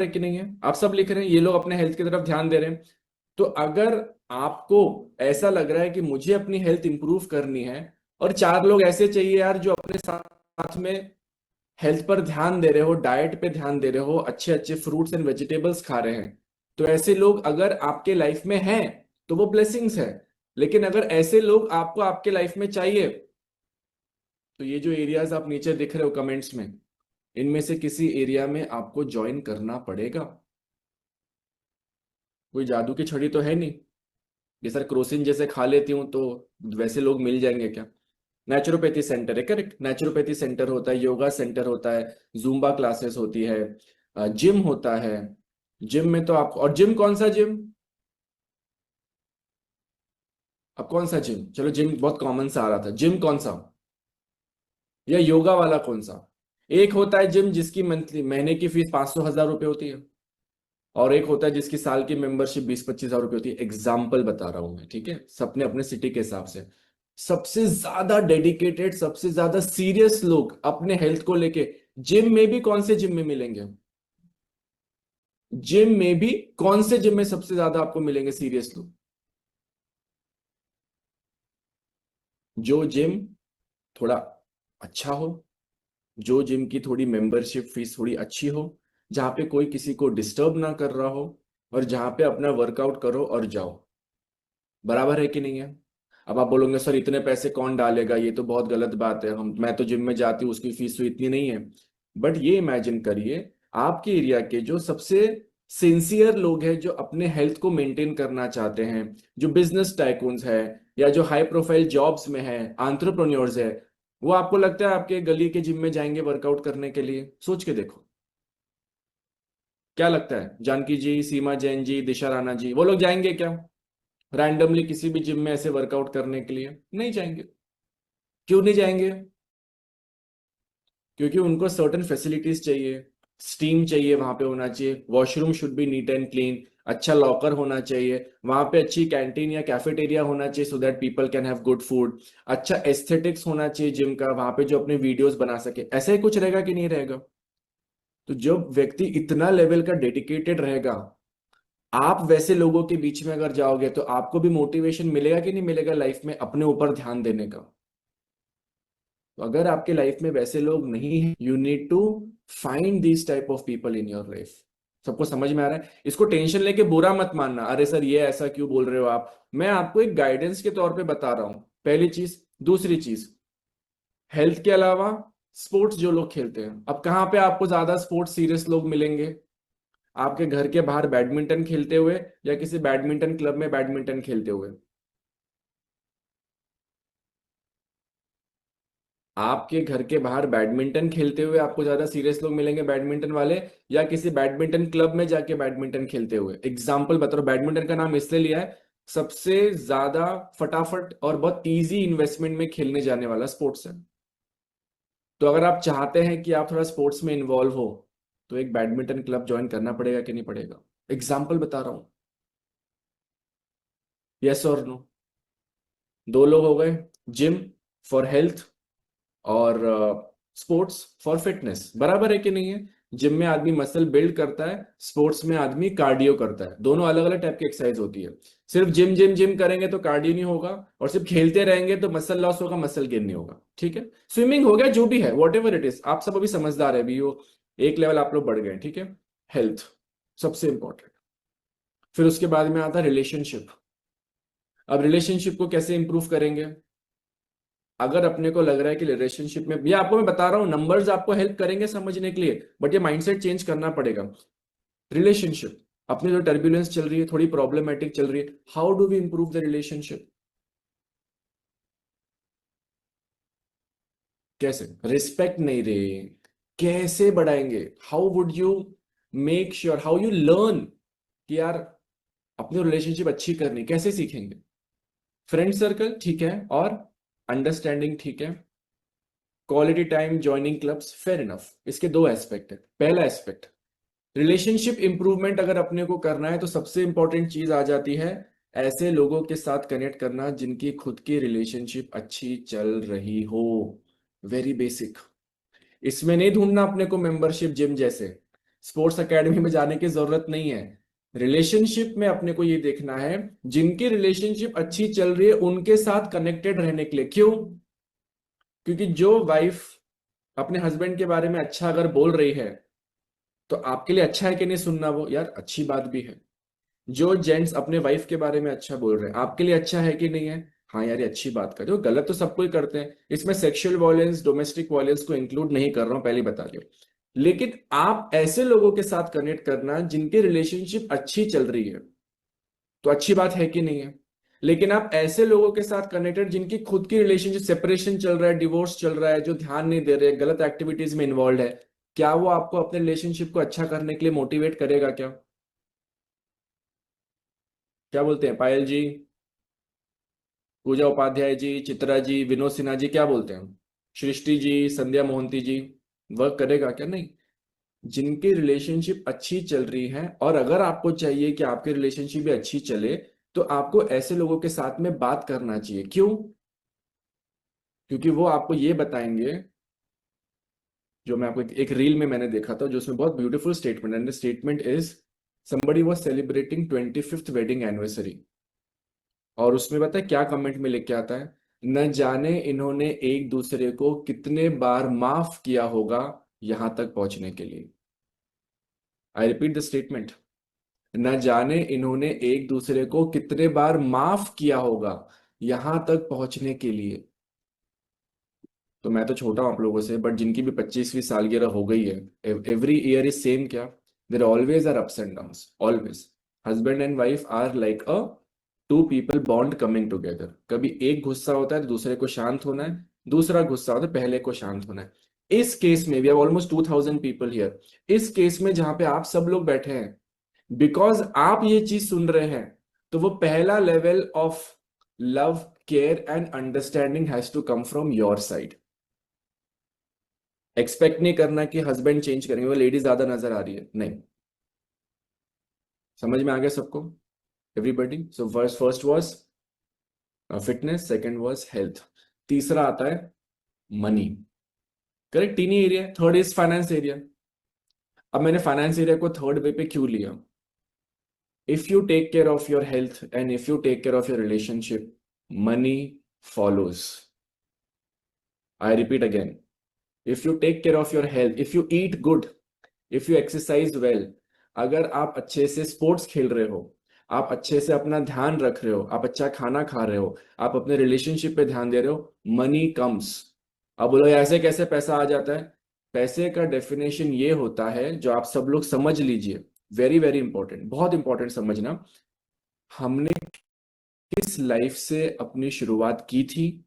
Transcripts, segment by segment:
है कि नहीं है? आप सब लिख रहे हैं, ये लोग अपने हेल्थ की तरफ ध्यान दे रहे हैं। तो अगर आपको ऐसा लग रहा है कि मुझे अपनी हेल्थ इंप्रूव करनी है और चार लोग ऐसे चाहिए यार जो अपने साथ में हेल्थ पर ध्यान दे रहे हो, डाइट पे ध्यान दे रहे हो, अच्छे अच्छे फ्रूट्स एंड वेजिटेबल्स खा रहे हैं, तो ऐसे लोग अगर आपके लाइफ में हैं तो वो ब्लेसिंग्स है। लेकिन अगर ऐसे लोग आपको आपके लाइफ में चाहिए, तो ये जो एरियाज आप नीचे दिख रहे हो कमेंट्स में, इनमें से किसी एरिया में आपको ज्वाइन करना पड़ेगा। कोई जादू की छड़ी तो है नहीं ये सर क्रोसिन जैसे खा लेती हूँ तो वैसे लोग मिल जाएंगे क्या? नेचुरोपैथी सेंटर है, करेक्ट, नेचुरोपैथी सेंटर होता है, योगा सेंटर होता है, जूम्बा क्लासेस होती है, जिम होता है। जिम में तो आप, और जिम कौन सा जिम? अब कौन सा जिम, चलो जिम बहुत कॉमन सा आ रहा था, जिम कौन सा? या योगा वाला कौन सा? एक होता है जिम जिसकी मंथली महीने की फीस 500,000 रुपये होती है, और एक होता है जिसकी साल की मेंबरशिप 20-25 हजार रुपये होती है। एग्जाम्पल बता रहा हूं मैं, ठीक है, सबने अपने सिटी के हिसाब से। सबसे ज्यादा डेडिकेटेड, सबसे ज्यादा सीरियस लोग अपने हेल्थ को लेके जिम में भी कौन से जिम में मिलेंगे? जिम में भी कौन से जिम में सबसे ज्यादा आपको मिलेंगे सीरियस लोग? जो जिम थोड़ा अच्छा हो, जो जिम की थोड़ी मेंबरशिप फीस थोड़ी अच्छी हो, जहां पे कोई किसी को डिस्टर्ब ना कर रहा हो, और जहां पे अपना वर्कआउट करो और जाओ। बराबर है कि नहीं है? अब आप बोलोगे सर इतने पैसे कौन डालेगा, ये तो बहुत गलत बात है, हम मैं तो जिम में जाती हूँ उसकी फीस तो इतनी नहीं है। बट ये इमेजिन करिए, आपके एरिया के जो सबसे सिंसियर लोग हैं, जो अपने हेल्थ को मेंटेन करना चाहते हैं, जो बिजनेस टाइकून्स है, या जो हाई प्रोफाइल जॉब्स में है, एंटरप्रेन्योर्स है, वो आपको लगता है आपके गली के जिम में जाएंगे वर्कआउट करने के लिए? सोच के देखो, क्या लगता है? जानकी जी, सीमा जैन जी, दिशा राणा जी, वो लोग जाएंगे क्या रैंडमली किसी भी जिम में ऐसे वर्कआउट करने के लिए? नहीं जाएंगे। क्यों नहीं जाएंगे? क्योंकि उनको सर्टेन फैसिलिटीज चाहिए, स्टीम चाहिए, वहां पे होना चाहिए, washroom should be neat and clean, अच्छा लॉकर होना चाहिए, वहां पे अच्छी कैंटीन या कैफेटेरिया होना चाहिए so that people can have good food, अच्छा एस्थेटिक्स होना चाहिए जिम का, वहां पे जो अपने वीडियोस बना सके। ऐसा ही कुछ रहेगा कि नहीं रहेगा? तो जब व्यक्ति इतना लेवल का डेडिकेटेड रहेगा, आप वैसे लोगों के बीच में अगर जाओगे तो आपको भी मोटिवेशन मिलेगा कि नहीं मिलेगा लाइफ में अपने ऊपर ध्यान देने का? तो अगर आपके लाइफ में वैसे लोग नहीं हैं, you need to find this type of people in your life. सबको समझ में आ रहा है? इसको टेंशन लेके बुरा मत मानना, अरे सर ये ऐसा क्यों बोल रहे हो आप, मैं आपको एक गाइडेंस के तौर पे बता रहा हूं, पहली चीज। दूसरी चीज, हेल्थ के अलावा स्पोर्ट्स जो लोग खेलते हैं, अब कहाँ पे आपको ज्यादा स्पोर्ट्स सीरियस लोग मिलेंगे? आपके घर के बाहर बैडमिंटन खेलते हुए, या किसी बैडमिंटन क्लब में बैडमिंटन खेलते हुए? आपके घर के बाहर बैडमिंटन खेलते हुए आपको ज्यादा सीरियस लोग मिलेंगे बैडमिंटन वाले, या किसी बैडमिंटन क्लब में जाके बैडमिंटन खेलते हुए? एग्जाम्पल बता रहा हूं, बैडमिंटन का नाम इसलिए लिया है, सबसे ज्यादा फटाफट और बहुत इजी इन्वेस्टमेंट में खेलने जाने वाला स्पोर्ट्स है। तो अगर आप चाहते हैं कि आप थोड़ा स्पोर्ट्स में इन्वॉल्व हो, तो एक बैडमिंटन क्लब ज्वाइन करना पड़ेगा कि नहीं पड़ेगा? एग्जाम्पल बता रहा हूं, यस और नो। दो लोग हो गए, जिम फॉर हेल्थ और स्पोर्ट्स फॉर फिटनेस। बराबर है कि नहीं है? जिम में आदमी मसल बिल्ड करता है, स्पोर्ट्स में आदमी कार्डियो करता है, दोनों अलग अलग टाइप की एक्सरसाइज होती है। सिर्फ जिम जिम जिम करेंगे तो कार्डियो नहीं होगा, और सिर्फ खेलते रहेंगे तो मसल लॉस होगा, मसल गेन नहीं होगा। ठीक है, स्विमिंग हो गया, जो भी है वॉट एवर इट इज, आप सब अभी समझदार है, अभी वो एक लेवल आप लोग बढ़ गए। ठीक है, हेल्थ सबसे इंपॉर्टेंट। फिर उसके बाद में आता है रिलेशनशिप। अब रिलेशनशिप को कैसे इंप्रूव करेंगे? अगर अपने को लग रहा है कि रिलेशनशिप में, ये आपको मैं बता रहा हूं, नंबर्स आपको हेल्प करेंगे समझने के लिए, बट ये माइंडसेट चेंज करना पड़ेगा। रिलेशनशिप, अपनी जो टर्बुलेंस चल रही है, थोड़ी प्रॉब्लमेटिक चल रही है, how do we improve the relationship? कैसे? रिस्पेक्ट नहीं रहे, कैसे बढ़ाएंगे? How would you make sure, how you learn कि यार अपनी रिलेशनशिप अच्छी करनी, कैसे सीखेंगे? फ्रेंड सर्कल ठीक है, और अंडरस्टैंडिंग ठीक है, quality time, joining clubs, fair enough. इसके दो एस्पेक्ट है। पहला एस्पेक्ट, रिलेशनशिप इंप्रूवमेंट अगर अपने को करना है तो सबसे इंपॉर्टेंट चीज आ जाती है, ऐसे लोगों के साथ कनेक्ट करना जिनकी खुद की रिलेशनशिप अच्छी चल रही हो। Very basic. इसमें नहीं ढूंढना अपने को मेंबरशिप जिम जैसे, स्पोर्ट्स एकेडमी में जाने की जरूरत नहीं है। रिलेशनशिप में अपने को ये देखना है, जिनकी रिलेशनशिप अच्छी चल रही है उनके साथ कनेक्टेड रहने के लिए। क्यों? क्योंकि जो वाइफ अपने हस्बैंड के बारे में अच्छा अगर बोल रही है तो आपके लिए अच्छा है कि नहीं सुनना? वो यार अच्छी बात भी है। जो जेंट्स अपने वाइफ के बारे में अच्छा बोल रहे हैं, आपके लिए अच्छा है कि नहीं है? हाँ यार ये अच्छी बात कर रहे हो। गलत तो सब कोई करते हैं, इसमें सेक्सुअल वायलेंस, डोमेस्टिक वायलेंस को इंक्लूड नहीं कर रहा हूं, पहले बता दियो। लेकिन आप ऐसे लोगों के साथ कनेक्ट करना जिनकी रिलेशनशिप अच्छी चल रही है, तो अच्छी बात है कि नहीं है? लेकिन आप ऐसे लोगों के साथ कनेक्टेड जिनकी खुद की रिलेशनशिप, सेपरेशन चल रहा है, डिवोर्स चल रहा है, जो ध्यान नहीं दे रहे, गलत एक्टिविटीज में इन्वॉल्व है, क्या वो आपको अपने रिलेशनशिप को अच्छा करने के लिए मोटिवेट करेगा क्या? क्या बोलते हैं पायल जी, पूजा उपाध्याय जी, चित्रा जी, विनोद सिन्हा जी, क्या बोलते हैं? सृष्टि जी, संध्या मोहंती जी, वर्क करेगा क्या? नहीं। जिनकी रिलेशनशिप अच्छी चल रही है, और अगर आपको चाहिए कि आपकी रिलेशनशिप भी अच्छी चले, तो आपको ऐसे लोगों के साथ में बात करना चाहिए। क्यों? क्योंकि वो आपको ये बताएंगे, जो मैं आपको एक रील में मैंने देखा था, जो उसमें बहुत beautiful statement, and the statement is, somebody was celebrating 25th wedding anniversary, और उसमें पता है क्या कमेंट में लिख के आता है? न जाने इन्होंने एक दूसरे को कितने बार माफ किया होगा यहां तक पहुंचने के लिए। आई रिपीट द स्टेटमेंट, न जाने इन्होंने एक दूसरे को कितने बार माफ किया होगा यहां तक पहुंचने के लिए। तो मैं तो छोटा हूं आप लोगों से, बट जिनकी भी 25वीं सालगिरह हो गई है, एवरी ईयर इज सेम क्या? There always are ups and downs, always. Husband and wife are like a two people bond coming together. कभी एक गुस्सा होता है तो दूसरे को शांत होना है, दूसरा गुस्सा होता है पहले को शांत होना है। इस केस में we have almost 2000 people here. इस केस में जहां पे आप सब लोग बैठे हैं, बिकॉज आप ये चीज सुन रहे हैं, तो वो पहला level of love, care and understanding has to come from your side. Expect नहीं करना कि हस्बैंड चेंज करेंगे, वो लेडी ज्यादा नजर आ रही है, नहीं। समझ में आ गया सबको? Everybody? So first first was fitness, second was health, तीसरा आता है मनी। करेक्ट, तीन ही area. Third is finance area. अब मैंने फाइनेंस एरिया को थर्ड वे पे क्यों लिया? If you take care of your health and if you take care of your relationship, money follows. I repeat again, if you take care of your health, if you eat good, if you exercise well, अगर आप अच्छे से sports खेल रहे हो, आप अच्छे से अपना ध्यान रख रहे हो, आप अच्छा खाना खा रहे हो, आप अपने रिलेशनशिप पे ध्यान दे रहे हो, मनी कम्स। अब बोलो ऐसे कैसे पैसा आ जाता है? पैसे का डेफिनेशन ये होता है, जो आप सब लोग समझ लीजिए, वेरी वेरी इंपॉर्टेंट, बहुत इंपॉर्टेंट समझना। हमने किस लाइफ से अपनी शुरुआत की थी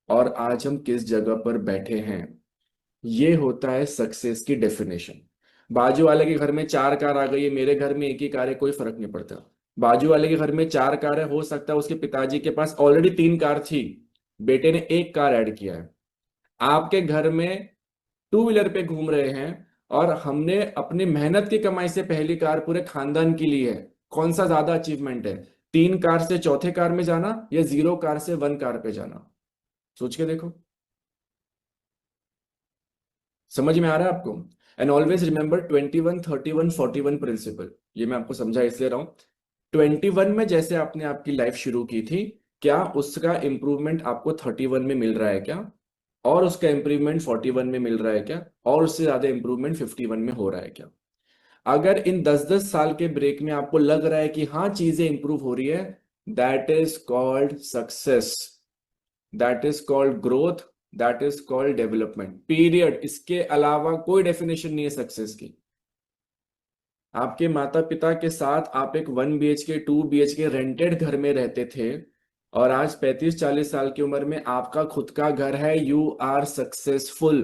और आज हम किस जगह पर बैठे हैं, ये होता है सक्सेस की डेफिनेशन। बाजू वाले के घर में 4 कार आ गई है, मेरे घर में एक ही कार है, कोई फर्क नहीं पड़ता। बाजू वाले के घर में 4 कार है, हो सकता है उसके पिताजी के पास ऑलरेडी 3 कार थी, बेटे ने एक कार ऐड किया है। आपके घर में टू व्हीलर पे घूम रहे हैं, और हमने अपनी मेहनत की कमाई से पहली कार पूरे खानदान की ली है। कौन सा ज्यादा अचीवमेंट है? 3 कार से चौथे कार में जाना, या 0 कार से 1 कार पे जाना? सोच के देखो। समझ में आ रहा है आपको? And always remember 21 31 41 principle. ये मैं आपको समझा इसलिए रहा हूं। 21 में जैसे आपने आपकी लाइफ शुरू की थी, क्या उसका इंप्रूवमेंट आपको 31 में मिल रहा है क्या? और उसका इंप्रूवमेंट 41 में मिल रहा है क्या? और उससे ज्यादा इंप्रूवमेंट 51 में हो रहा है क्या? अगर इन 10 10 साल के ब्रेक में आपको लग रहा है कि हाँ चीजें इंप्रूव हो रही है, that is called success, that is called growth, that is called development, period. इसके अलावा कोई डेफिनेशन नहीं है सक्सेस की। आपके माता पिता के साथ आप एक 1 BHK 2 BHK रेंटेड घर में रहते थे, और आज 35 40 साल की उम्र में आपका खुद का घर है, you are successful.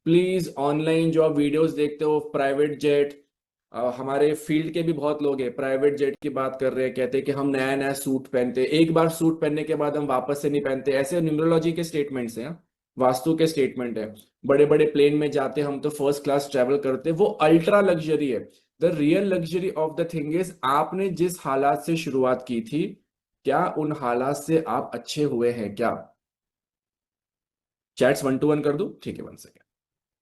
Please, online जो आप वीडियोस देखते हो, प्राइवेट जेट, हमारे फील्ड के भी बहुत लोग हैं प्राइवेट जेट की बात कर रहे हैं, कहते हैं कि हम नया नया सूट पहनते, एक बार सूट पहनने के बाद हम वापस से नहीं पहनते, ऐसे न्यूमरोलॉजी के स्टेटमेंट्स हैं, वास्तु के स्टेटमेंट है। बड़े बड़े प्लेन में जाते हम तो फर्स्ट क्लास ट्रेवल करते, वो अल्ट्रा लग्जरी है। The real luxury of the thing is, आपने जिस हालात से शुरुआत की थी, क्या उन हालात से आप अच्छे हुए हैं क्या? चैट्स 1 to 1 कर दूं? ठीक है, 1 सेकेंड।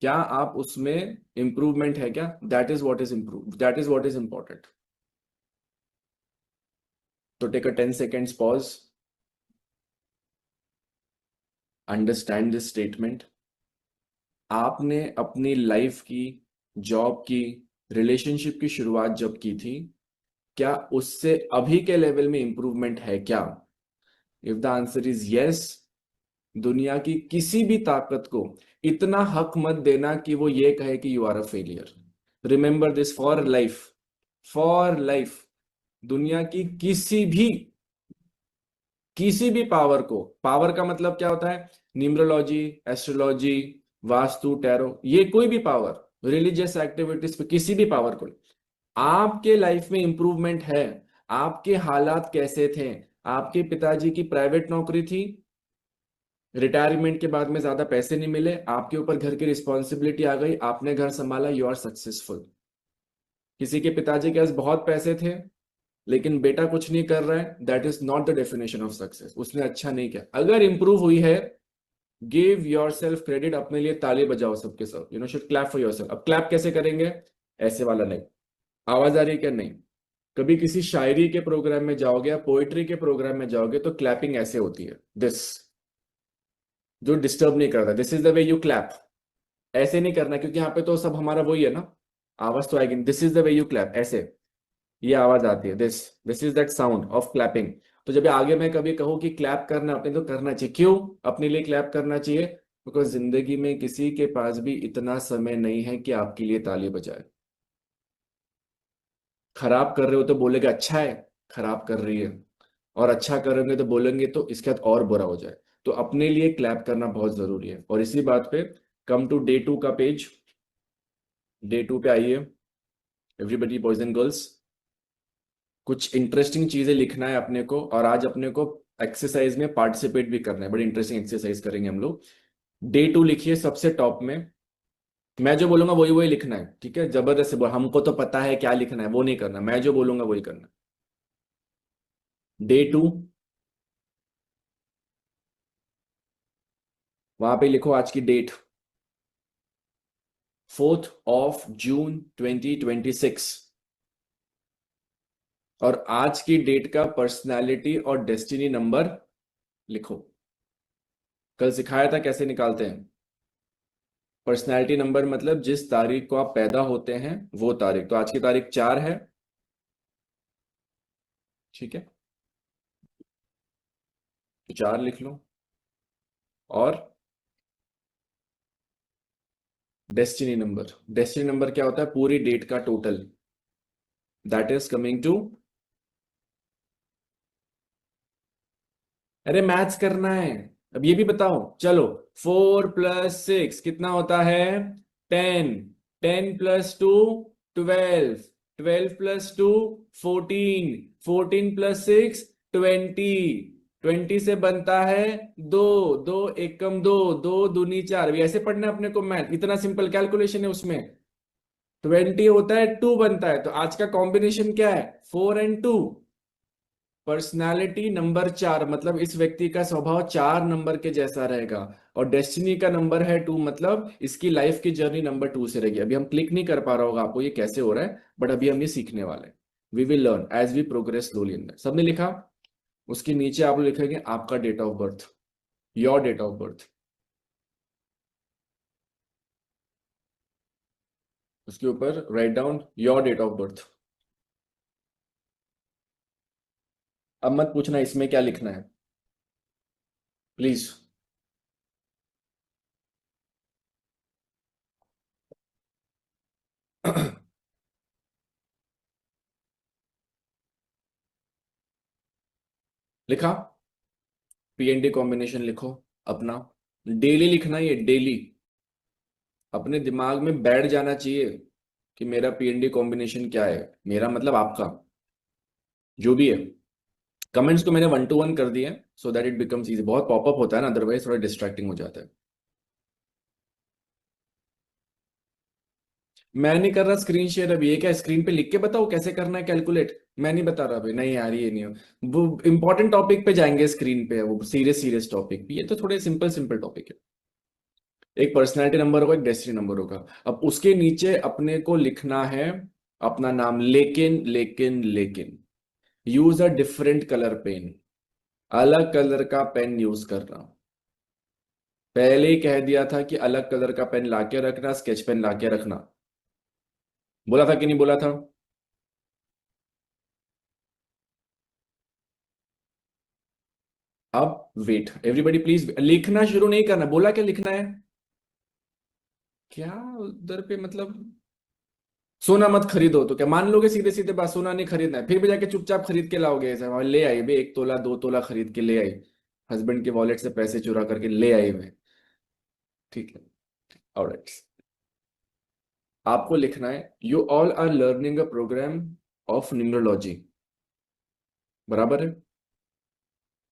क्या आप उसमें इंप्रूवमेंट है क्या? That is what is improve, that is what is important. तो take a 10 seconds pause. Understand this statement. आपने अपनी लाइफ की, जॉब की, रिलेशनशिप की शुरुआत जब की थी, क्या उससे अभी के लेवल में इंप्रूवमेंट है क्या? If the answer is yes, दुनिया की किसी भी ताकत को इतना हक मत देना कि वो ये कहे कि you are a failure. Remember this for life, for life. दुनिया की किसी भी पावर को, पावर का मतलब क्या होता है? न्यूमरोलॉजी, एस्ट्रोलॉजी, वास्तु, टैरो, ये कोई भी पावर, रिलीजियस एक्टिविटीज पे किसी भी पावर को, आपके लाइफ में इंप्रूवमेंट है. आपके हालात कैसे थे? आपके पिताजी की प्राइवेट नौकरी थी, रिटायरमेंट के बाद में ज्यादा पैसे नहीं मिले, आपके ऊपर घर की रिस्पॉन्सिबिलिटी आ गई, आपने घर संभाला, यू आर सक्सेसफुल. किसी के पिताजी के पास बहुत पैसे थे लेकिन बेटा कुछ नहीं कर रहा है, that is not the definition of success. उसने अच्छा नहीं किया. अगर इंप्रूव हुई है, गिव योर सेल्फ क्रेडिट, अपने लिए ताली बजाओ सबके सब, you know, should clap for your self. अब क्लैप कैसे करेंगे? ऐसे वाला नहीं. आवाज आ रही है क्या? नहीं. कभी किसी शायरी के प्रोग्राम में जाओगे या पोएट्री के प्रोग्राम में जाओगे तो क्लैपिंग ऐसे होती है, दिस, जो डिस्टर्ब नहीं करता. This is the way you clap. ऐसे नहीं करना क्योंकि यहाँ पे तो सब हमारा वही है ना, आवाज तो आएगी. This is the way you clap, ऐसे, ये आवाज आती है, this, this is that sound of clapping. तो जब आगे मैं कभी कहूँ कि क्लैप करना अपने, तो करना चाहिए. क्यों अपने लिए क्लैप करना चाहिए? बिकॉज जिंदगी में किसी के पास भी इतना समय नहीं है कि आपके लिए ताली बजाए. खराब कर रहे हो तो बोलेगा अच्छा है, खराब कर रही है. और अच्छा करेंगे तो बोलेंगे तो इसके बाद और बुरा हो जाए. तो अपने लिए क्लैप करना बहुत जरूरी है. और इसी बात पे कम टू डे 2 का पेज. डे 2 पे आइए एवरीबडी, बॉयज एंड गर्ल्स. कुछ इंटरेस्टिंग चीजें लिखना है अपने को, और आज अपने को एक्सरसाइज में पार्टिसिपेट भी करना है. बड़ी इंटरेस्टिंग एक्सरसाइज करेंगे हम लोग. डे 2 लिखिए सबसे टॉप में. मैं जो बोलूंगा वही वही लिखना है, ठीक है? जबरदस्त से बोल, हमको तो पता है क्या लिखना है, वो नहीं करना. मैं जो बोलूंगा वही करना. डे 2, वहां पे लिखो आज की डेट, 4th of June 2026. और आज की डेट का पर्सनालिटी और डेस्टिनी नंबर लिखो. कल सिखाया था कैसे निकालते हैं. पर्सनालिटी नंबर मतलब जिस तारीख को आप पैदा होते हैं वो तारीख. तो आज की तारीख 4 है, ठीक है? तो 4 लिख लो. और डेस्टिनी नंबर, डेस्टिनी नंबर क्या होता है? पूरी डेट का total. That is coming to, अरे मैथ्स करना है. अब ये भी बताओ, चलो. 4 + 6 कितना होता है? 10. 10 + 2, 12. 12 + 2, 14. 14 + 6, 20. 20 से बनता है 2. 2 एकम 2, 2 दूनी 4. अभी ऐसे पढ़ना है अपने को मैथ, इतना सिंपल कैलकुलेशन है उसमें. 20 होता है, 2 बनता है. तो आज का कॉम्बिनेशन क्या है? 4 और 2. पर्सनालिटी नंबर 4 मतलब इस व्यक्ति का स्वभाव 4 नंबर के जैसा रहेगा. और डेस्टिनी का नंबर है 2 मतलब इसकी लाइफ की जर्नी नंबर 2 से रहेगी. अभी हम क्लिक नहीं कर पा रहा होगा आपको ये कैसे हो रहा है, बट अभी हम ये सीखने वाले हैं. We will learn as we progress slowly in that. सबने लिखा? उसके नीचे आप लोग लिखेंगे आपका date of birth, your date of birth. उसके ऊपर write down your date of birth. अब मत पूछना इसमें क्या लिखना है, प्लीज. लिखा? पीएनडी कॉम्बिनेशन लिखो अपना. डेली लिखना, ये डेली अपने दिमाग में बैठ जाना चाहिए कि मेरा पीएनडी कॉम्बिनेशन क्या है. मेरा मतलब आपका जो भी है. कमेंट्स तो मैंने 1 to 1 कर दिए so that it becomes easy. बहुत पॉपअप होता है ना, अदरवाइज थोड़ा डिस्ट्रैक्टिंग हो जाता है. मैं नहीं कर रहा स्क्रीन शेयर. अभी ये क्या, स्क्रीन पे लिख के बताओ कैसे करना है कैलकुलेट? मैं नहीं बता रहा अभी. नहीं यार ये नहीं हो. वो इंपॉर्टेंट टॉपिक पे जाएंगे स्क्रीन पे, वो सीरियस सीरियस टॉपिक पे. ये तो थोड़े सिंपल सिंपल टॉपिक है. एक पर्सनैलिटी नंबर होगा, एक डेस्टिनी नंबर होगा। अब उसके नीचे अपने को लिखना है अपना नाम, लेकिन लेकिन लेकिन use a different colour pen, अलग कलर का पेन यूज करना। पहले ही कह दिया था कि अलग कलर का पेन लाके रखना, स्केच पेन लाके रखना। बोला था कि नहीं बोला था? अब वेट एवरीबडी प्लीज, लिखना शुरू नहीं करना। बोला क्या लिखना है? क्या उधर पे मतलब? सोना मत खरीदो तो क्या मान लोगे? सीधे सीधे बात, सोना नहीं खरीदना है, फिर भी जाके चुपचाप खरीद के लाओगे ऐसा? वहां ले आई भी 1 तोला 2 तोला खरीद के ले आई, हस्बैंड के वॉलेट से पैसे चुरा करके ले आई मैं। ठीक है, ऑलराइट। आपको लिखना है you all are learning a programme of numerology, बराबर है?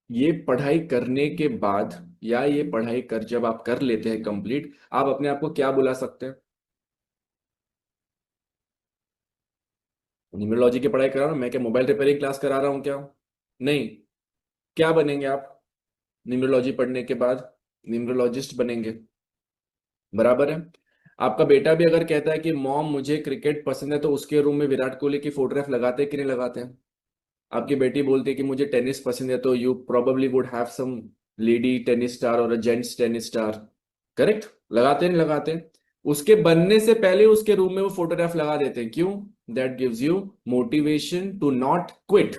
ये पढ़ाई करने के बाद या ये पढ़ाई कर जब आप कर लेते हैं कंप्लीट, आप अपने आप को क्या बुला सकते हैं? न्यूमरोलॉजी की पढ़ाई करा रहा हूं मैं, क्या मोबाइल रिपेयरिंग क्लास करा रहा हूँ क्या? नहीं। क्या बनेंगे आप न्यूमरोलॉजी पढ़ने के बाद? न्यूमरोलॉजिस्ट बनेंगे, बराबर है? आपका बेटा भी अगर कहता है कि मॉम मुझे क्रिकेट पसंद है, तो उसके रूम में विराट कोहली की फोटोग्राफ लगाते हैं कि नहीं लगाते हैं? आपकी बेटी बोलती है कि मुझे टेनिस पसंद है, तो you probably would have some lady tennis star और a gents tennis star, correct? लगाते नहीं लगाते? उसके बनने से पहले उसके रूम में वो फोटोग्राफ लगा देते हैं, क्यों? That gives you motivation to not quit.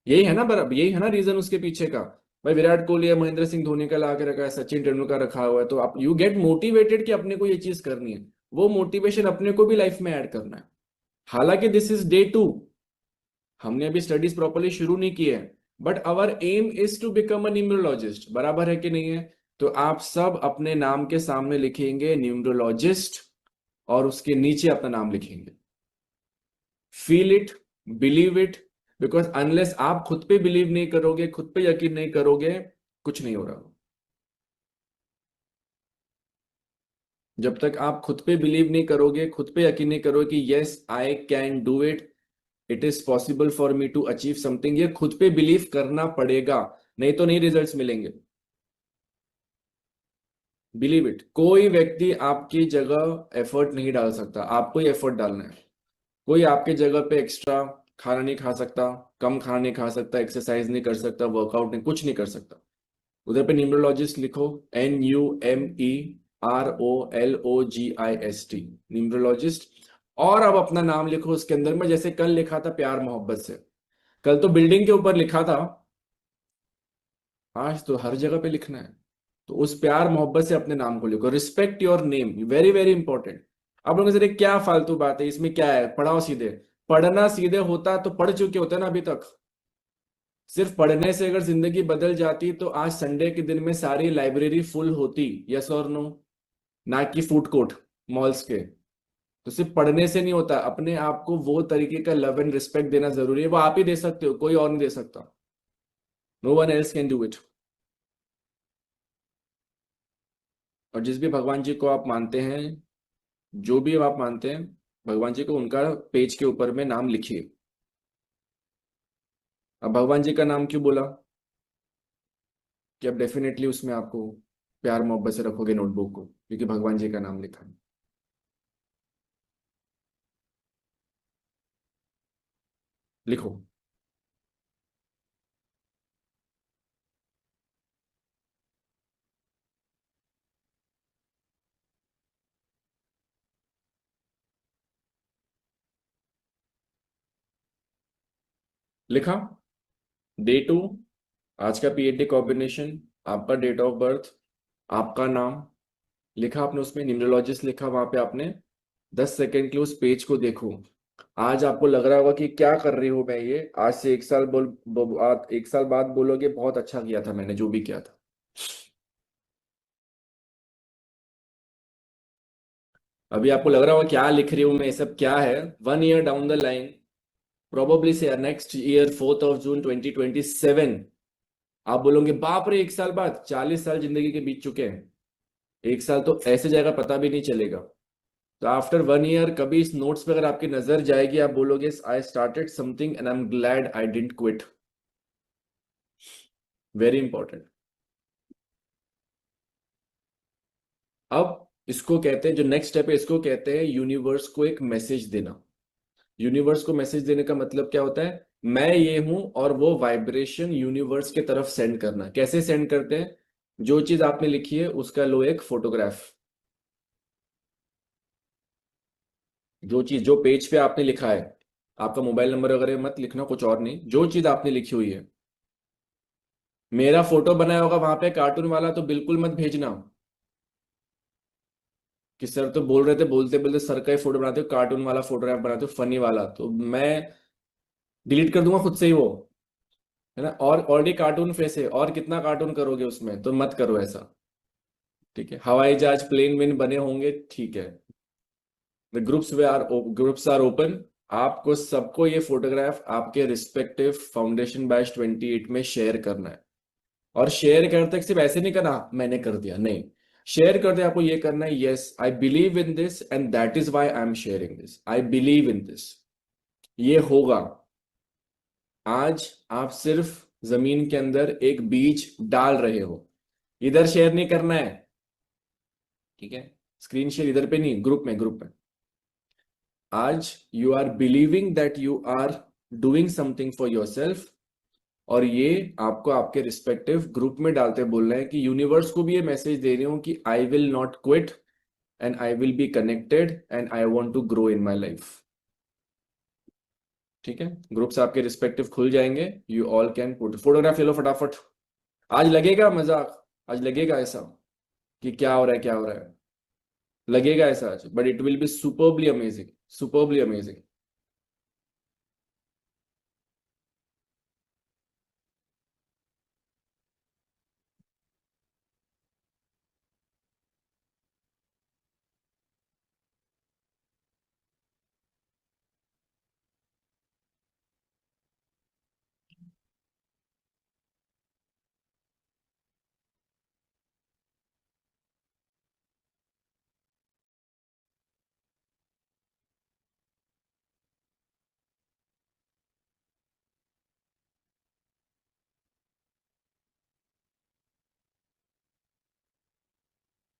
यही है ना, बराबर यही है ना रीजन उसके पीछे का। भाई विराट कोहली है, महेंद्र सिंह धोनी का ला के रखा है, सचिन तेंदुलकर रखा हुआ है, तो आप यू गेट मोटिवेटेड कि अपने को ये चीज करनी है। वो मोटिवेशन अपने को भी लाइफ में ऐड करना है। हालांकि दिस इज डे 2, हमने अभी स्टडीज प्रॉपरली शुरू नहीं की है, but our aim is to become a numerologist, बराबर है कि नहीं है? तो आप सब अपने नाम के सामने लिखेंगे न्यूमरोलॉजिस्ट, और उसके नीचे अपना नाम लिखेंगे। Feel it, believe it, because unless आप खुद पे बिलीव नहीं करोगे, खुद पे यकीन नहीं करोगे, कुछ नहीं हो रहा। जब तक आप खुद पे बिलीव नहीं करोगे, खुद पे यकीन नहीं करोगे कि yes I can do it, it is possible for me to achieve something, ये खुद पे बिलीव करना पड़ेगा, नहीं तो नहीं रिजल्ट्स मिलेंगे। Believe it. कोई व्यक्ति आपकी जगह एफर्ट नहीं डाल सकता, आपको ही एफर्ट डालना है। कोई आपके जगह पे एक्स्ट्रा खाना नहीं खा सकता, कम खाना नहीं खा सकता, एक्सरसाइज नहीं कर सकता, वर्कआउट नहीं, कुछ नहीं कर सकता। उधर पे न्यूमरोलॉजिस्ट लिखो, NUMEROLOGIST, न्यूमरोलॉजिस्ट। और अब अपना नाम लिखो उसके अंदर में, जैसे कल लिखा था प्यार मोहब्बत से। कल तो बिल्डिंग के ऊपर लिखा था, आज तो हर जगह पे लिखना है। तो उस प्यार मोहब्बत से अपने नाम को लिखो, respect your name, very very important. आप लोगों से क्या फालतू बात है इसमें, क्या है? पढ़ाओ सीधे। पढ़ना सीधे होता तो पढ़ चुके होते ना अभी तक। सिर्फ पढ़ने से अगर जिंदगी बदल जाती तो आज संडे के दिन में सारी लाइब्रेरी फुल होती, यस और नो? ना कि फूड कोर्ट मॉल्स के। तो सिर्फ पढ़ने से नहीं होता, अपने आप को वो तरीके का लव एंड रिस्पेक्ट देना जरूरी है, वो आप ही दे सकते हो, कोई और नहीं दे सकता। No one else can do it. और जिस भी भगवान जी को आप मानते हैं, जो भी आप मानते हैं भगवान जी को, उनका पेज के ऊपर में नाम लिखिए। अब भगवान जी का नाम क्यों बोला? कि अब डेफिनेटली उसमें आपको प्यार मोहब्बत से रखोगे नोटबुक को, क्योंकि भगवान जी का नाम लिखा है। लिखो। लिखा? डे 2, आज का PhD कॉम्बिनेशन, आपका डेट ऑफ बर्थ, आपका नाम लिखा आपने, उसमें न्यूमरोलॉजिस्ट लिखा वहां पे आपने। 10 सेकेंड के लिए उस पेज को देखो। आज आपको लग रहा होगा कि क्या कर रही हूं मैं ये, आज से 1 साल 1 साल बाद बोलोगे बहुत अच्छा किया था मैंने जो भी किया था। अभी आपको लग रहा होगा क्या लिख रही हूं मैं, ये सब क्या है? 1 year down the line, probably से next year 4th of June 2027, आप बोलोगे बाप रे 1 साल बाद, 40 साल जिंदगी के बीत चुके हैं, 1 साल तो ऐसे जाएगा पता भी नहीं चलेगा। तो आफ्टर 1 ईयर कभी इस नोट्स पे अगर आपकी नजर जाएगी, आप बोलोगे I started something and I am glad I didn't quit. Very important. अब इसको कहते हैं, जो नेक्स्ट स्टेप है इसको कहते हैं यूनिवर्स को एक मैसेज देना। यूनिवर्स को मैसेज देने का मतलब क्या होता है, मैं ये हूं और वो वाइब्रेशन यूनिवर्स के तरफ सेंड करना। कैसे सेंड करते हैं, जो चीज आपने लिखी है उसका लो एक फोटोग्राफ, जो चीज जो पेज पे आपने लिखा है, आपका मोबाइल नंबर वगैरह मत लिखना, कुछ और नहीं, जो चीज आपने लिखी हुई है, मेरा फोटो बनाया होगा वहां पे कार्टून वाला तो बिल्कुल मत भेजना कि सर तो बोल रहे थे, बोलते बोलते सर का ही फोटो बनाते हो, कार्टून वाला फोटोग्राफ बनाते हो फनी वाला, तो मैं डिलीट कर दूंगा खुद से ही वो, है ना। और ऑलरेडी कार्टून फेस है, और कितना कार्टून करोगे उसमें, तो मत करो ऐसा, ठीक है। हवाई जहाज प्लेन वेन बने होंगे, ठीक है। The groups are open. आपको सबको ये फोटोग्राफ आपके रिस्पेक्टिव फाउंडेशन बैच 28 में शेयर करना है। और शेयर करते सिर्फ ऐसे नहीं करना मैंने कर दिया, नहीं, शेयर करते आपको ये करना है, yes I believe in this and that is why I am sharing this, I believe in this, ये होगा। आज आप सिर्फ जमीन के अंदर एक बीज डाल रहे हो, इधर शेयर नहीं करना है, ठीक है। स्क्रीन शेयर इधर पे नहीं, ग्रुप में। आज you are believing that you are doing something for your self, और ये आपको आपके रिस्पेक्टिव ग्रुप में डालते बोलना है कि यूनिवर्स को भी ये मैसेज दे रही हूं कि I will not quit and I will be connected and I want to grow in my life, ठीक है। ग्रुप्स आपके रिस्पेक्टिव खुल जाएंगे, you all can put photograph ले लो फटाफट। आज लगेगा मजाक, आज लगेगा ऐसा कि क्या हो रहा है क्या हो रहा है, लगेगा ऐसा आज, but it will B superbly amazing, superbly amazing.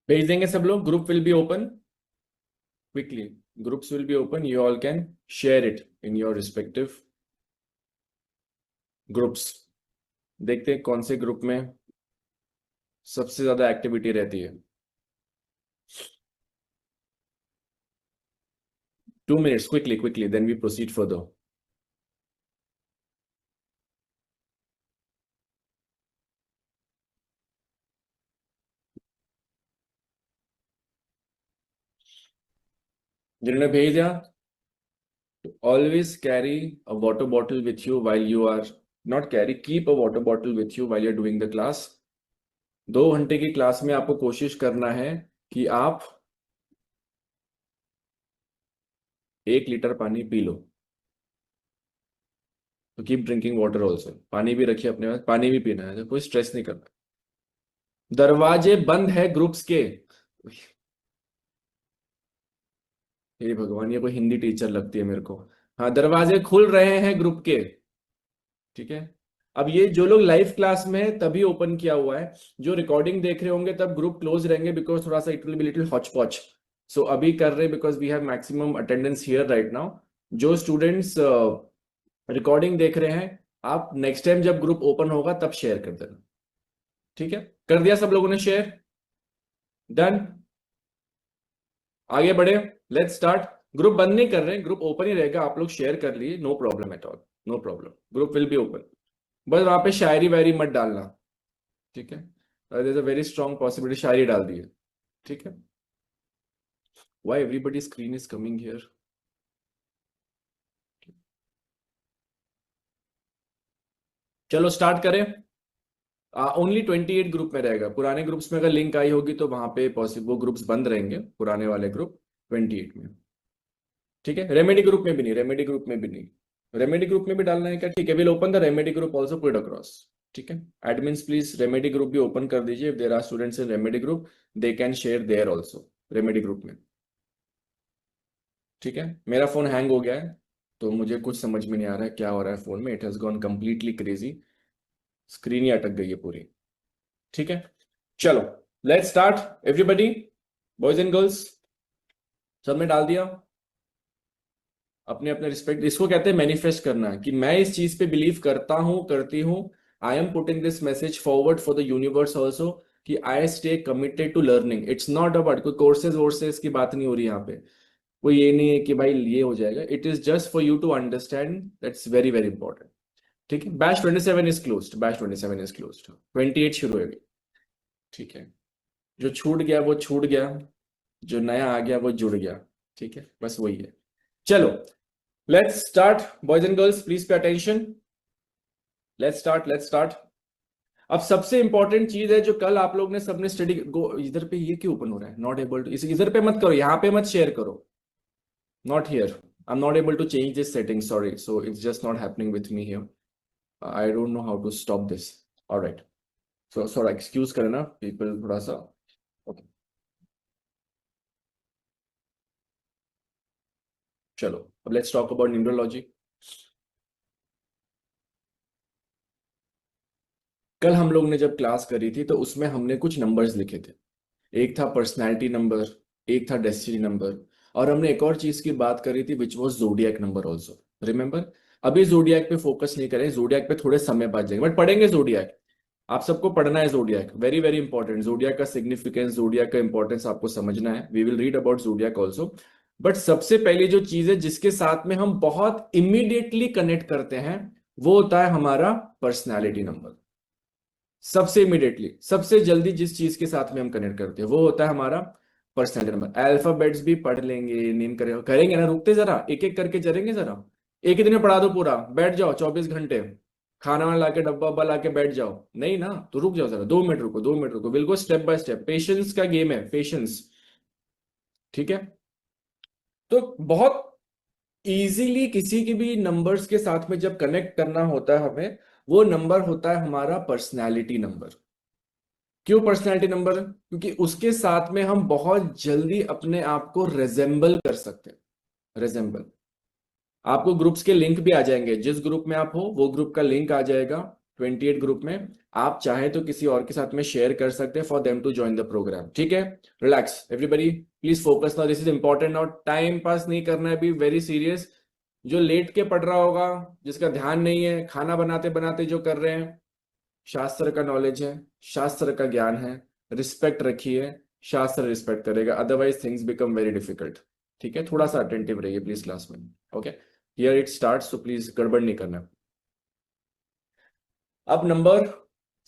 भेज देंगे सब लोग, group will be open quickly, groups will be open, you all can share it in your respective groups. देखते हैं कौन से ग्रुप में सबसे ज्यादा एक्टिविटी रहती है। 2 minutes, quickly, then we proceed further. जिन्होंने भेज दिया, always carry a water bottle with you while you are not carry, keep a water bottle with you while you're doing the class. 2 घंटे की क्लास में आपको कोशिश करना है कि आप 1 लीटर पानी पी लो, तो कीप ड्रिंकिंग वाटर ऑल्सो, पानी भी रखिए अपने पास, पानी भी पीना है, कोई स्ट्रेस नहीं करना। दरवाजे बंद है ग्रुप्स के, हे भगवान ये कोई हिंदी टीचर लगती है मेरे को। हाँ, दरवाजे खुल रहे हैं ग्रुप के, ठीक है। अब ये जो लोग लाइव क्लास में है तभी ओपन किया हुआ है, जो रिकॉर्डिंग देख रहे होंगे तब ग्रुप क्लोज रहेंगे, बिकॉज थोड़ा सा it will be little hotch potch. So अभी कर रहे because we have maximum attendance here right now. जो स्टूडेंट्स रिकॉर्डिंग देख रहे हैं, आप नेक्स्ट टाइम जब ग्रुप ओपन होगा तब शेयर कर देना, ठीक है। कर दिया सब लोगों ने शेयर, डन, आगे बढ़े, लेट्स स्टार्ट। ग्रुप बंद नहीं कर रहे, ग्रुप ओपन ही रहेगा, आप लोग शेयर कर लिए, no problem at all, no problem, group will be open. बस वहां पे शायरी वायरी मत डालना, ठीक है। There is a very strong possibility शायरी डाल दी है, ठीक है। Why everybody screen is coming here. चलो स्टार्ट करें। ओनली 28 ग्रुप में रहेगा, पुराने ग्रुप्स में अगर लिंक आई होगी तो वहां पे पॉसिबल वो ग्रुप्स बंद रहेंगे, पुराने वाले ग्रुप 28 में, ठीक है। रेमेडी ग्रुप में भी नहीं, रेमेडी ग्रुप में भी नहीं, रेमेडी ग्रुप में भी डालना है क्या, ठीक है। Will open the remedy group also, put across, ठीक है। एडमिन्स प्लीज रेमेडी ग्रुप भी ओपन कर दीजिए, if there are students in remedy group they can share there also, remedy group में, ठीक है। मेरा फोन हैंग हो गया है, तो मुझे कुछ समझ में नहीं आ रहा है क्या हो रहा है फोन में, it has gone completely crazy, screen ही अटक गई है पूरी, ठीक है। चलो let's start everybody. Boys and girls सब में डाल दिया अपने अपने रिस्पेक्ट। इसको कहते हैं मैनिफेस्ट करना, कि मैं इस चीज पे बिलीव करता हूं, करती हूं। I am putting this message forward for the universe also, कि I stay committed to learning. It's not about कोई कोर्सेज वोर्सेज की बात नहीं हो रही यहाँ पे। कोई ये नहीं है कि भाई ये हो जाएगा, it is just for you to understand, that's very very important. ठीक है, batch 27 is closed, batch 27 is closed, 28 शुरू होगी। ठीक है, जो छूट गया वो छूट गया, जो नया आ गया वो जुड़ गया। ठीक है, बस वही है। चलो, let's start boys and girls, please pay attention. Let's start, let's start. अब सबसे इंपॉर्टेंट चीज है जो कल आप लोग ने सबने स्टडी गो, इधर पे ये क्यों ओपन हो रहा है, नॉट एबल टू, इस इधर पे मत करो, यहाँ पे मत शेयर करो, not here. I am not able to change this setting, sorry, so it's just not happening with me here. I don't know how to stop this. Alright, so sorry, excuse करना people थोड़ा सा। Okay, चलो अब let's talk about numerology. कल हम लोग ने जब क्लास करी थी तो उसमें हमने कुछ नंबर्स लिखे थे। एक था पर्सनैलिटी नंबर, एक था डेस्टिनी नंबर, और हमने एक और चीज की बात करी थी which was zodiac number also, remember. अभी जोडियक पे फोकस नहीं करें, जोडियक पे थोड़े समय बाद जाएंगे, बट पढ़ेंगे जोडियक। आप सबको पढ़ना है zodiac, very very important. Zodiac का सिग्निफिकेंस, जोडियक का इंपॉर्टेंस आपको समझना है। We will read about zodiac also. But सबसे पहली जो चीज है जिसके साथ में हम बहुत इमीडिएटली कनेक्ट करते हैं, वो होता है हमारा पर्सनैलिटी नंबर। सबसे इमीडिएटली, सबसे जल्दी जिस चीज के साथ में हम कनेक्ट करते हैं वो होता है हमारा पर्सनैलिटी नंबर। अल्फाबेट्स भी पढ़ लेंगे, नेम करेंगे, करेंगे ना, रुकते जरा, एक एक करके चलेंगे जरा। एक ही दिन में पढ़ा दो पूरा, बैठ जाओ 24 घंटे, खाना वाना लाके डब्बा वब्बा लाके बैठ जाओ, नहीं ना, तो रुक जाओ जरा, 2 मिनट रुको, 2 मिनट रुको, बिल्कुल स्टेप बाय स्टेप, पेशेंस का गेम है, पेशेंस। ठीक है, तो बहुत इजीली किसी की भी नंबर्स के साथ में जब कनेक्ट करना होता है हमें, वो नंबर होता है हमारा पर्सनैलिटी नंबर। क्यों पर्सनैलिटी नंबर? क्योंकि उसके साथ में हम बहुत जल्दी अपने आप को रिजेंबल कर सकते हैं। रिजेंबल, आपको ग्रुप्स के लिंक भी आ जाएंगे, जिस ग्रुप में आप हो वो ग्रुप का लिंक आ जाएगा 28 ग्रुप में। आप चाहे तो किसी और के साथ में शेयर कर सकते हैं for them to join the programme. ठीक है, relax everybody, please focus now, this is important now, time pass नहीं करना है, बी वेरी सीरियस। जो लेट के पढ़ रहा होगा, जिसका ध्यान नहीं है, खाना बनाते बनाते जो कर रहे हैं, शास्त्र का नॉलेज है, शास्त्र का ज्ञान है, रिस्पेक्ट रखिए, शास्त्र रिस्पेक्ट करेगा, otherwise things become very difficult. ठीक है, थोड़ा सा अटेंटिव रहिए प्लीज क्लास में। Okay, here it start, so please गड़बड़ नहीं करना। अब नंबर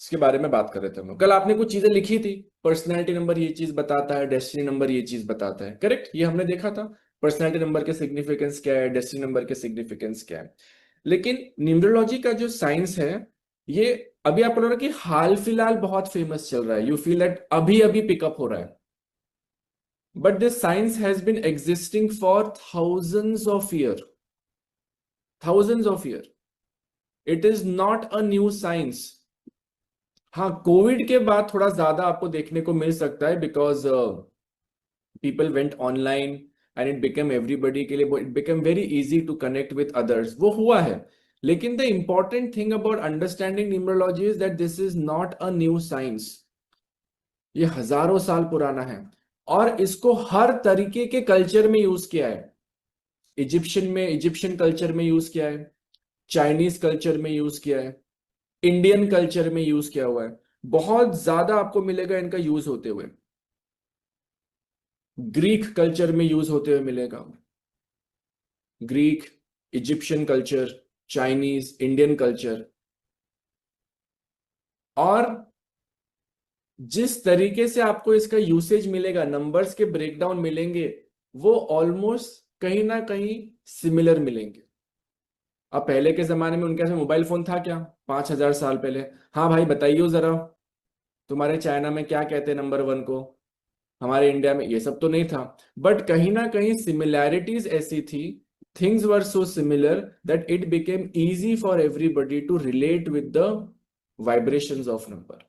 के बारे में बात कर रहे थे हम लोग। कल आपने कुछ चीजें लिखी थी, पर्सनैलिटी नंबर ये चीज बताता है, डेस्टिनी नंबर ये चीज बताता है, करेक्ट, ये हमने देखा था। पर्सनैलिटी नंबर के सिग्निफिकेंस क्या है, डेस्टिनी नंबर के सिग्निफिकेंस क्या है। लेकिन न्यूमरोलॉजी का जो साइंस है, ये अभी आप बोल रहे हो कि हाल फिलहाल बहुत फेमस चल रहा है, यू फील दैट अभी अभी पिकअप हो रहा है। But this science has been existing for thousands of year, thousands of year. It is not a new science. हाँ, कोविड के बाद थोड़ा ज्यादा आपको देखने को मिल सकता है, because people went online and it become everybody के लिए, it become very easy to connect with others, वो हुआ है। लेकिन the important thing about understanding numerology is that this is not a new science. ये हजारों साल पुराना है, और इसको हर तरीके के कल्चर में यूज किया है। इजिप्शियन में, इजिप्शियन कल्चर में यूज किया है, चाइनीज कल्चर में यूज किया है, इंडियन कल्चर में यूज किया हुआ है, बहुत ज्यादा आपको मिलेगा इनका यूज होते हुए। ग्रीक कल्चर में यूज होते हुए मिलेगा, Greek, Egyptian culture, Chinese, Indian culture. और जिस तरीके से आपको इसका यूसेज मिलेगा, नंबर्स के ब्रेकडाउन मिलेंगे, वो ऑलमोस्ट कहीं ना कहीं सिमिलर मिलेंगे। अब पहले के जमाने में उनके पास मोबाइल फोन था क्या, 5,000 साल पहले? हाँ भाई बताइए जरा, तुम्हारे चाइना में क्या कहते हैं नंबर 1 को, हमारे इंडिया में ये सब तो नहीं था। बट कहीं ना कहीं सिमिलैरिटीज ऐसी थी, things were so similar that it became easy for everybody to relate with the vibrations of number.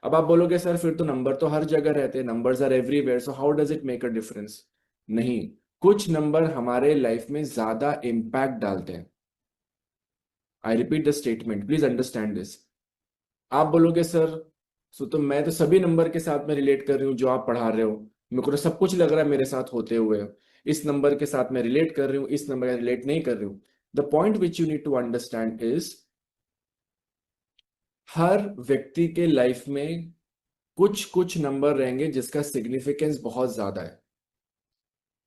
अब आप बोलोगे सर फिर तो नंबर तो हर जगह रहते हैं, numbers are everywhere, so how does it make a difference? नहीं, कुछ नंबर हमारे लाइफ में ज्यादा इंपैक्ट डालते हैं। आई repeat the statement, please understand this. आप बोलोगे सर, सो तो मैं तो सभी नंबर के साथ में रिलेट कर रही हूँ जो आप पढ़ा रहे हो, मेरे को तो सब कुछ लग रहा है मेरे साथ होते हुए, इस नंबर के साथ मैं रिलेट कर रही हूँ, इस नंबर के रिलेट नहीं कर रही हूँ। The point which you need to understand is, हर व्यक्ति के लाइफ में कुछ कुछ नंबर रहेंगे जिसका सिग्निफिकेंस बहुत ज्यादा है।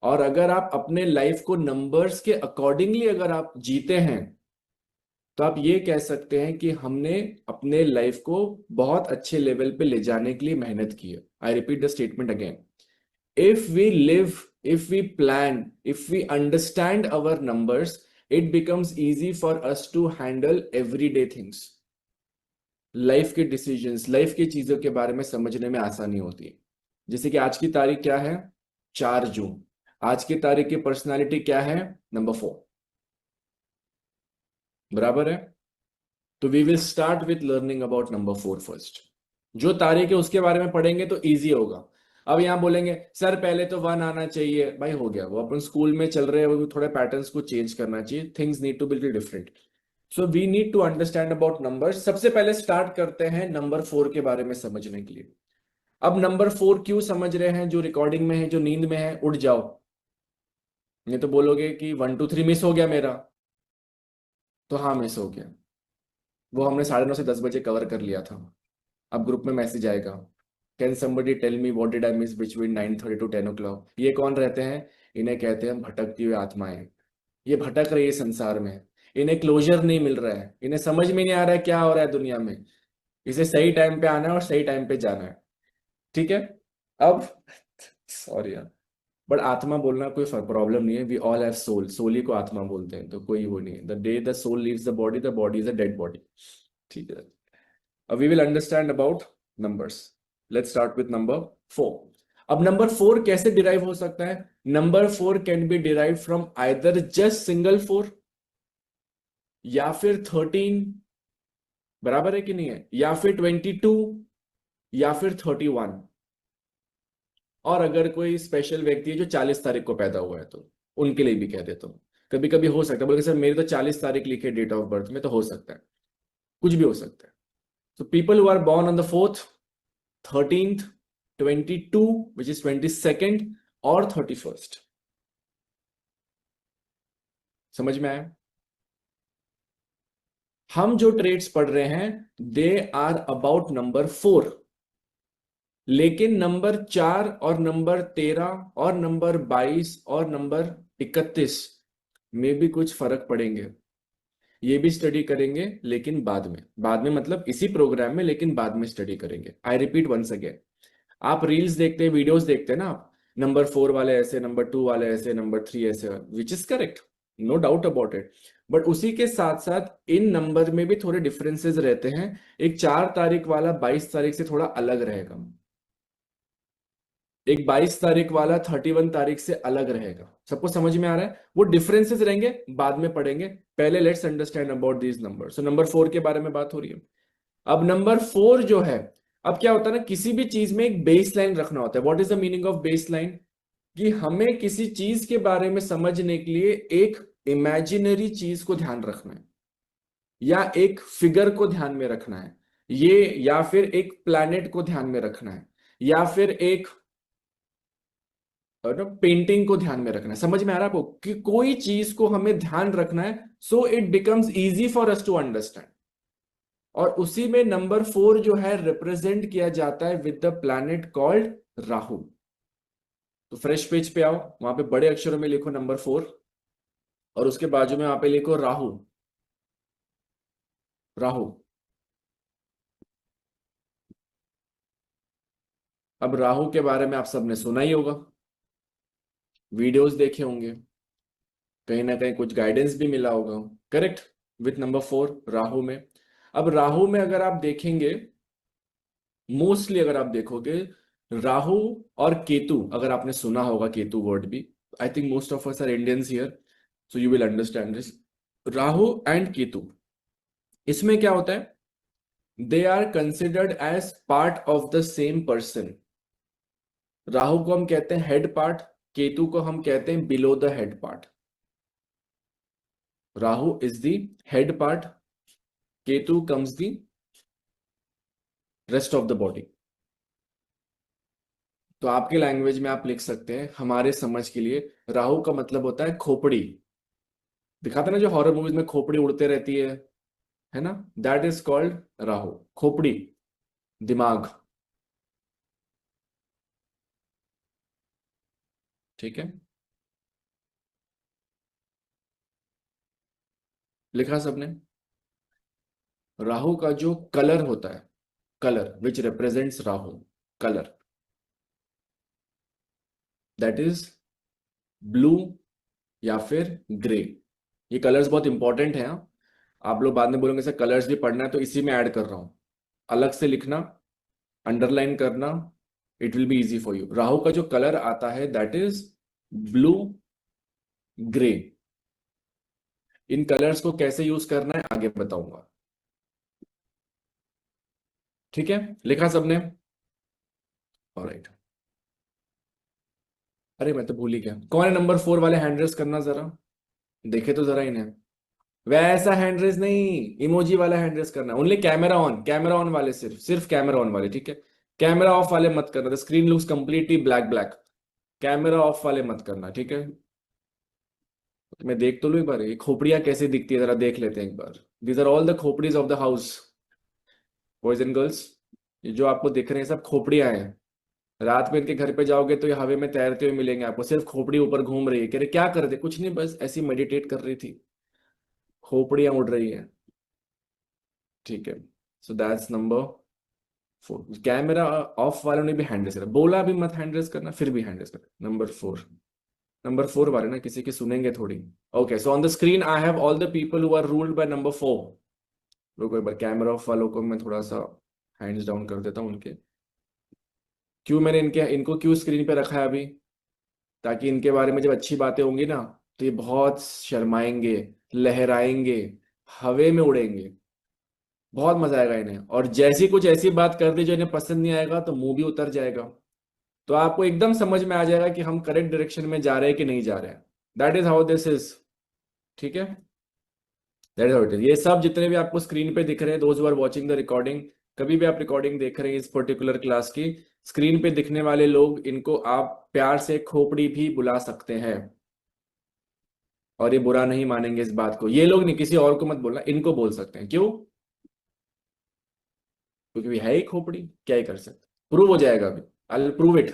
और अगर आप अपने लाइफ को नंबर्स के अकॉर्डिंगली अगर आप जीते हैं, तो आप ये कह सकते हैं कि हमने अपने लाइफ को बहुत अच्छे लेवल पे ले जाने के लिए मेहनत की है। आई repeat the statement again, if we live, if we plan, if we understand our numbers, it becomes easy for us to handle everyday things. Life के डिसीजंस, लाइफ की चीजों के बारे में समझने में आसानी होती है। जैसे कि आज की तारीख क्या है, 4 जून। आज की तारीख की पर्सनालिटी क्या है, नंबर 4, बराबर है। तो we will start with learning about number 4 first. जो तारीख है उसके बारे में पढ़ेंगे तो इजी होगा। अब यहां बोलेंगे सर पहले तो 1 आना चाहिए, भाई हो गया, वो अपन स्कूल में चल रहे हैं, वो थोड़े पैटर्न्स को चेंज करना चाहिए, things need to be different. So we need to understand about numbers. सबसे पहले स्टार्ट करते हैं नंबर 4 के बारे में समझने के लिए। अब नंबर 4 क्यों समझ रहे हैं, जो रिकॉर्डिंग में है, जो नींद में है, उठ जाओ। नहीं तो बोलोगे कि 1 2 3 मिस हो गया मेरा, तो हाँ मिस हो गया, वो हमने 9:30 से 10 बजे कवर कर लिया था। अब ग्रुप में मैसेज आएगा, can somebody tell me what did I miss between 9:30 to 10 o'clock। ये कौन रहते हैं, इन्हें कहते हैं भटकती हुई आत्माएं। ये भटक रही है संसार में, इन्हें क्लोजर नहीं मिल रहा है, इन्हें समझ में नहीं आ रहा है क्या हो रहा है दुनिया में। इसे सही टाइम पे आना है और सही टाइम पे जाना है, ठीक है। अब सॉरी यार, बट आत्मा बोलना कोई प्रॉब्लम नहीं है, we all have soul, soul ही को आत्मा बोलते हैं, तो कोई वो नहीं है। The day the soul leaves the body is a dead body, ठीक है। अब we will understand about numbers. Let's start with number 4। अब नंबर 4 कैसे डिराइव हो सकता है, number 4 can be derive from either just single 4, या फिर 13, बराबर है कि नहीं है, या फिर 22, या फिर 31। और अगर कोई स्पेशल व्यक्ति है जो 40 तारीख को पैदा हुआ है तो उनके लिए भी कह देता हूं। कभी कभी हो सकता है, बोले सर मेरी तो 40 तारीख लिखी है डेट ऑफ बर्थ में, तो हो सकता है, कुछ भी हो सकता है। So people who are born on the 4th, 13th, 22, which is 22nd, और 31st। समझ में आया। हम जो ट्रेड्स पढ़ रहे हैं दे आर अबाउट नंबर 4, लेकिन नंबर 4 और नंबर 13 और नंबर 22 और नंबर 31 में भी कुछ फर्क पड़ेंगे। ये भी स्टडी करेंगे, लेकिन बाद में मतलब इसी प्रोग्राम में, लेकिन बाद में स्टडी करेंगे। आई रिपीट वंस अगेन, आप रील्स देखते हैं, वीडियोस देखते हैं ना आप, नंबर 4 वाले ऐसे, नंबर 2 वाले ऐसे, नंबर 3 ऐसे, which is correct, no doubt about it. But उसी के साथ साथ इन नंबर में भी थोड़े डिफरेंसेस रहते हैं। एक 4 तारीख वाला 22 तारीख से थोड़ा अलग रहेगा, एक 22 तारीख वाला 31 तारीख से अलग रहेगा। सबको समझ में आ रहा है, वो डिफरेंसेस रहेंगे, बाद में पढ़ेंगे। पहले let's understand about these number. So number 4 के बारे में बात हो रही है। अब नंबर 4 जो है, अब क्या होता है ना, किसी भी चीज में एक बेस लाइन रखना होता है। What is the meaning of base line, कि हमें किसी चीज के बारे में समझने के लिए एक इमेजिनरी चीज को ध्यान रखना है, या एक फिगर को ध्यान में रखना है, ये, या फिर एक प्लैनेट को ध्यान में रखना है, या फिर एक पेंटिंग को ध्यान में रखना है। समझ में आ रहा है आपको, कि कोई चीज को हमें ध्यान रखना है, so it becomes easy for us to understand. और उसी में नंबर 4 जो है रिप्रेजेंट किया जाता है with the planet called Rahu. तो फ्रेश पेज पे आओ, वहां पे बड़े अक्षरों में लिखो नंबर 4, और उसके बाजू में वहां पे लिखो राहु। राहु। अब राहु के बारे में आप सबने सुना ही होगा, वीडियोस देखे होंगे, कहीं ना कहीं कुछ गाइडेंस भी मिला होगा, करेक्ट, विथ नंबर 4 राहु में। अब राहु में अगर आप देखेंगे, मोस्टली अगर आप देखोगे, राहु और केतु, अगर आपने सुना होगा केतु वर्ड भी, I think most of us are Indians here, so you will understand this. Rahu and Ketu, इसमें क्या होता है, they are considered as part of the same person. Rahu को हम कहते हैं हेड पार्ट, केतु को हम कहते हैं below the head part. Rahu is the head part, Ketu comes the rest of the body. तो आपके लैंग्वेज में आप लिख सकते हैं हमारे समझ के लिए, राहु का मतलब होता है खोपड़ी। दिखाते ना जो हॉरर मूवीज में खोपड़ी उड़ते रहती है ना, दैट इज कॉल्ड राहु, खोपड़ी, दिमाग। ठीक है, लिखा सबने? राहु का जो कलर होता है, colour which represents Rahu, colour, that is blue या फिर ग्रे। ये कलर्स बहुत इंपॉर्टेंट है, हाँ? आप लोग बाद में बोलेंगे सर कलर्स भी पढ़ना है, तो इसी में ऐड कर रहा हूं, अलग से लिखना, अंडरलाइन करना, it will be easy for you. Rahu का जो कलर आता है that is blue, grey. In colours को कैसे यूज करना है आगे बताऊंगा। ठीक है, लिखा सबने? ऑलराइट। अरे मैं तो भूल ही गया, कौन है नंबर 4 वाले, हैंड रेस करना जरा, देखे तो जरा इन्हें। वैसा हैंड रेस नहीं, इमोजी वाला हैंड रेस करना, only camera on, camera on वाले, सिर्फ सिर्फ कैमरा ऑन वाले, ठीक है? कैमरा ऑफ वाले मत करना, the screen looks completely black black. Camera off वाले मत करना, ठीक है? तो मैं देख तो लूं एक बार, ये खोपड़ियां कैसे दिखती है जरा देख लेते हैं एक बार। दीज आर ऑल द खोपड़ीज of the house, boys and girls. ये जो आपको दिख रहे हैं सब खोपड़ियां हैं। रात में इनके घर पे जाओगे तो ये हवा में तैरते हुए मिलेंगे आपको, सिर्फ खोपड़ी ऊपर घूम रही है। कह रहे क्या कर रहे थे, कुछ नहीं, बस ऐसी मेडिटेट कर रही थी, खोपड़ियां उड़ रही हैं। ठीक है, so that's number 4। Camera off वालों ने भी हैंड रेस करा, बोला भी मत हैंड रेस करना, फिर भी हैंड रेस करा। नंबर 4, नंबर 4 वाले ना किसी की सुनेंगे थोड़ी। Okay, so on the screen I have all the people who are ruled by number 4। रुको एक बार, कैमरा ऑफ वालों को मैं थोड़ा सा हैंड्स डाउन कर देता हूँ उनके। क्यों मैंने इनको क्यों स्क्रीन पे रखा है अभी? ताकि इनके बारे में जब अच्छी बातें होंगी ना, तो ये बहुत शर्माएंगे, लहराएंगे, हवे में उड़ेंगे, बहुत मजा आएगा इन्हें। और जैसी कुछ ऐसी बात कर दी जो इन्हें पसंद नहीं आएगा तो मुंह भी उतर जाएगा। तो आपको एकदम समझ में आ जाएगा कि हम करेक्ट डायरेक्शन में जा रहे हैं कि नहीं जा रहे हैं। That is how this is. ठीक है, that is how it is. ये सब जितने भी आपको स्क्रीन पे दिख रहे हैं, those who are watching the recording, कभी भी आप रिकॉर्डिंग देख रहे हैं इस पर्टिकुलर क्लास की, स्क्रीन पे दिखने वाले लोग, इनको आप प्यार से खोपड़ी भी बुला सकते हैं। और ये बुरा नहीं मानेंगे इस बात को, ये लोग नहीं, किसी और को मत बोलना, इनको बोल सकते हैं। क्यों? क्योंकि है ही खोपड़ी, क्या ही कर सकते, प्रूव हो जाएगा अभी, आई विल प्रूव इट।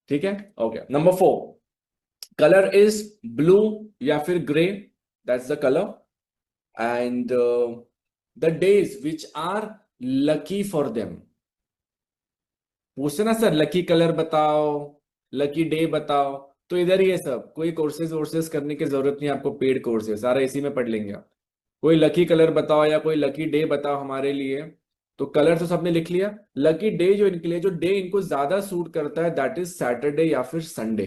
ठीक है, okay. Number 4, colour is blue या फिर grey, that's the colour. And the days which are lucky for them. पूछते ना सर लकी कलर बताओ, लकी डे बताओ, तो इधर ही है सब, कोई कोर्सेज वोर्सेज करने की जरूरत नहीं है आपको, पेड कोर्सेज सारा इसी में पढ़ लेंगे आप। कोई लकी कलर बताओ या कोई लकी डे बताओ हमारे लिए। तो कलर तो सबने लिख लिया, लकी डे जो इनके लिए, जो डे इनको ज्यादा सूट करता है दैट इज सैटरडे या फिर संडे।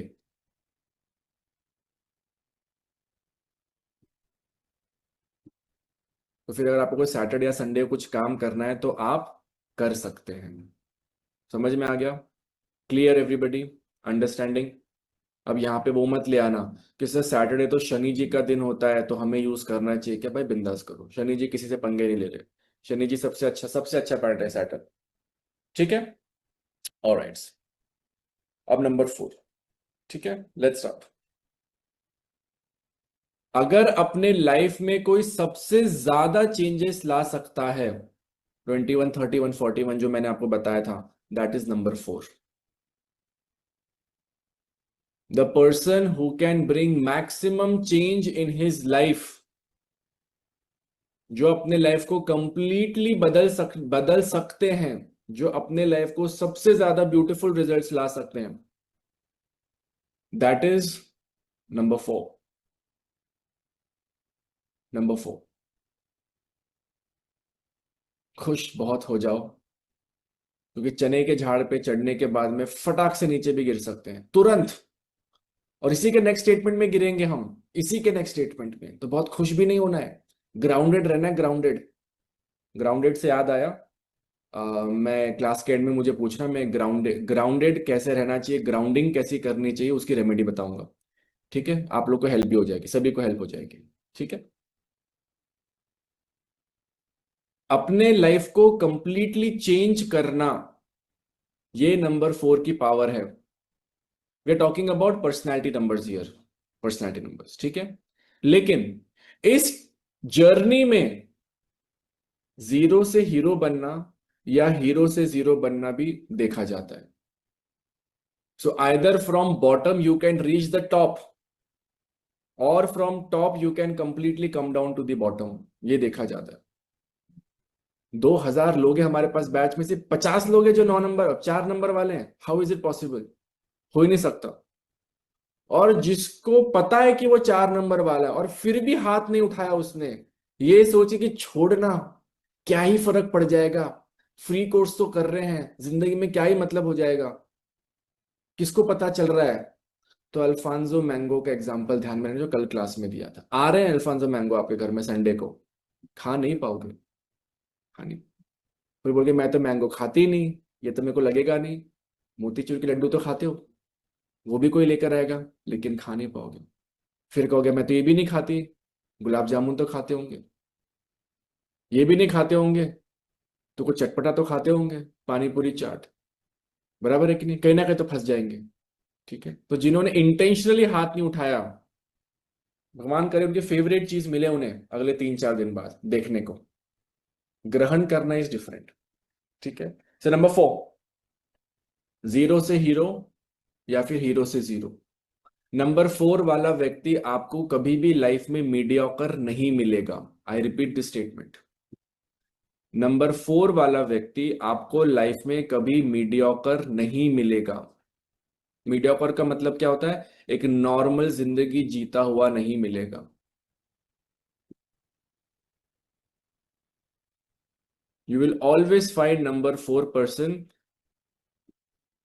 तो फिर अगर आपको कोई सैटरडे या संडे कुछ काम करना है तो आप कर सकते हैं। समझ में आ गया? Clear everybody, understanding? अब यहाँ पे वो मत ले आना कि सर सैटरडे तो शनि जी का दिन होता है तो हमें यूज करना चाहिए क्या। भाई बिंदास करो, शनि जी किसी से पंगे नहीं ले रहे, शनि जी सबसे अच्छा प्लैनेट है सैटर्न। ठीक है, ऑलराइट। अब नंबर 4, ठीक है, लेट्स स्टार्ट। अगर अपने लाइफ में कोई सबसे ज्यादा चेंजेस ला सकता है, 21, 31, 41 जो मैंने आपको बताया था, that is number 4। The person who can bring maximum change in his life, जो अपने लाइफ को कंप्लीटली बदल सकते हैं, जो अपने लाइफ को सबसे ज्यादा ब्यूटीफुल रिजल्ट्स ला सकते हैं, दैट इज नंबर 4। नंबर 4, खुश बहुत हो जाओ, क्योंकि चने के झाड़ पे चढ़ने के बाद में फटाक से नीचे भी गिर सकते हैं तुरंत, और इसी के नेक्स्ट स्टेटमेंट में गिरेंगे हम, इसी के नेक्स्ट स्टेटमेंट में। तो बहुत खुश भी नहीं होना है, ग्राउंडेड रहना है, ग्राउंडेड। ग्राउंडेड से याद आया, मैं क्लास के एंड में मुझे पूछना, मैं ग्राउंडेड ग्राउंडेड कैसे रहना चाहिए, ग्राउंडिंग कैसी करनी चाहिए, उसकी रेमेडी बताऊंगा। ठीक है, आप लोग को हेल्प भी हो जाएगी, सभी को हेल्प हो जाएगी। ठीक है, अपने लाइफ को कंप्लीटली चेंज करना, ये नंबर 4 की पावर है। We are talking about personality numbers here, personality numbers, ठीक है। लेकिन इस जर्नी में जीरो से हीरो बनना या हीरो से जीरो बनना भी देखा जाता है। So either from bottom you can reach the top, और from top you can completely come down to the bottom, ये देखा जाता है। 2000 लोग हैं हमारे पास बैच में, से 50 लोग हैं जो 9 नंबर 4 नंबर वाले हैं। How is it possible? हो ही नहीं सकता। और जिसको पता है कि वो 4 नंबर वाला है और फिर भी हाथ नहीं उठाया उसने, ये सोचे कि छोड़ना क्या ही फर्क पड़ जाएगा, फ्री कोर्स तो कर रहे हैं, जिंदगी में क्या ही मतलब हो जाएगा, किसको पता चल रहा है। तो अल्फांसो मैंगो का एग्जांपल ध्यान में रखना, जो कल क्लास में दिया था। आ रहे हैं अल्फांसो मैंगो आपके घर में संडे को, खा नहीं पाओगे, खा नहीं। फिर बोलोगे मैं तो मैंगो खाती ही नहीं, ये तो मेरे को लगेगा नहीं। मोतीचूर के लड्डू तो खाते हो, वो भी कोई लेकर आएगा, लेकिन खा नहीं पाओगे। फिर कहोगे मैं तो ये भी नहीं खाती, गुलाब जामुन तो खाते होंगे, ये भी नहीं खाते होंगे, तो कुछ चटपटा तो खाते होंगे, पानी पूरी चाट, बराबर है कि नहीं? कहीं ना कहीं तो फंस जाएंगे। ठीक है, तो जिन्होंने इंटेंशनली हाथ नहीं उठाया, भगवान करे उनकी फेवरेट चीज मिले उन्हें अगले 3-4 दिन बाद देखने को। ग्रहण करना इज डिफरेंट। ठीक है। सो नंबर 4, जीरो से हीरो या फिर हीरो से जीरो। नंबर 4 वाला व्यक्ति आपको कभी भी लाइफ में मीडियोकर नहीं मिलेगा। I repeat this statement. Number 4 वाला व्यक्ति आपको लाइफ में कभी मीडियोकर नहीं मिलेगा। मीडियोकर का मतलब क्या होता है? एक नॉर्मल जिंदगी जीता हुआ नहीं मिलेगा। You will always find number 4 person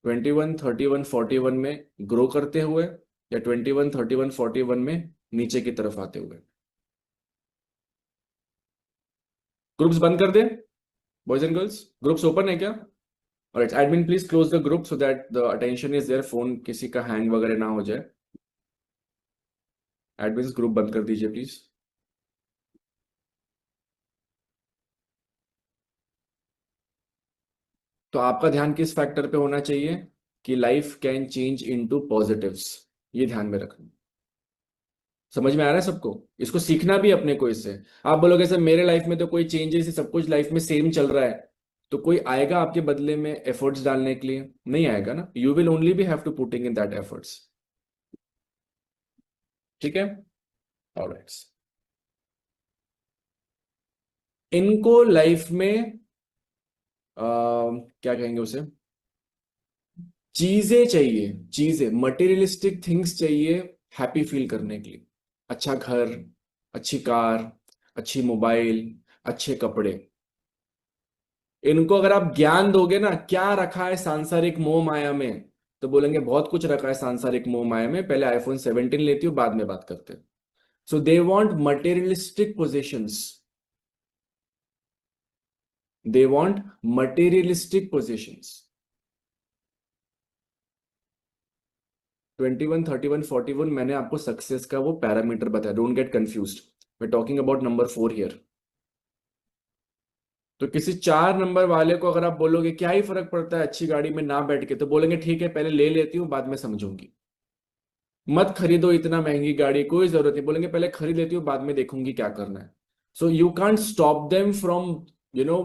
21, 31, 41 में ग्रो करते हुए, या 21, 31, 41 में नीचे की तरफ आते हुए। ग्रुप्स बंद कर दे, boys and girls, groups open है क्या? Alright, admin please close the group so that the attention is there, phone किसी का हैंग वगैरह ना हो जाए। एडमिन ग्रुप बंद कर दीजिए प्लीज। तो आपका ध्यान किस फैक्टर पे होना चाहिए कि life can change into positives, ये ध्यान में रखना। समझ में आ रहा है सबको? इसको सीखना भी अपने को इससे। आप बोलोगे सर मेरे लाइफ में तो कोई चेंजेस ही, सब कुछ लाइफ में सेम चल रहा है, तो कोई आएगा आपके बदले में एफर्ट्स डालने के लिए? नहीं आएगा ना। You will only be have to putting in that efforts. ठीक है, ऑलराइट। इनको लाइफ में क्या कहेंगे उसे, चीजें चाहिए, चीजें मटेरियलिस्टिक थिंग्स चाहिए हैप्पी फील करने के लिए। अच्छा घर, अच्छी कार, अच्छी मोबाइल, अच्छे कपड़े। इनको अगर आप ज्ञान दोगे ना क्या रखा है सांसारिक मोह माया में, तो बोलेंगे बहुत कुछ रखा है सांसारिक मोह माया में, पहले आईफोन 17 लेती हूँ बाद में बात करते हैं। So they want materialistic positions, they want materialistic positions. 21, 31, 41 मैंने आपको सक्सेस का वो पैरामीटर बताया, don't get confused. We talking about number 4 here. तो किसी 4 नंबर वाले को अगर आप बोलोगे क्या ही फर्क पड़ता है अच्छी गाड़ी में ना बैठ के, तो बोलेंगे ठीक है पहले ले लेती हूँ बाद में समझूंगी, मत खरीदो इतना महंगी गाड़ी, कोई जरूरत नहीं, बोलेंगे पहले खरीद लेती हूँ बाद में देखूंगी क्या करना है। So you can't stop them from you know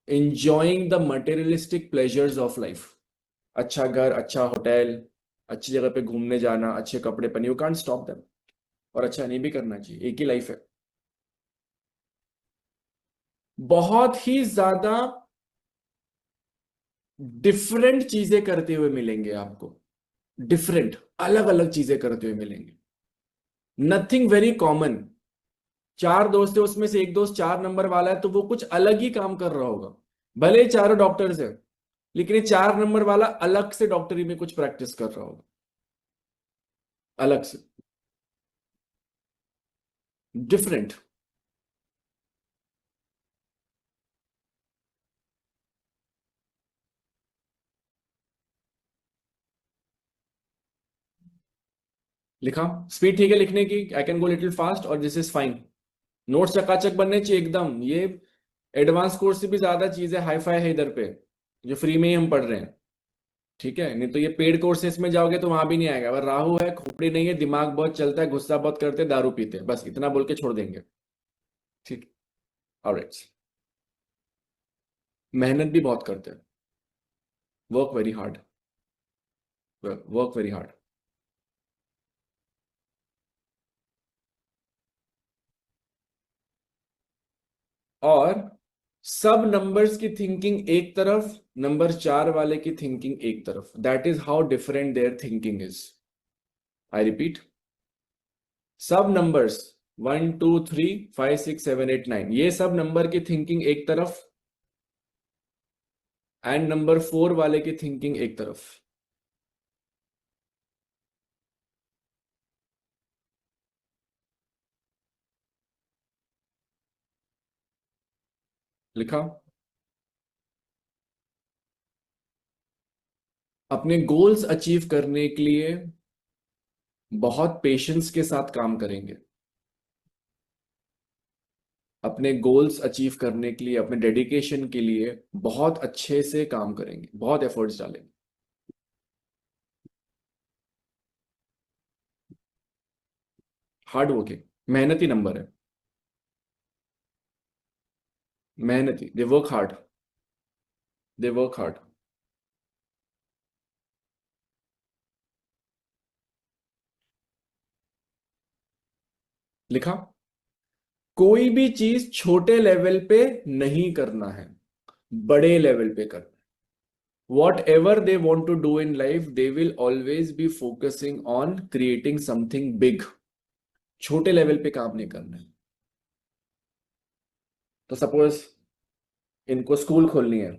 enjoying the materialistic pleasures of life। अच्छा घर, अच्छा होटल, अच्छी जगह पे घूमने जाना, अच्छे कपड़े पहने, यू कांट स्टॉप देम। और अच्छा नहीं भी करना चाहिए, एक ही लाइफ है। बहुत ही ज्यादा डिफरेंट चीजें करते हुए मिलेंगे आपको, डिफरेंट अलग अलग चीजें करते हुए मिलेंगे, नथिंग वेरी कॉमन। 4 दोस्त है, उसमें से एक दोस्त 4 नंबर वाला है, तो वो कुछ अलग ही काम कर रहा होगा। भले ही चारों डॉक्टर्स है, लेकिन ये 4 नंबर वाला अलग से डॉक्टरी में कुछ प्रैक्टिस कर रहा होगा, अलग से, डिफरेंट। लिखा? स्पीड ठीक है लिखने की? I can go little fast और दिस इज फाइन। नोट्स चकाचक बनने चाहिए एकदम। ये एडवांस कोर्स से भी ज्यादा चीजें हाई फाई है इधर पे। जो फ्री में ही हम पढ़ रहे हैं, ठीक है। नहीं तो ये पेड कोर्सेस में जाओगे तो वहां भी नहीं आएगा। अगर राहु है, खोपड़ी नहीं है, दिमाग बहुत चलता है, गुस्सा बहुत करते हैं, दारू पीते हैं, बस इतना बोल के छोड़ देंगे। ठीक। ऑलराइट। मेहनत भी बहुत करते हैं, work very hard, work very hard. और सब नंबर्स की थिंकिंग एक तरफ, नंबर 4 वाले की थिंकिंग एक तरफ। That is how different there thinking is. I repeat, सब नंबर्स 1 2 3 5 6 7 8 9, ये सब नंबर की थिंकिंग एक तरफ, एंड नंबर 4 वाले की थिंकिंग एक तरफ। लिखा। अपने गोल्स अचीव करने के लिए बहुत पेशेंस के साथ काम करेंगे। अपने गोल्स अचीव करने के लिए, अपने डेडिकेशन के लिए बहुत अच्छे से काम करेंगे, बहुत एफर्ट्स डालेंगे। हार्ड वर्किंग, मेहनती नंबर है, मेहनती। They work hard, they work hard. लिखा। कोई भी चीज छोटे लेवल पे नहीं करना है, बड़े लेवल पे करना है। Whatever they want to do in life, they will always be focusing on creating something big. छोटे लेवल पे काम नहीं करना है। तो सपोज इनको स्कूल खोलनी है,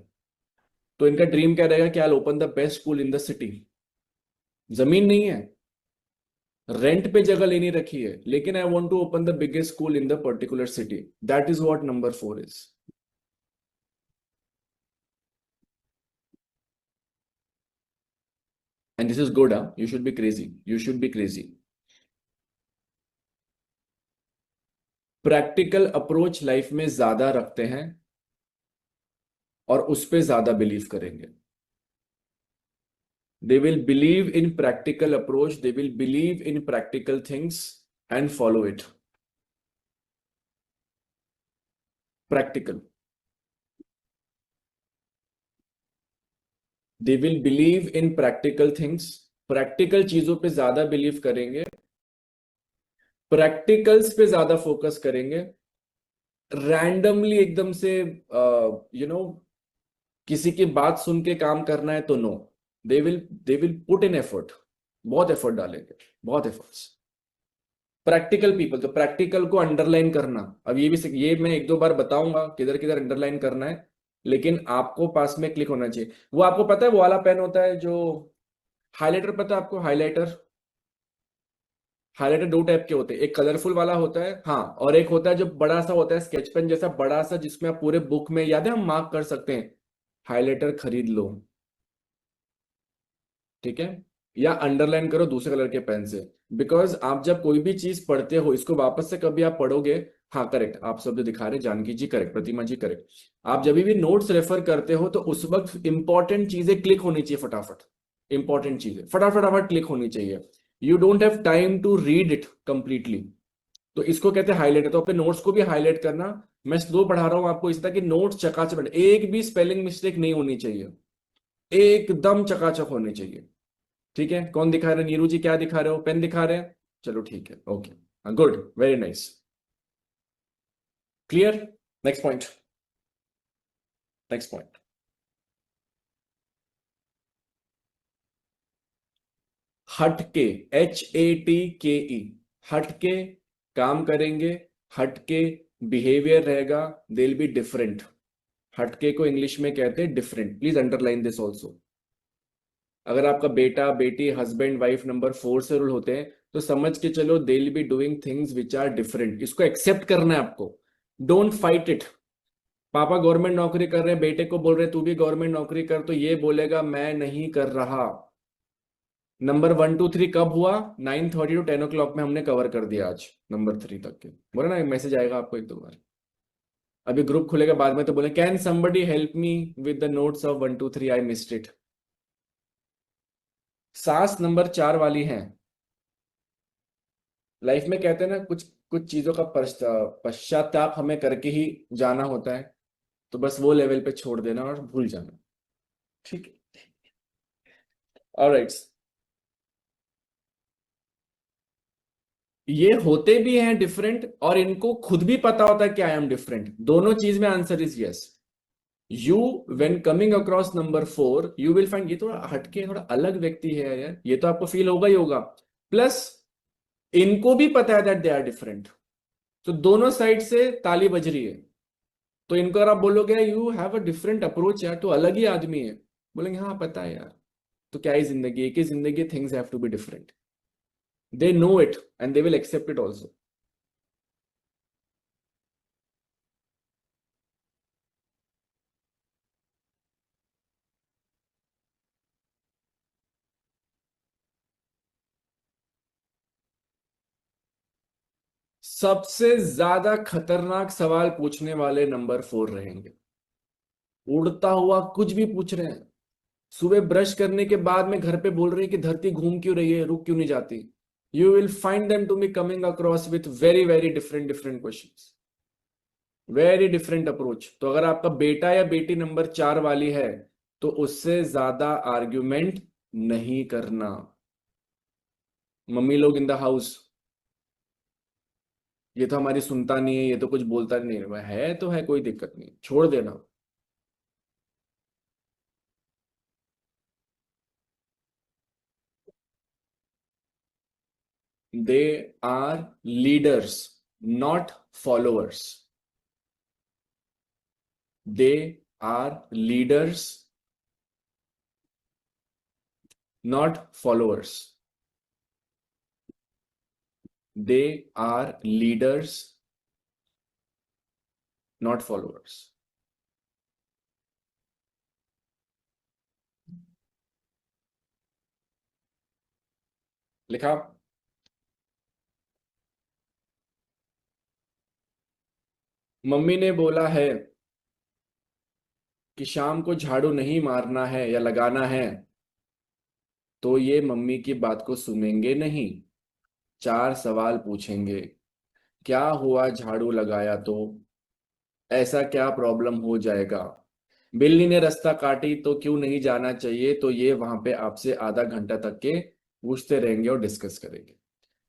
तो इनका ड्रीम क्या रहेगा कि I open the best school in the city. जमीन नहीं है, रेंट पे जगह लेनी रखी है, लेकिन I want to open the biggest school in the particular city. That is what number 4 is. And this is good. You should be crazy, you should be crazy. Practical approach life में ज्यादा रखते हैं और उस पे ज्यादा believe करेंगे। They will believe in practical approach, they will believe in practical things and follow it. Practical. They will believe in practical things. Practical चीजों पे ज्यादा बिलीव करेंगे, प्रैक्टिकल्स पे ज्यादा फोकस करेंगे। रैंडमली एकदम से किसी की बात सुन के काम करना है तो no. They will put in effort, बहुत एफर्ट डालेंगे, बहुत एफर्ट्स। प्रैक्टिकल पीपल, तो प्रैक्टिकल को अंडरलाइन करना। अब ये मैं एक दो बार बताऊंगा किधर किधर अंडरलाइन करना है, लेकिन आपको पास में क्लिक होना चाहिए। वो आपको पता है वो वाला पेन होता है जो हाइलाइटर, पता है आपको हाइलाइटर? हाइलाइटर दो टाइप के होते हैं, एक कलरफुल वाला होता है, हाँ, और एक होता है जो बड़ा सा होता है, स्केच पेन जैसा बड़ा सा, जिसमें आप पूरे बुक में, याद है, हम मार्क कर सकते हैं। हाइलाइटर खरीद लो, ठीक है। या अंडरलाइन करो दूसरे कलर के पेन से। बिकॉज आप जब कोई भी चीज पढ़ते हो, इसको वापस से कभी आप पढ़ोगे। हाँ करेक्ट, आप शब्द दिखा रहे, जानकी जी करेक्ट, प्रतिमा जी करेक्ट। आप जब भी नोट्स रेफर करते हो तो उस वक्त इंपॉर्टेंट चीजें क्लिक होनी चाहिए फटाफट। इंपॉर्टेंट चीजें फटाफट फटाफट क्लिक होनी चाहिए। You don't have time to read it completely. तो इसको कहते हैं हाईलाइट। तो अपने नोट्स को भी हाईलाइट करना। मैं स्लो पढ़ा रहा हूं आपको, इस तरह कि नोट्स चकाचक, एक भी स्पेलिंग मिस्टेक नहीं होनी चाहिए, एकदम चकाचक होनी चाहिए। ठीक है, कौन दिखा रहे हैं? नीरू जी क्या दिखा रहे हो? पेन दिखा रहे हैं? चलो ठीक है, okay, good, very nice, clear. Next point, next point. हटके, HATKE, हटके काम करेंगे, हटके बिहेवियर रहेगा, दे विल बी डिफरेंट। हटके को इंग्लिश में कहते हैं different. Please underline this also. अगर आपका बेटा बेटी हस्बैंड वाइफ नंबर 4 से रूल होते हैं, तो समझ के चलो they will be doing things which are different. इसको एक्सेप्ट करना है आपको, डोंट फाइट इट। पापा गवर्नमेंट नौकरी कर रहे हैं, बेटे को बोल रहे तू भी गवर्नमेंट नौकरी कर, तो ये बोलेगा मैं नहीं कर रहा। नंबर 1 2 3 कब हुआ? 9:30 to 10 o'clock में हमने कवर कर दिया आज, नंबर 3 तक के। बोले ना, मैसेज आएगा आपको एक दो बार। अभी ग्रुप खुलेगा बाद में तो बोले can somebody help me with the notes of 1 2 3 I missed it. सास नंबर 4 वाली है। लाइफ में कहते हैं ना कुछ कुछ चीजों का पश्चाताप हमें करके ही जाना होता है। तो बस वो लेवल पे छोड़ देना और भूल जाना। ठीक है। ऑलराइट। ये होते भी हैं डिफरेंट और इनको खुद भी पता होता है कि आई एम डिफरेंट। दोनों चीज में answer is yes. You when coming across number 4 you will find ये थोड़ा हटके थोड़ा अलग व्यक्ति है यार, ये तो आपको फील होगा ही होगा। प्लस इनको भी पता है दैट दे आर डिफरेंट। तो दोनों साइड से ताली बज रही है। तो इनको अगर आप बोलोगे you have a different approach यार, तो अलग ही आदमी है, बोलेंगे हाँ पता है यार। तो क्या ही जिंदगी, एक ही जिंदगी, things have to be different. They know it and they will accept it also. सबसे ज्यादा खतरनाक सवाल पूछने वाले नंबर 4 रहेंगे। उड़ता हुआ कुछ भी पूछ रहे हैं। सुबह ब्रश करने के बाद में घर पे बोल रहे हैं कि धरती घूम क्यों रही है, रुक क्यों नहीं जाती। You will find them to be coming across with very very different different questions, very different approach. तो अगर आपका बेटा या बेटी नंबर 4 वाली है तो उससे ज्यादा आर्ग्यूमेंट नहीं करना। मम्मी लोग इन द हाउस, ये तो हमारी सुनता नहीं है, ये तो कुछ बोलता नहीं है, वह है तो है, कोई दिक्कत नहीं, छोड़ देना। They are leaders not followers. They are leaders not followers. They are leaders not followers. लिखा। मम्मी ने बोला है कि शाम को झाड़ू नहीं मारना है या लगाना है, तो ये मम्मी की बात को सुनेंगे नहीं। 4 सवाल पूछेंगे। क्या हुआ झाड़ू लगाया तो? ऐसा क्या प्रॉब्लम हो जाएगा? बिल्ली ने रास्ता काटी तो क्यों नहीं जाना चाहिए? तो ये वहां पे आपसे आधा घंटा तक के पूछते रहेंगे और डिस्कस करेंगे।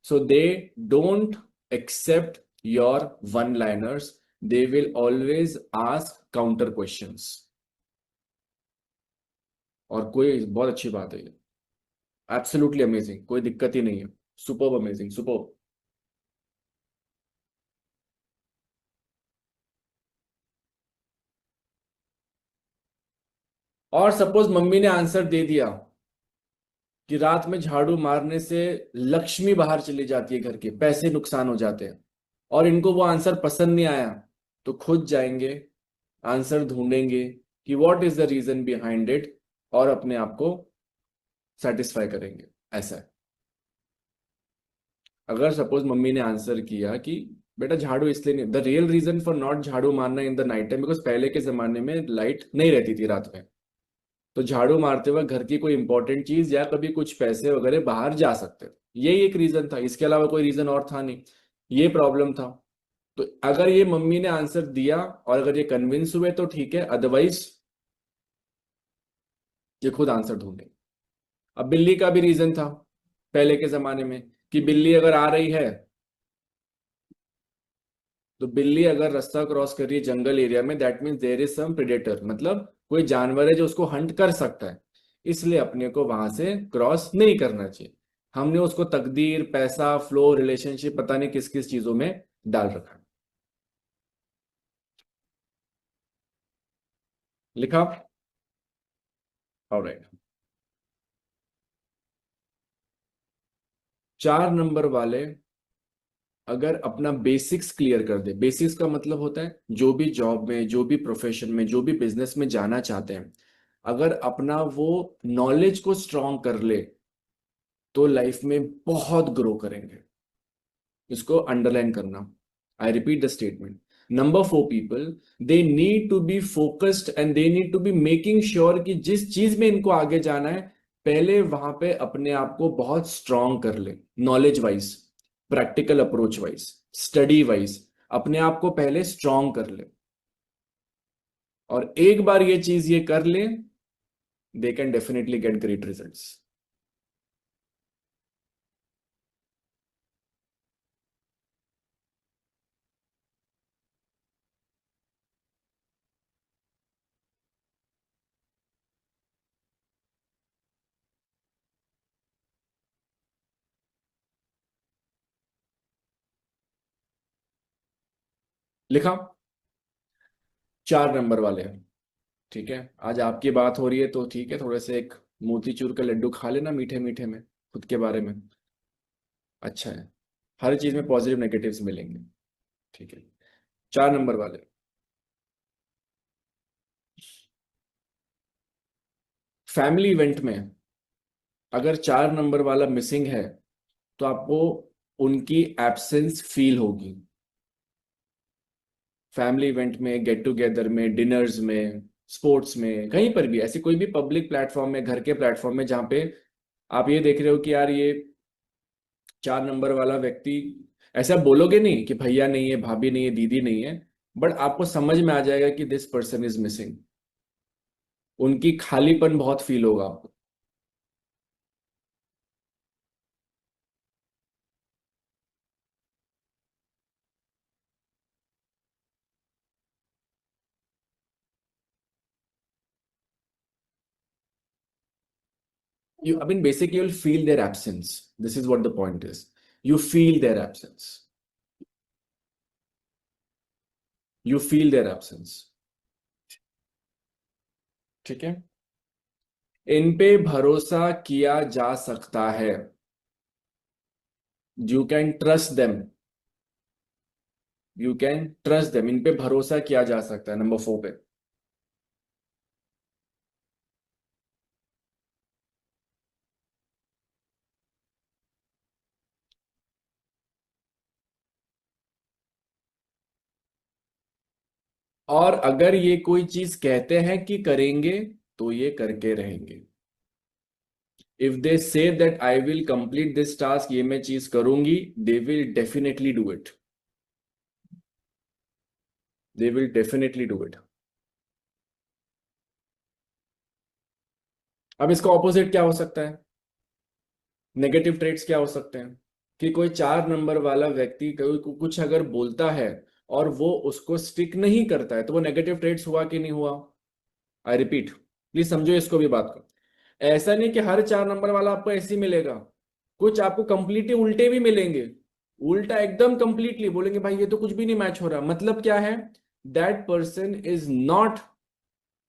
So they don't accept your one liners, they will always ask counter questions. और कोई बहुत अच्छी बात है ये, एब्सोल्युटली अमेजिंग, कोई दिक्कत ही नहीं है। Superb amazing superb. और सपोज मम्मी ने आंसर दे दिया कि रात में झाड़ू मारने से लक्ष्मी बाहर चली जाती है, घर के पैसे नुकसान हो जाते हैं, और इनको वो आंसर पसंद नहीं आया, तो खुद जाएंगे, आंसर ढूंढेंगे कि what is the reason behind it, और अपने आप को सेटिस्फाई करेंगे। ऐसा है। अगर सपोज मम्मी ने आंसर किया कि बेटा झाड़ू इसलिए नहीं, the real reason for not झाड़ू मारना in the night time, because पहले के जमाने में लाइट नहीं रहती थी रात में, तो झाड़ू मारते वक्त घर की कोई इंपॉर्टेंट चीज या कभी कुछ पैसे वगैरह बाहर जा सकते थे। यही एक रीजन था, इसके अलावा कोई रीजन और था नहीं। ये प्रॉब्लम था। तो अगर ये मम्मी ने आंसर दिया और अगर ये कन्विंस हुए तो ठीक है, अदरवाइज ये खुद आंसर ढूंढे। अब बिल्ली का भी रीजन था पहले के जमाने में कि बिल्ली अगर आ रही है, तो बिल्ली अगर रास्ता क्रॉस कर रही है जंगल एरिया में, that means there is some predator, मतलब कोई जानवर है जो उसको हंट कर सकता है, इसलिए अपने को वहां से क्रॉस नहीं करना चाहिए। हमने उसको तकदीर, पैसा, फ्लो, रिलेशनशिप, पता नहीं किस किस चीजों में डाल रखा है। लिखा। ऑलराइट। 4 नंबर वाले अगर अपना बेसिक्स क्लियर कर दे, बेसिक्स का मतलब होता है जो भी जॉब में, जो भी प्रोफेशन में, जो भी बिजनेस में जाना चाहते हैं, अगर अपना वो नॉलेज को स्ट्रॉन्ग कर ले तो लाइफ में बहुत ग्रो करेंगे। इसको अंडरलाइन करना। I repeat the statement. Number 4 people, they need to be focused and they need to be making sure कि जिस चीज में इनको आगे जाना है पहले वहां पे अपने आप को बहुत स्ट्रांग कर ले, knowledge wise, practical approach wise, study wise अपने आप को पहले स्ट्रांग कर ले, और एक बार ये चीज ये कर ले, they can definitely get great results. लिखा? 4 नंबर वाले हैं, ठीक है। आज आपकी बात हो रही है तो ठीक है, थोड़े से एक मोतीचूर का लड्डू खा लेना मीठे मीठे में खुद के बारे में, अच्छा है। हर चीज में पॉजिटिव नेगेटिव्स मिलेंगे, ठीक है। 4 नंबर वाले, फैमिली इवेंट में अगर 4 नंबर वाला मिसिंग है तो आपको उनकी एब्सेंस फील होगी। फैमिली इवेंट में, गेट टुगेदर में, डिनर्स में, स्पोर्ट्स में, कहीं पर भी, ऐसे कोई भी पब्लिक प्लेटफॉर्म में, घर के प्लेटफॉर्म में जहां पे आप ये देख रहे हो कि यार ये 4 नंबर वाला व्यक्ति, ऐसा बोलोगे नहीं कि भैया नहीं है, भाभी नहीं है, दीदी नहीं है, बट आपको समझ में आ जाएगा कि दिस पर्सन इज मिसिंग। उनकी खालीपन बहुत फील होगा आपको। You, I mean, basically, you'll feel their absence. This is what the point is. You feel their absence. You feel their absence. ठीक है। इन पे भरोसा किया जा सकता है। You can trust them. You can trust them. इन पे भरोसा किया जा सकता है, नंबर 4 पे। और अगर ये कोई चीज कहते हैं कि करेंगे तो ये करके रहेंगे। If they say that I will complete this task, ये मैं चीज करूंगी, they will definitely do it. They will definitely do it. अब इसका ऑपोजिट क्या हो सकता है? नेगेटिव ट्रेट्स क्या हो सकते हैं? कि कोई 4 नंबर वाला व्यक्ति कोई कुछ अगर बोलता है और वो उसको स्टिक नहीं करता है, तो वो नेगेटिव ट्रेट्स हुआ कि नहीं हुआ? आई रिपीट, प्लीज समझो इसको भी बात को। ऐसा नहीं कि हर 4 नंबर वाला आपको ऐसे ही मिलेगा, कुछ आपको कंप्लीटली उल्टे भी मिलेंगे। उल्टा एकदम कंप्लीटली बोलेंगे भाई ये तो कुछ भी नहीं मैच हो रहा, मतलब क्या है? That person is not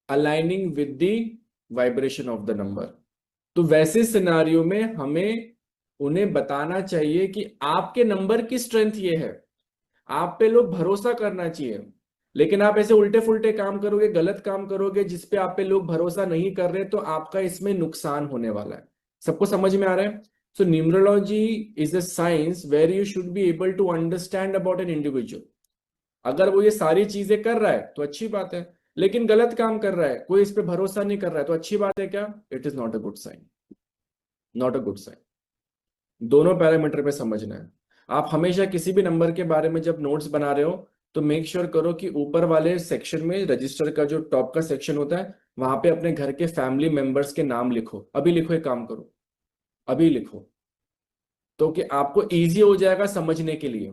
aligning with the vibration of the number. तो वैसे सिनारियो में हमें उन्हें बताना चाहिए कि आपके नंबर की स्ट्रेंथ ये है, आप पे लोग भरोसा करना चाहिए। लेकिन आप ऐसे उल्टे फुल्टे काम करोगे, गलत काम करोगे जिसपे आप पे लोग भरोसा नहीं कर रहे, तो आपका इसमें नुकसान होने वाला है। सबको समझ में आ रहा है? So numerology is a science where you should be able to understand about an individual. अगर वो ये सारी चीजें कर रहा है तो अच्छी बात है, लेकिन गलत काम कर रहा है, कोई इस पे भरोसा नहीं कर रहा है, तो अच्छी बात है क्या? It is not a good sign. Not a good sign. दोनों पैरामीटर पे समझना है। आप हमेशा किसी भी नंबर के बारे में जब नोट्स बना रहे हो तो मेक श्योर करो कि ऊपर वाले सेक्शन में, रजिस्टर का जो टॉप का सेक्शन होता है, वहां पे अपने घर के फैमिली मेंबर्स के नाम लिखो। अभी लिखो, एक काम करो, अभी लिखो, तो कि आपको इजी हो जाएगा समझने के लिए।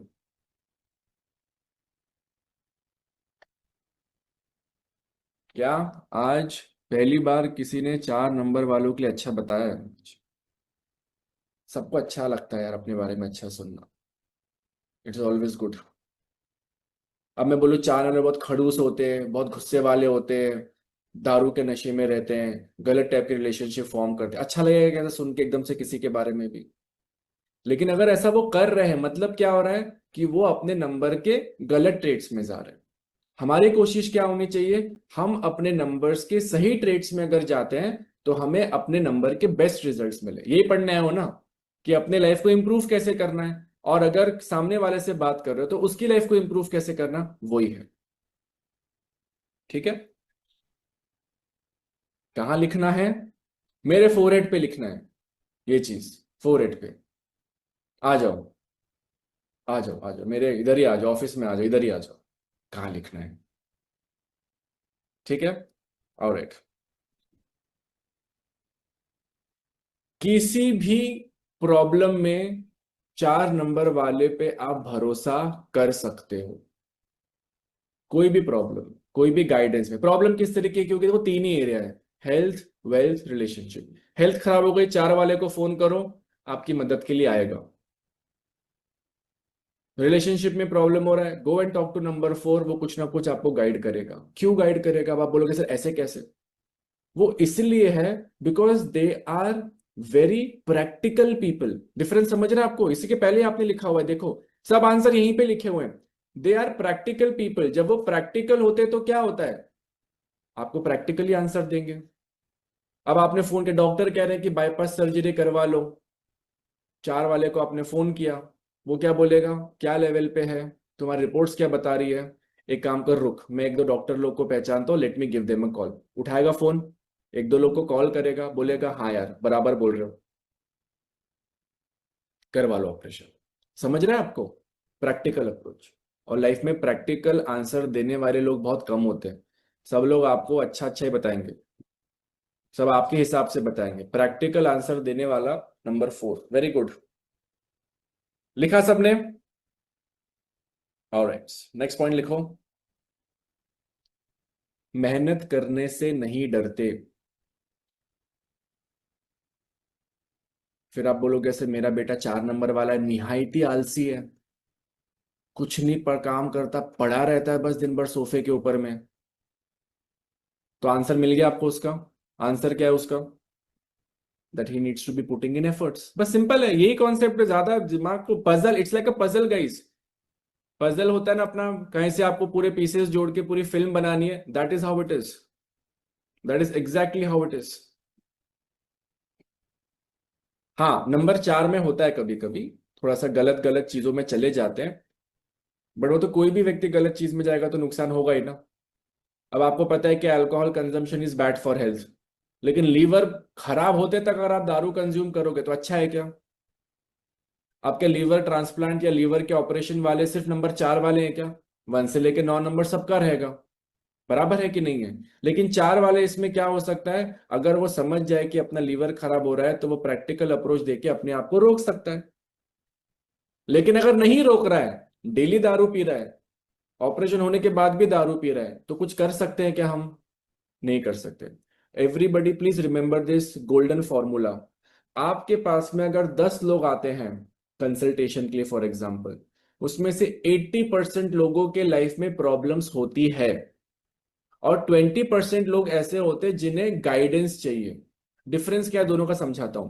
क्या आज पहली बार किसी ने 4 नंबर वालों के लिए अच्छा बताया है? सबको अच्छा लगता है यार अपने बारे में अच्छा सुनना। It's always good. अब मैं बोलूँ 4 नंबर बहुत खड़ूस होते हैं, बहुत गुस्से वाले होते हैं, दारू के नशे में रहते हैं, गलत टाइप के रिलेशनशिप फॉर्म करते हैं, अच्छा लगेगा क्या सुन के एकदम से किसी के बारे में भी? लेकिन अगर ऐसा वो कर रहे हैं, मतलब क्या हो रहा है? कि वो अपने नंबर के गलत ट्रेड्स में जा रहे हैं। हमारी कोशिश क्या होनी चाहिए? हम अपने नंबर्स के सही ट्रेड्स में अगर जाते हैं तो हमें अपने नंबर के बेस्ट रिजल्ट्स मिले। यही पढ़ना है हो ना, कि अपने लाइफ को इंप्रूव कैसे करना है। और अगर सामने वाले से बात कर रहे हो तो उसकी लाइफ को इंप्रूव कैसे करना, वही है। ठीक है, कहाँ लिखना है? मेरे फोरहेड पे लिखना है ये चीज, फोरहेड पे। आ जाओ, आ जाओ, आ जाओ, मेरे इधर ही आ जाओ, ऑफिस में आ जाओ, इधर ही आ जाओ। कहाँ लिखना है? ठीक है, ऑलराइट। किसी भी प्रॉब्लम में 4 नंबर वाले पे आप भरोसा कर सकते हो। कोई भी प्रॉब्लम, कोई भी गाइडेंस में प्रॉब्लम किस तरीके की, क्योंकि देखो 3 ही एरिया है, हेल्थ, वेल्थ, रिलेशनशिप। हेल्थ खराब हो गई, 4 वाले को फोन करो, आपकी मदद के लिए आएगा। रिलेशनशिप में प्रॉब्लम हो रहा है, go and talk to number 4, वो कुछ ना कुछ आपको गाइड करेगा। क्यों गाइड करेगा? अब आप बोलोगे सर ऐसे कैसे? वो इसलिए है because they are very practical people. Difference समझ रहे हैं आपको? इसी के पहले आपने लिखा हुआ है, देखो सब आंसर यहीं पे लिखे हुए हैं। They are practical people. जब वो प्रैक्टिकल होते तो क्या होता है, आपको प्रैक्टिकली आंसर देंगे। अब आपने फोन के, डॉक्टर कह रहे हैं कि बाईपास सर्जरी करवा लो, 4 वाले को आपने फोन किया, वो क्या बोलेगा, क्या लेवल पे है, तुम्हारी रिपोर्ट्स क्या बता रही है? एक काम कर, रुक, मैं 1-2 डॉक्टर लोग को पहचानता हूँ, let me give them a call. उठाएगा फोन, 1-2 लोग को कॉल करेगा, बोलेगा हाँ यार बराबर बोल रहे हो, करवा लो ऑपरेशन। समझ रहे हैं आपको? Practical approach. और लाइफ में प्रैक्टिकल आंसर देने वाले लोग बहुत कम होते हैं। सब लोग आपको अच्छा अच्छा ही बताएंगे, सब आपके हिसाब से बताएंगे। प्रैक्टिकल आंसर देने वाला नंबर 4, वेरी गुड। लिखा सबने? ऑलराइट, नेक्स्ट पॉइंट लिखो। मेहनत करने से नहीं डरते। फिर आप बोलोगे सर मेरा बेटा 4 नंबर वाला है, निहायती आलसी है, कुछ नहीं पर काम करता, पड़ा रहता है बस दिन भर सोफे के ऊपर में। तो आंसर मिल गया आपको उसका। आंसर क्या है उसका? That he needs to be putting in efforts. बस सिंपल है, यही कॉन्सेप्ट है। ज्यादा दिमाग को, puzzle, it's like a puzzle guys. Puzzle होता है ना अपना, कहीं से आपको पूरे पीसेस जोड़ के पूरी फिल्म बनानी है, that is how it is. That is exactly how it is. हाँ, नंबर 4 में होता है कभी कभी, थोड़ा सा गलत गलत चीजों में चले जाते हैं, बट वो तो कोई भी व्यक्ति गलत चीज में जाएगा तो नुकसान होगा ही ना। अब आपको पता है कि alcohol consumption is bad for health, लेकिन लीवर खराब होते तक अगर आप दारू कंज्यूम करोगे तो अच्छा है क्या? आपके लीवर ट्रांसप्लांट या लीवर के ऑपरेशन वाले सिर्फ नंबर 4 वाले हैं क्या? 1 से लेके 9 नंबर सबका रहेगा, बराबर है कि नहीं है? लेकिन 4 वाले इसमें क्या हो सकता है, अगर वो समझ जाए कि अपना लीवर खराब हो रहा है तो वो प्रैक्टिकल अप्रोच देके अपने आप को रोक सकता है। लेकिन अगर नहीं रोक रहा है, डेली दारू पी रहा है, ऑपरेशन होने के बाद भी दारू पी रहा है, तो कुछ कर सकते हैं क्या हम? नहीं कर सकते। Everybody please remember this golden formula. आपके पास में अगर 10 लोग आते हैं कंसल्टेशन के लिए फॉर एग्जाम्पल, उसमें से 80% लोगों के लाइफ में प्रॉब्लम्स होती है, और 20% लोग ऐसे होते हैं जिन्हें गाइडेंस चाहिए। डिफरेंस क्या है दोनों का, समझाता हूं।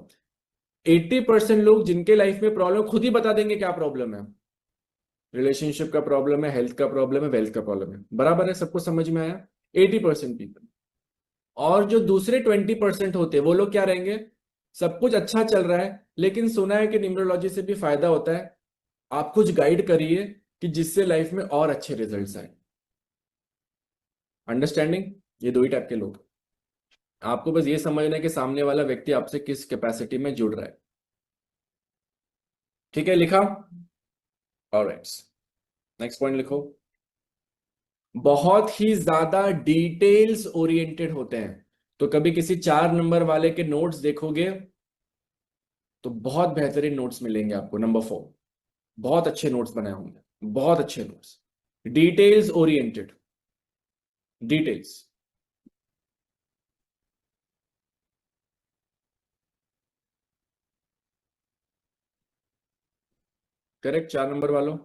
80% लोग जिनके लाइफ में प्रॉब्लम, खुद ही बता देंगे क्या प्रॉब्लम है। रिलेशनशिप का प्रॉब्लम है, हेल्थ का प्रॉब्लम है, वेल्थ का प्रॉब्लम है, बराबर है, सबको समझ में आया? 80% पीपल। और जो दूसरे 20% होते हैं वो लोग क्या रहेंगे, सब कुछ अच्छा चल रहा है, लेकिन सुना है कि न्यूमरोलॉजी से भी फायदा होता है, आप कुछ गाइड करिए कि जिससे लाइफ में और अच्छे रिजल्ट्स आए। अंडरस्टैंडिंग? ये 2 ही टाइप के लोग। आपको बस ये समझना है कि सामने वाला व्यक्ति आपसे किस कैपेसिटी में जुड़ रहा है। ठीक है, लिखा? ऑलराइट, नेक्स्ट पॉइंट लिखो। बहुत ही ज्यादा डिटेल्स ओरिएंटेड होते हैं। तो कभी किसी 4 नंबर वाले के नोट्स देखोगे तो बहुत बेहतरीन नोट्स मिलेंगे आपको। नंबर 4, बहुत अच्छे नोट्स बनाए होंगे, बहुत अच्छे notes, details oriented, details. Correct, 4 number वालों,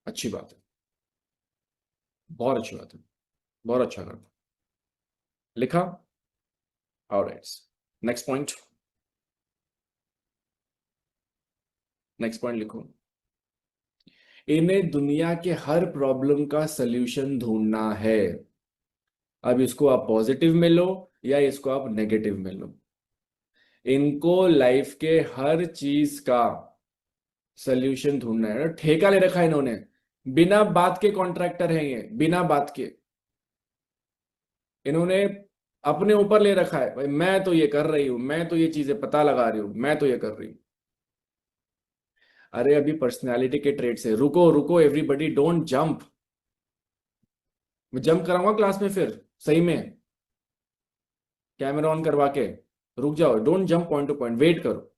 अच्छी बात है, बहुत अच्छी बात है, बहुत अच्छा करता। लिखा? Alright, next point, next point लिखो। इन्हें दुनिया के हर प्रॉब्लम का सल्यूशन ढूंढना है। अब इसको आप पॉजिटिव में लो या इसको आप नेगेटिव में लो, इनको लाइफ के हर चीज का सोल्यूशन ढूंढना है। ठेका ले रखा है इन्होंने, बिना बात के कॉन्ट्रैक्टर हैं ये, बिना बात के इन्होंने अपने ऊपर ले रखा है, भाई मैं तो ये कर रही हूं, मैं तो ये चीजें पता लगा रही हूं, मैं तो ये कर रही हूं। अरे अभी पर्सनैलिटी के ट्रेट से, रुको रुको एवरीबडी, डोंट जंप। मैं जंप कराऊंगा क्लास में फिर, सही में कैमरा ऑन करवा के। रुक जाओ, don't jump point to point, wait करो।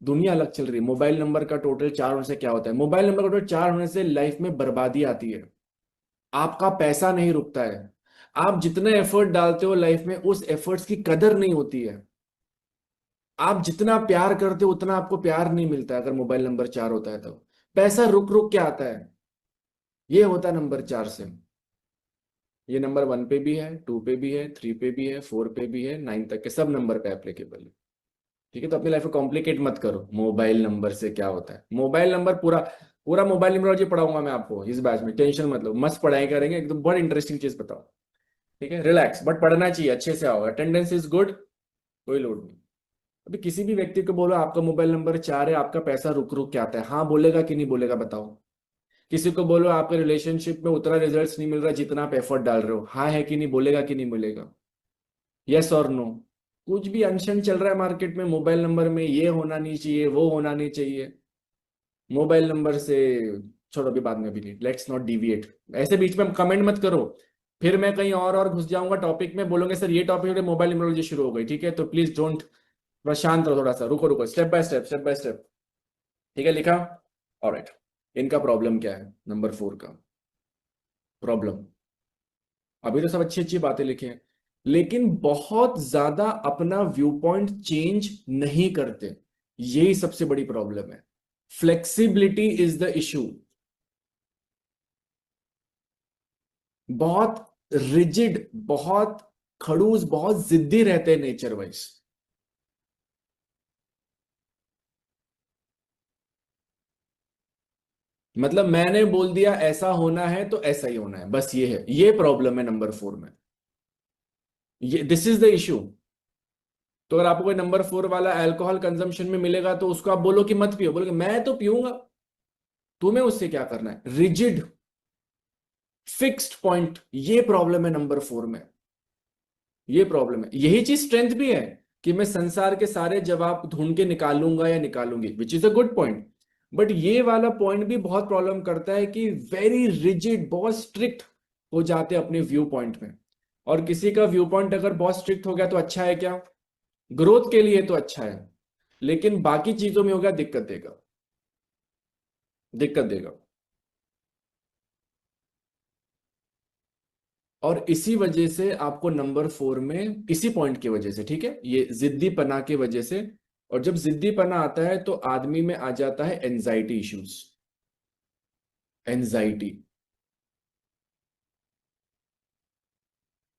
दुनिया अलग चल रही है। मोबाइल नंबर का टोटल 4 होने से क्या होता है? मोबाइल नंबर का टोटल 4 होने से लाइफ में बर्बादी आती है। आपका पैसा नहीं रुकता है। आप जितना एफर्ट डालते हो लाइफ में, उस एफर्ट्स की कदर नहीं होती है। आप जितना प्यार करते हो उतना आपको प्यार नहीं मिलता है, अगर मोबाइल नंबर 4 होता है तो। पैसा रुक रुक के आता है, ये होता है नंबर 4 से। ये नंबर 1 पे भी है, 2 पे भी है, 3 पे भी है, 4 पे भी है, 9 तक के सब नंबर पे एप्लीकेबल है। ठीक है, तो अपनी लाइफ को कॉम्प्लिकेट मत करो। मोबाइल नंबर से क्या होता है? मोबाइल नंबर पूरा पूरा मोबाइल न्यूमरोलॉजी पढ़ाऊंगा मैं आपको इस बैच में, टेंशन मत लो, मस्त पढ़ाई करेंगे एकदम, बहुत इंटरेस्टिंग चीज बताओ। ठीक है, रिलैक्स, बट पढ़ना चाहिए, अच्छे से आओ, अटेंडेंस इज गुड, कोई लोड नहीं। अभी किसी भी व्यक्ति को बोलो आपका मोबाइल नंबर 4 है, आपका पैसा रुक रुक के आता है, हाँ बोलेगा कि नहीं बोलेगा बताओ? किसी को बोलो आपके रिलेशनशिप में उतना रिजल्ट्स नहीं मिल रहा जितना आप एफर्ट डाल रहे हो, हाँ है कि नहीं, बोलेगा कि नहीं बोलेगा? यस और नो? कुछ भी अनशन चल रहा है मार्केट में मोबाइल नंबर में, ये होना नहीं चाहिए, वो होना नहीं चाहिए। मोबाइल नंबर से छोड़ो, अभी बाद में, भी नहीं, लेट्स नॉट डिविएट। ऐसे बीच में कमेंट मत करो, फिर मैं कहीं और घुस जाऊंगा टॉपिक में, बोलोगे सर ये टॉपिक मोबाइल न्यूमरोलॉजी शुरू हो गई। ठीक है, तो प्लीज डोंट, थोड़ा शांत रहो, थोड़ा सा रुको रुको, step by step, step by step. ठीक है, लिखा? ऑलराइट। इनका प्रॉब्लम क्या है? नंबर 4 का प्रॉब्लम, अभी तो सब अच्छी अच्छी बातें लिखे हैं, लेकिन बहुत ज्यादा अपना व्यू पॉइंट चेंज नहीं करते। यही सबसे बड़ी प्रॉब्लम है। Flexibility is the issue. बहुत रिजिड, बहुत खड़ूस, बहुत जिद्दी रहते हैं नेचर वाइज। मतलब मैंने बोल दिया ऐसा होना है तो ऐसा ही होना है, बस ये है, ये प्रॉब्लम है नंबर 4 में। ये दिस इज द इशू। तो अगर आपको कोई नंबर 4 वाला अल्कोहल कंजम्पशन में मिलेगा तो उसको आप बोलो कि मत पियो, बोलोगे मैं तो पीऊंगा। तुम्हें उससे क्या करना है? रिजिड, फिक्स्ड पॉइंट, ये प्रॉब्लम है नंबर 4 में। ये प्रॉब्लम है, यही चीज स्ट्रेंथ भी है, कि मैं संसार के सारे जवाब ढूंढ के निकालूंगा या निकालूंगी, which is a good point. But ये वाला पॉइंट भी बहुत प्रॉब्लम करता है कि वेरी रिजिड, बहुत स्ट्रिक्ट हो जाते हैं अपने व्यू पॉइंट में। और किसी का व्यू पॉइंट अगर बहुत स्ट्रिक्ट हो गया तो अच्छा है क्या? ग्रोथ के लिए तो अच्छा है, लेकिन बाकी चीजों में होगा दिक्कत देगा, दिक्कत देगा। और इसी वजह से आपको नंबर 4 में, इसी पॉइंट की वजह से, ठीक है, ये जिद्दी पना की वजह से। और जब जिद्दी पना आता है तो आदमी में आ जाता है एंजाइटी इश्यूज। एंजाइटी,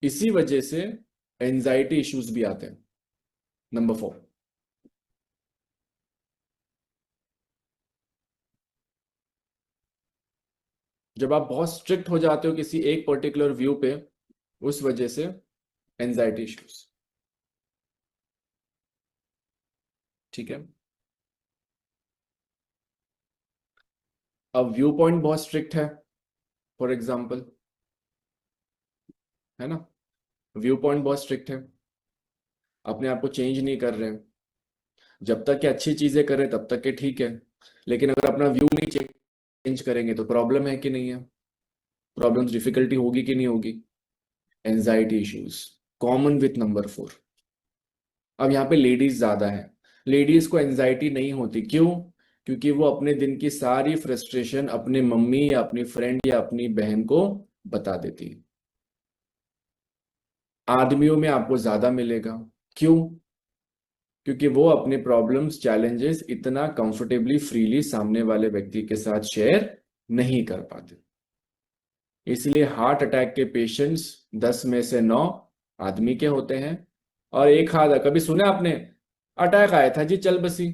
इसी वजह से एंजाइटी इश्यूज भी आते हैं। नंबर 4, जब आप बहुत स्ट्रिक्ट हो जाते हो किसी एक पर्टिकुलर व्यू पे, उस वजह से एंजाइटी इश्यूज। ठीक है, अब व्यू पॉइंट बहुत स्ट्रिक्ट है, फॉर एग्जाम्पल, है ना, व्यू पॉइंट बहुत स्ट्रिक्ट है, अपने आप को चेंज नहीं कर रहे हैं, जब तक कि अच्छी चीजें करें तब तक के ठीक है, लेकिन अगर अपना व्यू नहीं चेंज करेंगे तो प्रॉब्लम है कि नहीं है? प्रॉब्लम, डिफिकल्टी होगी कि नहीं होगी? Anxiety issues common with number 4। अब यहाँ पे लेडीज ज्यादा है। लेडीज को एंजाइटी नहीं होती, क्यों? क्योंकि वो अपने दिन की सारी फ्रस्ट्रेशन अपने मम्मी या अपनी फ्रेंड या अपनी बहन को बता देती है। आदमियों में आपको ज्यादा मिलेगा, क्यों? क्योंकि वो अपने प्रॉब्लम्स, चैलेंजेस इतना कंफर्टेबली, फ्रीली सामने वाले व्यक्ति के साथ शेयर नहीं कर पाते। इसलिए हार्ट अटैक के पेशेंट्स 10 में से 9 आदमी के होते हैं। और एक आधा, कभी सुना आपने अटैक आया था जी चल बसी?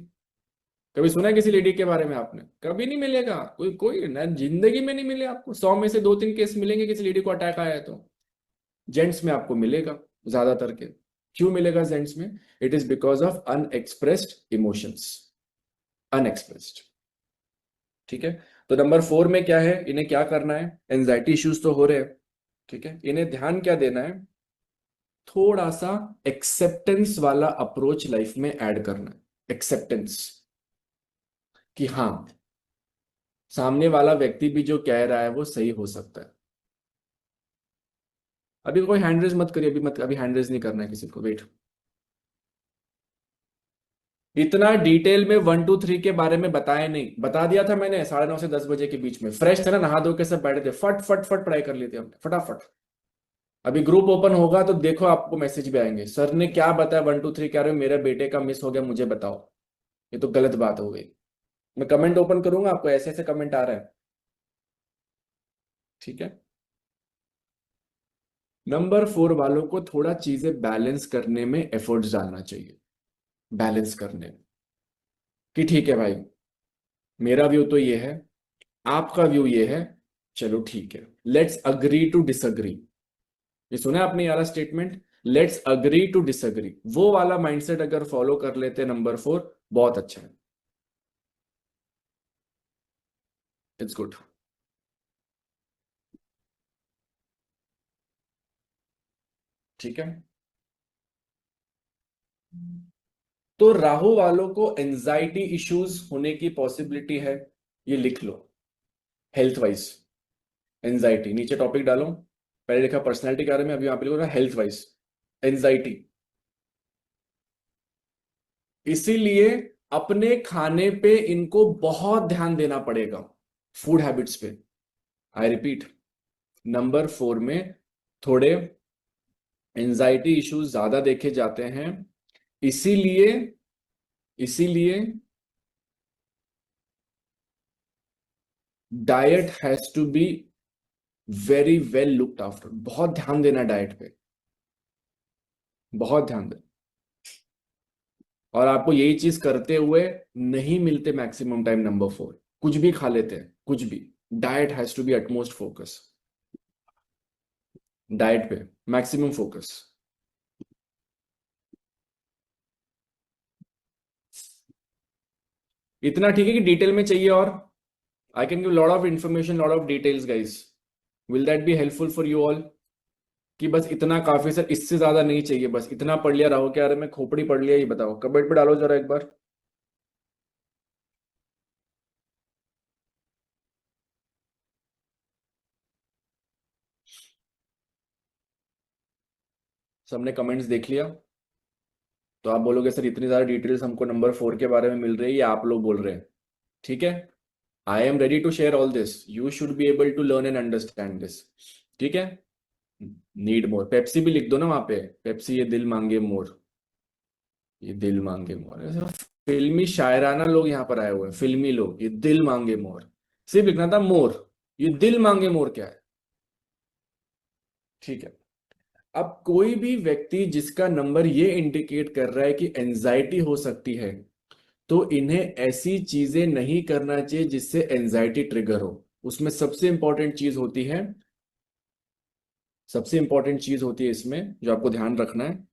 कभी सुना है किसी लेडी के बारे में आपने? कभी नहीं मिलेगा, कोई कोई ना, जिंदगी में नहीं मिले आपको। 100 में से 2-3 केस मिलेंगे किसी लेडी को अटैक आया है तो। जेंट्स में आपको मिलेगा ज्यादातर के। क्यों मिलेगा जेंट्स में? It is because of unexpressed emotions, unexpressed. ठीक है, तो नंबर 4 में क्या है, इन्हें क्या करना है? एंजाइटी इश्यूज तो हो रहे हैं, ठीक है, इन्हें ध्यान क्या देना है? थोड़ा सा एक्सेप्टेंस वाला अप्रोच लाइफ में ऐड करना है। एक्सेप्टेंस कि हाँ, सामने वाला व्यक्ति भी जो कह रहा है वो सही हो सकता है। अभी कोई हैंड रेज मत करिए, अभी मत, अभी हैंड रेज नहीं करना है किसी को, वेट। इतना डिटेल में 1 2 3 के बारे में बताया नहीं, बता दिया था मैंने 9:30 से 10 बजे के बीच में, फ्रेश थे ना, नहा धो के सब बैठे थे, फट फट फट पढ़ाई कर ली थी हमने फटाफट। अभी ग्रुप ओपन होगा तो देखो आपको मैसेज भी आएंगे, सर ने क्या बताया 1 2 3 कह रहे हो, मेरे बेटे का मिस हो गया, मुझे बताओ। ये तो गलत बात हो गई। मैं कमेंट ओपन करूंगा, आपको ऐसे ऐसे कमेंट आ रहा है, ठीक है। नंबर 4 वालों को थोड़ा चीजें बैलेंस करने में एफर्ट्स डालना चाहिए, बैलेंस करने में, कि ठीक है भाई, मेरा व्यू तो ये है, आपका व्यू ये है, चलो ठीक है, लेट्स अग्री टू डिसअग्री। ये सुना आपने यारा statement, let's agree to disagree, वो वाला माइंडसेट अगर फॉलो कर लेते नंबर 4, बहुत अच्छा है, इट्स गुड। ठीक है, तो राहु वालों को एंजाइटी इश्यूज होने की पॉसिबिलिटी है, ये लिख लो। हेल्थ वाइज एंजाइटी, नीचे टॉपिक डालो, पहले लिखा पर्सनैलिटी के बारे में, अभी यहां पे लिखो ना हेल्थ वाइज एंजाइटी। इसीलिए अपने खाने पे इनको बहुत ध्यान देना पड़ेगा, फूड हैबिट्स पे। आई रिपीट, नंबर 4 में थोड़े एंजाइटी इश्यूज ज्यादा देखे जाते हैं, इसीलिए इसीलिए diet has to be very well looked after, बहुत ध्यान देना डाइट पे, बहुत ध्यान देना। और आपको यही चीज करते हुए नहीं मिलते मैक्सिमम टाइम नंबर 4, कुछ भी खा लेते हैं, कुछ भी। Diet has to be utmost focus, diet पे मैक्सिमम फोकस। इतना ठीक है कि डिटेल में चाहिए और? I can give lot of information, lot of details guys, will that be helpful for you all? कि बस इतना काफी सर, इससे ज्यादा नहीं चाहिए, बस इतना पढ़ लिया रहो क्या? अरे मैं खोपड़ी पढ़ लिया, ये बताओ, कमेंट पे डालो जरा एक बार। सबने कमेंट्स देख लिया? तो आप बोलोगे सर इतनी ज्यादा डिटेल्स हमको नंबर 4 के बारे में मिल रही है, या आप लोग बोल रहे हैं? ठीक है, I am ready to share all this, you should be able to learn and understand this, ठीक है। नीड मोर, पेप्सी भी लिख दो ना वहां पे, पेप्सी ये दिल मांगे मोर, ये दिल मांगे मोर, ऐसा फिल्मी शायराना लोग यहाँ पर आए हुए हैं, फिल्मी लोग, ये दिल मांगे मोर, सिर्फ लिखना था मोर, ये दिल मांगे मोर क्या है? ठीक है, अब कोई भी व्यक्ति जिसका नंबर ये इंडिकेट कर रहा है कि एंजाइटी हो सकती है, तो इन्हें ऐसी चीजें नहीं करना चाहिए जिससे एंजाइटी ट्रिगर हो। उसमें सबसे इंपॉर्टेंट चीज होती है इसमें जो आपको ध्यान रखना है,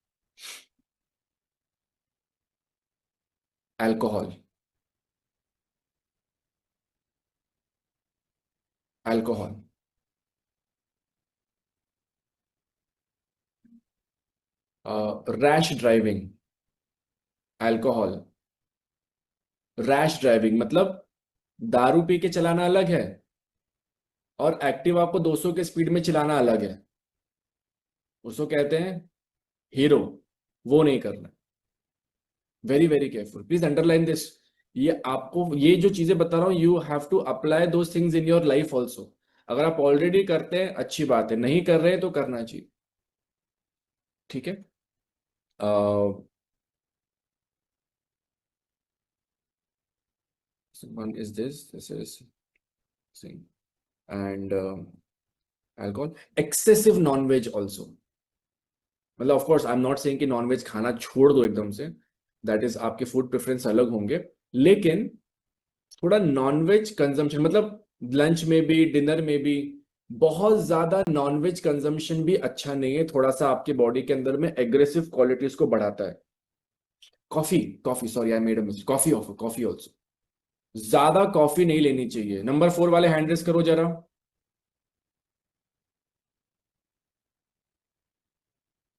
alcohol. Alcohol, rash driving, alcohol, rash driving मतलब दारू पी के चलाना अलग है, और एक्टिवा को 200 के स्पीड में चलाना अलग है, उसको कहते हैं हीरो, वो नहीं करना। Very very careful, please underline this. ये आपको, ये जो चीजें बता रहा हूं, you have to apply those things in your life also. अगर आप ऑलरेडी करते हैं अच्छी बात है, नहीं कर रहे हैं तो करना चाहिए, ठीक है। One is this is same, and alcohol, excessive non-veg also, मतलब of course I am not saying कि नॉनवेज खाना छोड़ दो एकदम से, दैट इज आपके फूड प्रेफरेंस अलग होंगे, लेकिन थोड़ा नॉनवेज कंजम्पशन, मतलब लंच में भी, डिनर में भी बहुत ज्यादा नॉनवेज कंजम्पशन भी अच्छा नहीं है, थोड़ा सा आपके बॉडी के अंदर में एग्रेसिव क्वालिटीज को बढ़ाता है। Coffee, coffee, sorry I made a mistake, coffee of coffee also. ज्यादा कॉफी नहीं लेनी चाहिए। नंबर 4 वाले हैंड रेस करो जरा।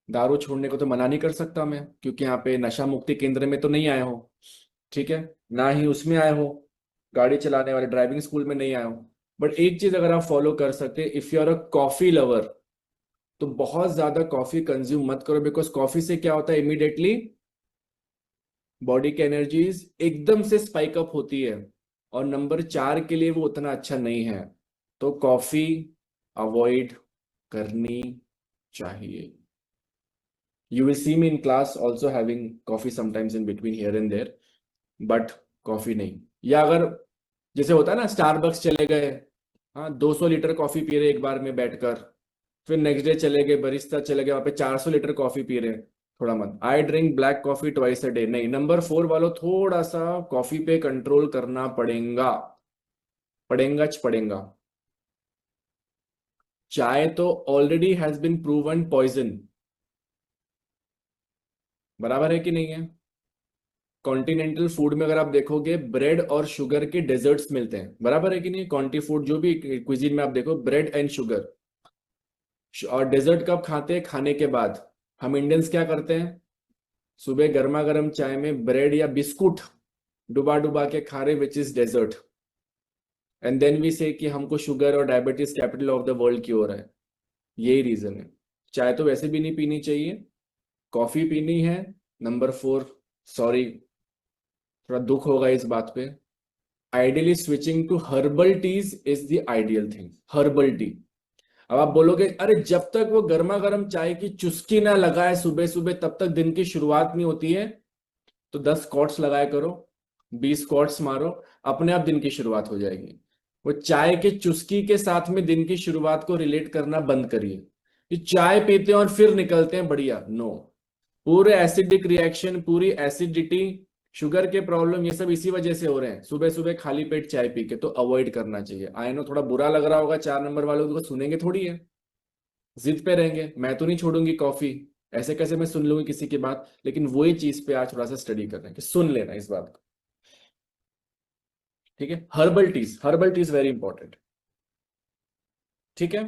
दारू छोड़ने को तो मना नहीं कर सकता मैं, क्योंकि यहाँ पे नशा मुक्ति केंद्र में तो नहीं आए हो, ठीक है, ना ही उसमें आए हो, गाड़ी चलाने वाले ड्राइविंग स्कूल में नहीं आए हो। बट एक चीज अगर आप फॉलो कर सकते, if you are a coffee lover, तो बहुत ज्यादा कॉफी कंज्यूम मत करो, बिकॉज कॉफी से क्या होता है, इमीडिएटली बॉडी की एनर्जीज एकदम से स्पाइक अप होती है, और नंबर 4 के लिए वो उतना अच्छा नहीं है। तो कॉफी अवॉइड करनी चाहिए। You will see me in class also having coffee sometimes in between here and there, but coffee नहीं। या अगर जैसे होता है ना, स्टारबक्स चले गए, हाँ 200 लीटर कॉफी पी रहे एक बार में बैठकर, फिर नेक्स्ट डे चले गए बरिस्ता चले गए वहां पे 400 लीटर कॉफी पी रहे हैं, थोड़ा मत। I drink black coffee twice a day, नहीं। नंबर 4 वालों थोड़ा सा कॉफी पे कंट्रोल करना पड़ेगा, पड़ेगा। चाय तो already has been proven poison, बराबर है कि नहीं है? कॉन्टिनेंटल फूड में अगर आप देखोगे, ब्रेड और शुगर के डेजर्ट्स मिलते हैं, बराबर है कि नहीं? कॉन्टी फूड जो भी क्विजीन में आप देखो, ब्रेड एंड शुगर। और डेजर्ट कब खाते हैं? खाने के बाद। हम इंडियंस क्या करते हैं, सुबह गर्मा गर्म चाय में ब्रेड या बिस्कुट डुबा डुबा के खा रहे, which is dessert, and then we say कि हमको शुगर और diabetes capital of the world की हो रहा है। यही रीजन है। चाय तो वैसे भी नहीं पीनी चाहिए, कॉफी पीनी है। नंबर 4, सॉरी, थोड़ा दुख होगा इस बात पे, ideally switching to herbal teas is the ideal thing. Herbal tea. अब आप बोलोगे अरे जब तक वो गर्मा गर्म चाय की चुस्की ना लगाए सुबह सुबह, तब तक दिन की शुरुआत नहीं होती है। तो 10 स्क्वाट्स लगाया करो, 20 स्क्वाट्स मारो, अपने आप दिन की शुरुआत हो जाएगी। वो चाय के चुस्की के साथ में दिन की शुरुआत को रिलेट करना बंद करिए कि चाय पीते हैं और फिर निकलते हैं बढ़िया, नो। पूरे एसिडिक रिएक्शन, पूरी एसिडिटी, शुगर के प्रॉब्लम, ये सब इसी वजह से हो रहे हैं, सुबह सुबह खाली पेट चाय पी के। तो अवॉइड करना चाहिए। आई नो थोड़ा बुरा लग रहा होगा, 4 नंबर वालों को सुनेंगे थोड़ी है, जिद पे रहेंगे, मैं तो नहीं छोड़ूंगी कॉफी, ऐसे कैसे मैं सुन लूंगी किसी की बात। लेकिन वही चीज पे आज थोड़ा सा स्टडी कर रहे हैं कि सुन लेना इस बात को, ठीक है? Herbal tease, herbal tease very important, ठीक है?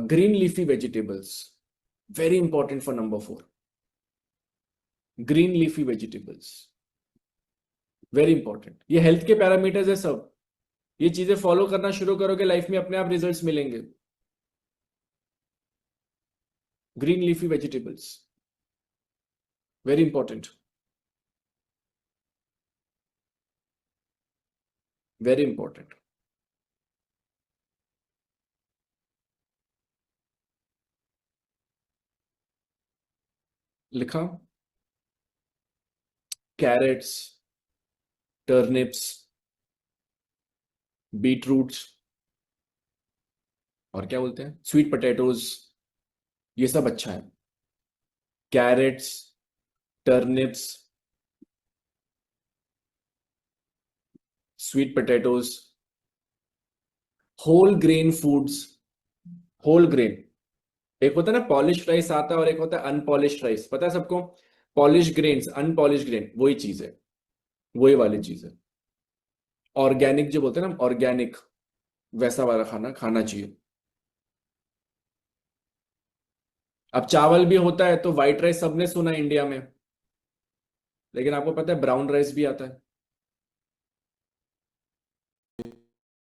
Green leafy vegetables, very important for number 4। Green leafy vegetables very important. ये हेल्थ के पैरामीटर्स है सब, ये चीजें फॉलो करना शुरू करोगे, लाइफ में अपने आप रिजल्ट्स मिलेंगे। Green leafy vegetables very important, very important. लिखा? कैरेट्स, टर्निप्स, बीट रूट्स, और क्या बोलते हैं, स्वीट पोटैटोज, ये सब अच्छा है। Carrots, turnips, sweet potatoes, whole grain foods. Whole grain, एक होता है ना पॉलिश राइस आता है, और एक होता है अनपॉलिश राइस, पता है सबको? पॉलिश ग्रेन्स, अनपॉलिश ग्रेन, वही चीज है, वही वाली चीज है। ऑर्गेनिक जो बोलते हैं ना, ऑर्गेनिक, वैसा वाला खाना खाना चाहिए। अब चावल भी होता है तो व्हाइट राइस सबने सुना है इंडिया में, लेकिन आपको पता है ब्राउन राइस भी आता है?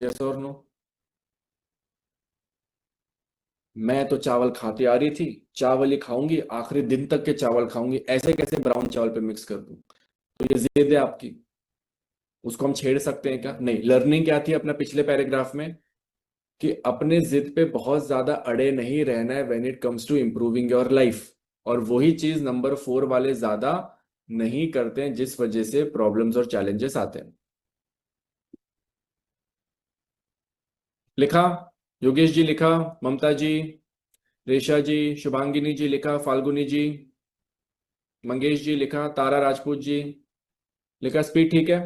यस और नो? मैं तो चावल खाती आ रही थी, चावल ही खाऊंगी आखिरी दिन तक के, चावल खाऊंगी, ऐसे कैसे ब्राउन चावल पे मिक्स कर दूं? तो ये जिद है आपकी, उसको हम छेड़ सकते हैं क्या? नहीं। लर्निंग क्या थी अपना पिछले पैराग्राफ में, कि अपने जिद पे बहुत ज्यादा अड़े नहीं रहना है when it comes to improving your life. और वही चीज नंबर 4 वाले ज्यादा नहीं करते हैं, जिस वजह से प्रॉब्लम्स और चैलेंजेस आते हैं। लिखा? योगेश जी लिखा, ममता जी, रेशा जी, शुभांगिनी जी लिखा, फाल्गुनी जी, मंगेश जी लिखा, तारा राजपूत जी लिखा, स्पीड ठीक है?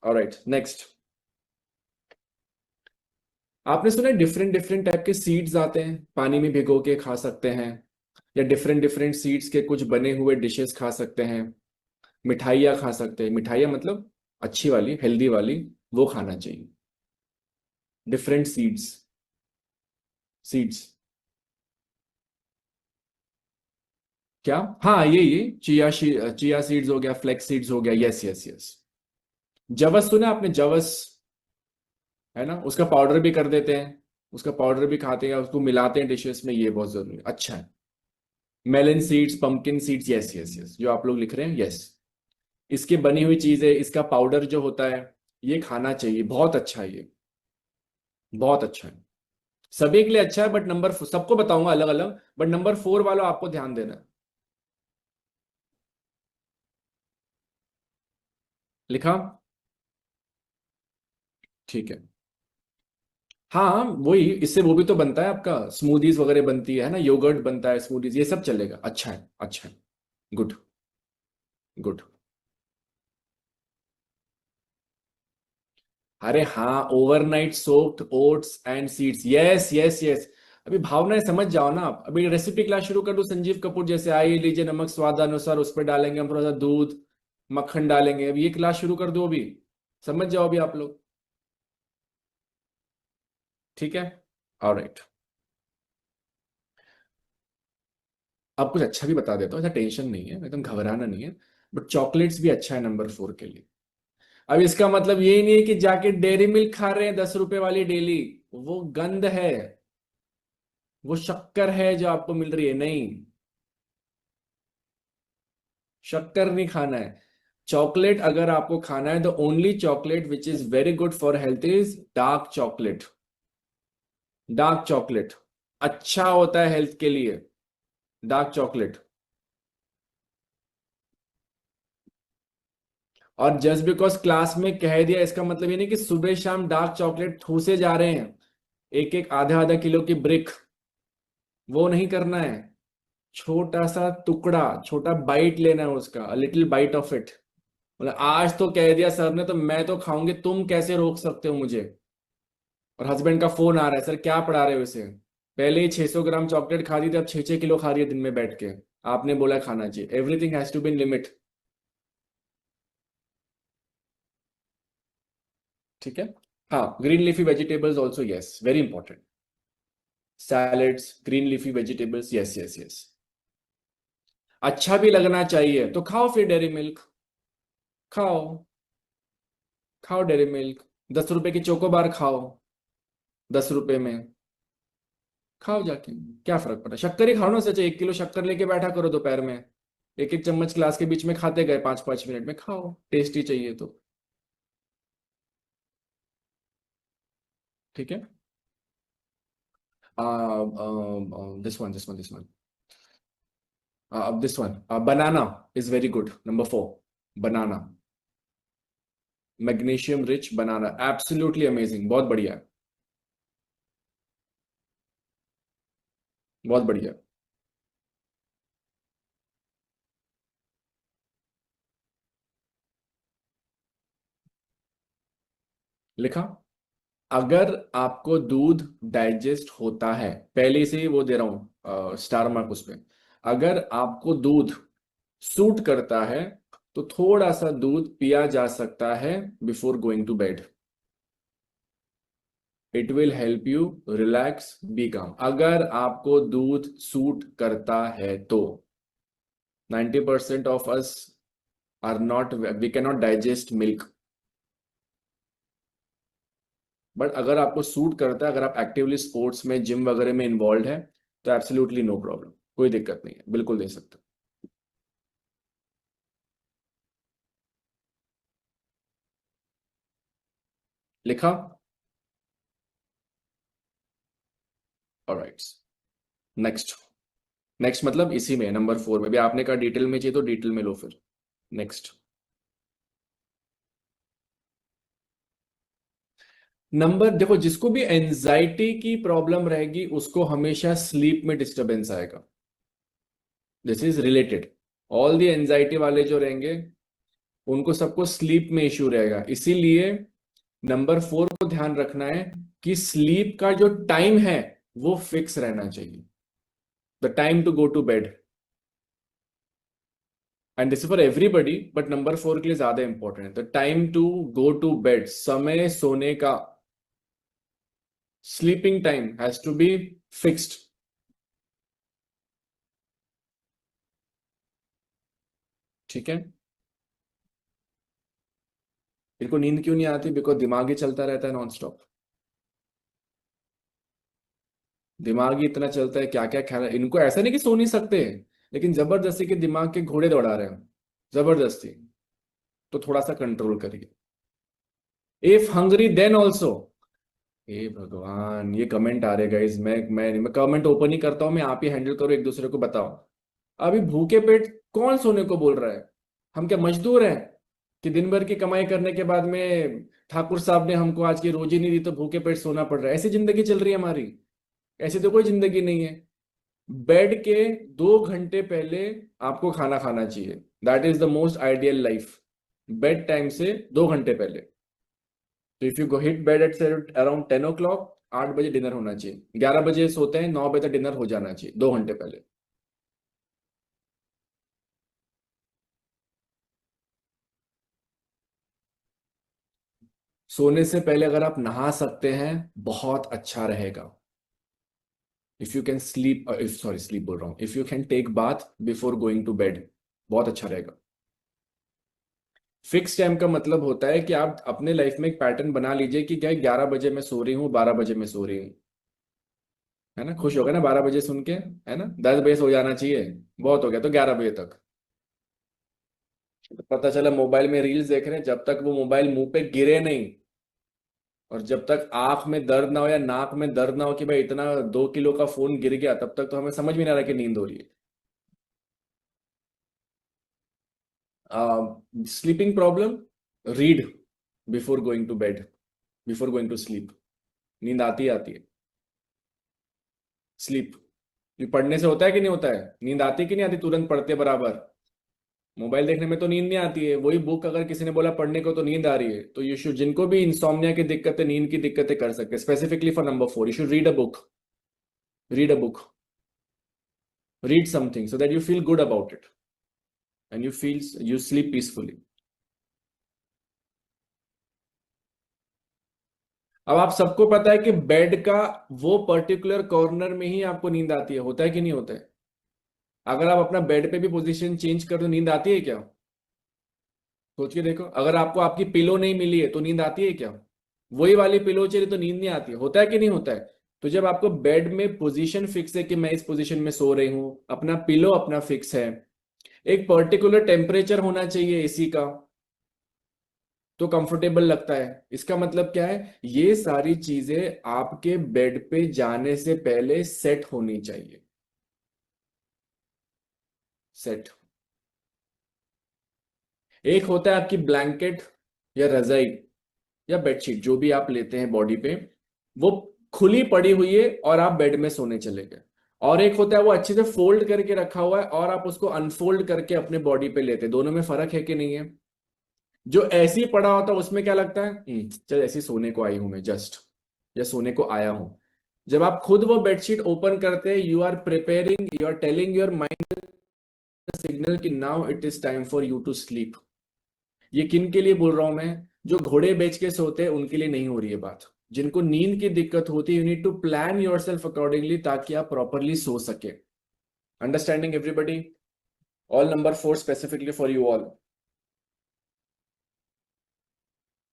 Alright, next. आपने सुना है डिफरेंट डिफरेंट टाइप के सीड्स आते हैं, पानी में भिगो के खा सकते हैं, या डिफरेंट डिफरेंट सीड्स के कुछ बने हुए डिशेस खा सकते हैं, मिठाइयाँ खा सकते हैं, मिठाइयाँ मतलब अच्छी वाली हेल्दी वाली, वो खाना चाहिए। डिफरेंट सीड्स, सीड्स क्या? हाँ ये चिया सीड्स हो गया, फ्लेक्स सीड्स हो गया, यस यस यस। जवस सुना आपने? जवस है ना, उसका पाउडर भी कर देते हैं, उसका पाउडर भी खाते हैं, उसको मिलाते हैं डिशेस में, ये बहुत जरूरी है, अच्छा है। Melon seeds, pumpkin seeds, yes yes yes, जो आप लोग लिख रहे हैं, यस। इसकी बनी हुई चीज है, इसका पाउडर जो होता है, ये खाना चाहिए, बहुत अच्छा है ये, बहुत अच्छा है। सभी के लिए अच्छा है, बट नंबर सबको बताऊंगा अलग अलग, बट नंबर 4 वालों आपको ध्यान देना है। लिखा? ठीक है। हाँ वही, इससे वो भी तो बनता है आपका, स्मूदीज वगैरह बनती है ना, योगर्ट बनता है, स्मूदीज, ये सब चलेगा, अच्छा है अच्छा है। Good, good. अरे हाँ, overnight soaked oats and seeds, yes yes yes. अभी भावनाएं समझ जाओ ना आप, अभी रेसिपी क्लास शुरू कर दो संजीव कपूर जैसे, आई लीजिए नमक स्वादानुसार, उस पर डालेंगे हम थोड़ा सा दूध, मक्खन डालेंगे, अभी ये क्लास शुरू कर दो अभी, समझ जाओ अभी आप लोग। ठीक है, ऑलराइट। अब कुछ अच्छा भी बता देता हूँ, ऐसा टेंशन नहीं है, एकदम घबराना नहीं है। बट चॉकलेट्स भी अच्छा है नंबर 4 के लिए। अब इसका मतलब ये नहीं है कि जाके डेयरी मिल्क खा रहे हैं 10 रुपए वाली डेली, वो गंद है, वो शक्कर है जो आपको मिल रही है, नहीं, शक्कर नहीं खाना है। चॉकलेट अगर आपको खाना है, तो only chocolate which is very good for health is dark chocolate. Dark chocolate अच्छा होता है हेल्थ के लिए, डार्क चॉकलेट। और जस्ट बिकॉज क्लास में कह दिया, इसका मतलब ये नहीं कि सुबह शाम डार्क चॉकलेट ठूसे जा रहे हैं, एक एक आधा आधा किलो की ब्रिक, वो नहीं करना है। छोटा सा टुकड़ा, छोटा बाइट लेना है उसका, लिटिल बाइट ऑफ इट। मतलब आज तो कह दिया सर ने, तो मैं तो खाऊंगी, तुम कैसे रोक सकते हो मुझे? और हस्बैंड का फोन आ रहा है, सर क्या पढ़ा रहे हो इसे? पहले ही 600 ग्राम चॉकलेट खा रही थी, अब 6-6 किलो खा रही है दिन में बैठ के। आपने बोला खाना चाहिए, everything has to be in limit. ठीक है। हाँ, green leafy vegetables also, yes, very important. Salads, green leafy vegetables, yes yes yes. अच्छा भी लगना चाहिए तो खाओ फिर डेयरी मिल्क, खाओ, खाओ डेयरी मिल्क। 10 रुपए की चोकोबार खाओ, 10 रुपए में, खाओ जाके, क्या फर्क पड़ा, शक्कर ही खाओ ना, सच 1 किलो शक्कर लेके बैठा करो दोपहर में, एक एक चम्मच क्लास के बीच में खाते गए, 5-5 मिनट में खाओ, टेस्टी चाहिए तो। ठीक है। This one, this one, banana is very good, number 4, banana, magnesium rich banana, absolutely amazing, बहुत बढ़िया, बहुत बढ़िया। लिखा? अगर आपको दूध डाइजेस्ट होता है, पहले से ही वो दे रहा हूं स्टार मार्क उस पे, अगर आपको दूध सूट करता है, तो थोड़ा सा दूध पिया जा सकता है before going to bed. It will help you relax, be calm, अगर आपको दूध सूट करता है तो। 90% of us are not, we can not digest milk, but अगर आपको सूट करता है, अगर आप एक्टिवली स्पोर्ट्स में जिम वगैरह में इन्वॉल्व है, तो एब्सोल्युटली नो प्रॉब्लम, कोई दिक्कत नहीं है, बिल्कुल दे सकते हो। लिखा? Alright, next. नेक्स्ट मतलब इसी में नंबर 4 में भी आपने कहा डिटेल में चाहिए, तो डिटेल में लो फिर। नेक्स्ट नंबर, देखो जिसको भी एंजाइटी की प्रॉब्लम रहेगी, उसको हमेशा स्लीप में डिस्टरबेंस आएगा, this is related. All the anxiety वाले जो रहेंगे, उनको सबको स्लीप में इश्यू रहेगा, इसीलिए नंबर 4 को ध्यान रखना है, कि स्लीप का जो टाइम है वो फिक्स रहना चाहिए, the time to go to bed. And this for everybody, but number 4 के लिए ज्यादा इंपॉर्टेंट है, the time to go to bed, समय सोने का, sleeping time has to be fixed. ठीक है। इनको नींद क्यों नहीं आती? बिकॉज दिमाग ही चलता रहता है नॉन स्टॉप। दिमाग ही इतना चलता है, क्या क्या ख्याल, इनको ऐसा नहीं कि सो नहीं सकते, लेकिन जबरदस्ती के दिमाग के घोड़े दौड़ा रहे हैं, जबरदस्ती। तो थोड़ा सा कंट्रोल करिए। If hungry then also. हे भगवान, ये कमेंट आ रहे गाइस, मैं कमेंट ओपन ही करता हूं, मैं, आप ही हैंडल करो, एक दूसरे को बताओ। अभी भूखे पेट कौन सोने को बोल रहा है? हम क्या मजदूर हैं कि दिन भर की कमाई करने के बाद में ठाकुर साहब ने हमको आज की रोजी नहीं दी तो भूखे पेट सोना पड़ रहा है? ऐसी जिंदगी चल रही है हमारी? ऐसी तो कोई जिंदगी नहीं है। बेड के 2 घंटे पहले आपको खाना खाना चाहिए, that is the most ideal life. Bed time से 2 घंटे पहले। तो if you go hit bed at around 10 o'clock, 8 बजे डिनर होना चाहिए। 11 बजे सोते हैं, 9 बजे तक डिनर हो जाना चाहिए, 2 घंटे पहले। सोने से पहले अगर आप नहा सकते हैं, बहुत अच्छा रहेगा। If you can sleep, if sorry sleep बोल रहा हूं, if you can take bath before going to bed, बहुत अच्छा रहेगा। फिक्स टाइम का मतलब होता है कि आप अपने लाइफ में एक पैटर्न बना लीजिए कि क्या 11 बजे मैं सो रही हूँ, 12 बजे मैं सो रही हूँ। है ना? खुश हो गए ना 12 बजे सुन के? है ना? 10 बजे सो जाना चाहिए, बहुत हो गया तो 11 बजे तक। तो पता चला मोबाइल में रील्स देख रहे हैं, जब तक वो मोबाइल मुंह पे गिरे नहीं, और जब तक आंख में दर्द ना हो या नाक में दर्द ना हो कि भाई इतना 2 किलो का फोन गिर गया, तब तक तो हमें समझ भी नहीं आ रहा कि नींद हो रही है। Sleeping problem, read before going to bed, before going to sleep. नींद आती है। स्लीप, ये पढ़ने से होता है कि नहीं होता है? नींद आती है कि नहीं आती तुरंत पढ़ते बराबर? मोबाइल देखने में तो नींद नहीं आती है, वही बुक अगर किसी ने बोला पढ़ने को तो नींद आ रही है। तो यू शुड, जिनको भी इंसोम्निया की दिक्कतें, नींद की दिक्कतें कर सकते हैं, specifically for number 4, you should read a book. Read a book, read something so that you feel good about it and you sleep peacefully. अब आप सबको पता है कि बेड का वो पर्टिकुलर कॉर्नर में ही आपको नींद आती है, होता है कि नहीं होता है? अगर आप अपना बेड पे भी पोजीशन चेंज कर दो, नींद आती है क्या? सोच के देखो, अगर आपको आपकी पिलो नहीं मिली है तो नींद आती है क्या? वही वाली पिलो चाहिए तो नींद नहीं आती है, होता है कि नहीं होता है? तो जब आपको बेड में पोजीशन फिक्स है कि मैं इस पोजीशन में सो रही हूं, अपना पिलो अपना फिक्स है, एक पर्टिकुलर टेम्परेचर होना चाहिए एसी का, तो कंफर्टेबल लगता है। इसका मतलब क्या है? ये सारी चीजें आपके बेड पे जाने से पहले सेट होनी चाहिए। सेट। एक होता है आपकी ब्लैंकेट या रजाई या बेडशीट, जो भी आप लेते हैं बॉडी पे, वो खुली पड़ी हुई है और आप बेड में सोने चले गए। और एक होता है वो अच्छे से फोल्ड करके रखा हुआ है और आप उसको अनफोल्ड करके अपने बॉडी पे लेते हैं। दोनों में फर्क है कि नहीं है? जो ऐसे ही पड़ा होता है उसमें क्या लगता है, चल ऐसे ही सोने को आई हूं मैं जस्ट, या सोने को आया हूं। जब आप खुद वो बेडशीट ओपन करते हैं, you are preparing, you are telling your mind signal कि now it is time for you to sleep. ये किन के लिए बोल रहा हूं मैं? जो घोड़े बेच के सोते हैं उनके लिए नहीं हो रही है बात। जिनको नींद की दिक्कत होती है, you need to plan yourself accordingly ताकि आप प्रॉपरली सो सके। Understanding everybody? All number 4 specifically for you all.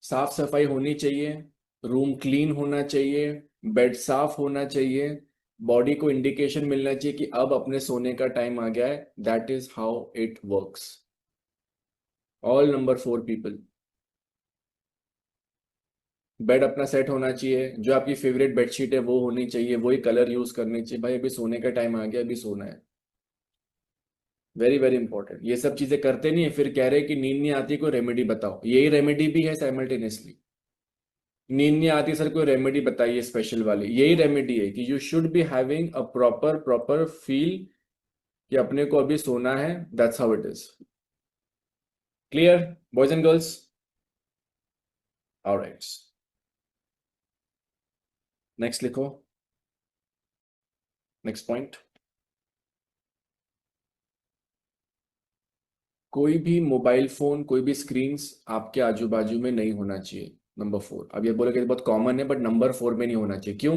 साफ सफाई होनी चाहिए, रूम क्लीन होना चाहिए, बेड साफ होना चाहिए, बॉडी को इंडिकेशन मिलना चाहिए कि अब अपने सोने का टाइम आ गया है। That is how it works. All number 4 people. Bed अपना सेट होना चाहिए, जो आपकी फेवरेट बेडशीट है वो होनी चाहिए, वही कलर यूज करनी चाहिए। भाई अभी सोने का टाइम आ गया, अभी सोना है। Very very important. ये सब चीजें करते नहीं है, फिर कह रहे हैं कि नींद नहीं आती, कोई रेमेडी बताओ। यही रेमेडी भी है साइमल्टेनियसली। नींद नहीं आती सर, कोई रेमेडी बताइए स्पेशल वाली। यही रेमेडी है कि you should be having a proper proper feel कि अपने को अभी सोना है। That's how it is. Clear boys and girls? Alright. Next लिखो, नेक्स्ट पॉइंट। कोई भी मोबाइल फोन, कोई भी स्क्रीन्स आपके आजू बाजू में नहीं होना चाहिए। नंबर 4। अब ये बोले कि बहुत कॉमन है, बट नंबर 4 में नहीं होना चाहिए। क्यों?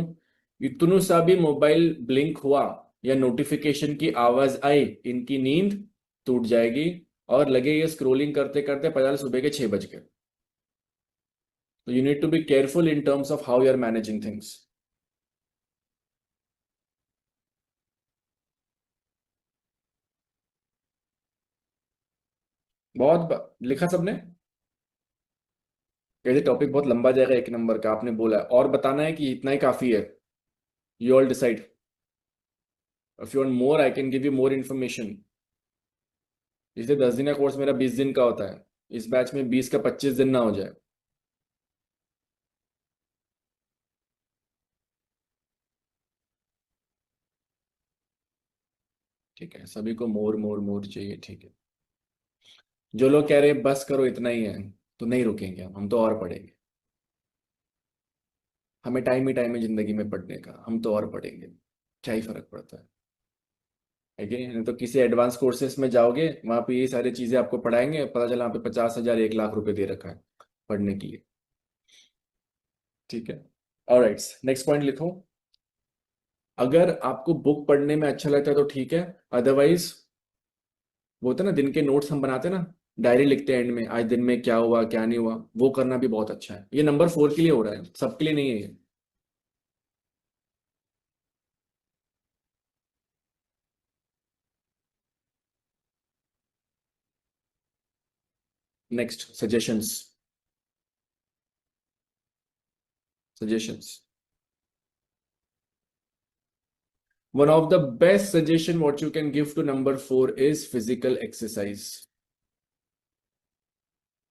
इतनों सा भी मोबाइल ब्लिंक हुआ या नोटिफिकेशन की आवाज आई, इनकी नींद टूट जाएगी और लगे ये स्क्रोलिंग करते करते पता सुबह के 6 बज गए। तो you need to be careful in terms of how you are managing things. लिखा सबने? कहते टॉपिक बहुत लंबा जाएगा, 1 नंबर का आपने बोला है, और बताना है कि इतना ही काफी है? You all decide. If you want more I can give you more information. जैसे 10 दिन का कोर्स मेरा 20 दिन का होता है, इस बैच में 20 का 25 दिन ना हो जाए। ठीक है, सभी को मोर मोर मोर चाहिए, ठीक है। जो लोग कह रहे हैं बस करो इतना ही है, तो नहीं रुकेंगे, हम तो और पढ़ेंगे। हमें टाइम ही टाइम है जिंदगी में पढ़ने का, हम तो और पढ़ेंगे, क्या ही फर्क पड़ता है कि नहीं? तो किसी एडवांस कोर्सेज में जाओगे, वहां पे ये सारी चीजें आपको पढ़ाएंगे, पता चला वहाँ पे 50,000 1 लाख रुपए दे रखा है पढ़ने के लिए। ठीक है, ऑलराइट, नेक्स्ट पॉइंट लिखो। अगर आपको बुक पढ़ने में अच्छा लगता है तो ठीक है, अदरवाइज वो होता है ना, दिन के नोट्स हम बनाते हैं ना, डायरी लिखते हैं एंड में, आज दिन में क्या हुआ क्या नहीं हुआ, वो करना भी बहुत अच्छा है। ये नंबर 4 के लिए हो रहा है, सबके लिए नहीं है ये। Next, suggestions. Suggestions. One of the best suggestion what you can give to number 4 is physical exercise.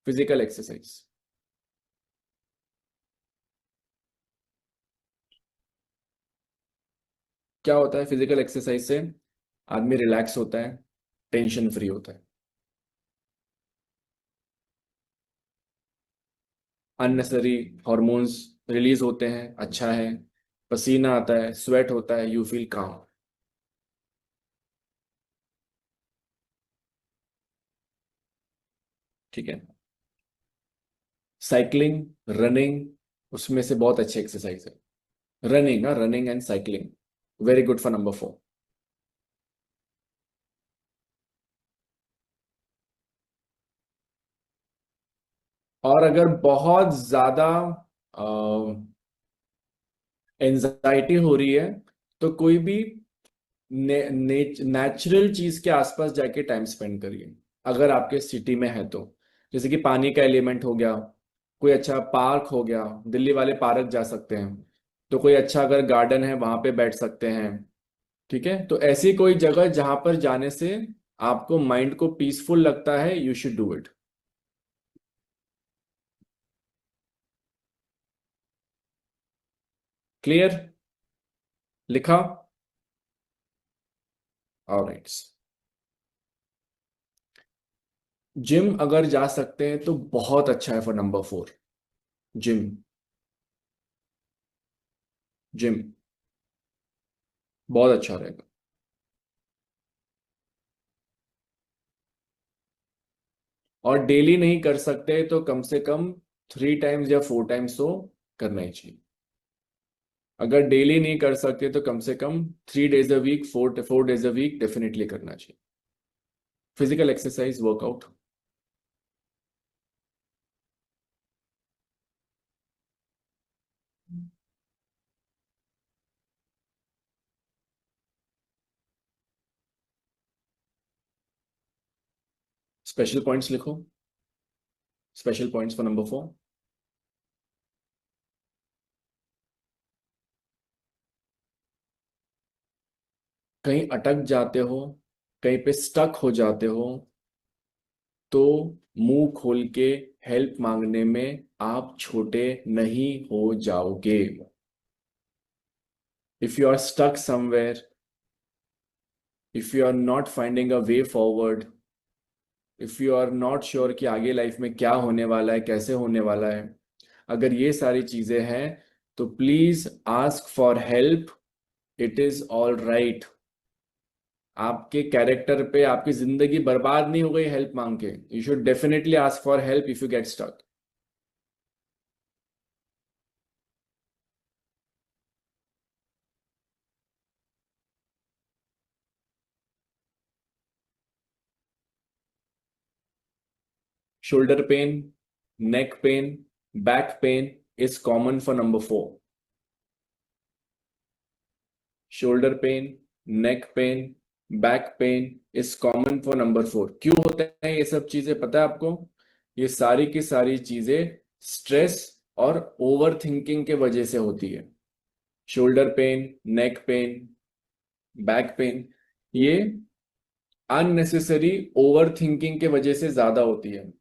Physical exercise. क्या होता है फिजिकल एक्सरसाइज से? आदमी रिलैक्स होता है, टेंशन फ्री होता है, अननेसेसरी हॉर्मोन्स रिलीज होते हैं, अच्छा है, पसीना आता है, स्वेट होता है, यू फील काम। ठीक है, साइकिलिंग, रनिंग, उसमें से बहुत अच्छी एक्सरसाइज है running. Running and cycling very good for number 4। और अगर बहुत ज्यादा एंजाइटी हो रही है, तो कोई भी नेचुरल चीज के आसपास जाके टाइम स्पेंड करिए, अगर आपके सिटी में है तो। जैसे कि पानी का एलिमेंट हो गया, कोई अच्छा पार्क हो गया, दिल्ली वाले पार्क जा सकते हैं, तो कोई अच्छा अगर गार्डन है वहां पे बैठ सकते हैं। ठीक है, तो ऐसी कोई जगह जहां पर जाने से आपको माइंड को पीसफुल लगता है, you should do it. Clear? लिखा? ऑलराइट। जिम अगर जा सकते हैं तो बहुत अच्छा है फॉर नंबर 4। जिम, जिम बहुत अच्छा रहेगा। और डेली नहीं कर सकते तो कम से कम 3 टाइम्स या 4 टाइम्स तो करना ही चाहिए। अगर डेली नहीं कर सकते तो कम से कम 3 days a week, 4 days a week definitely करना चाहिए, physical exercise workout. Special points लिखो, स्पेशल पॉइंट्स फॉर नंबर 4। कहीं अटक जाते हो, कहीं पे स्टक हो जाते हो, तो मुंह खोल के हेल्प मांगने में आप छोटे नहीं हो जाओगे। If you are stuck somewhere, if you are not finding a way forward, if you are not sure कि आगे लाइफ में क्या होने वाला है, कैसे होने वाला है, अगर ये सारी चीजें हैं, तो please ask for help, it is all right. आपके कैरेक्टर पे आपकी जिंदगी बर्बाद नहीं हो गई हेल्प मांग के। You should definitely ask for help if you get stuck. Shoulder pain, neck pain, back pain is common for number 4। Shoulder pain, neck pain, back pain is common for number 4। क्यों होता है ये सब चीजें पता है आपको? ये सारी की सारी चीजें स्ट्रेस और ओवर थिंकिंग के वजह से होती है। Shoulder pain, neck pain, back pen, ये अननेसेसरी ओवर थिंकिंग के वजह से ज्यादा होती है।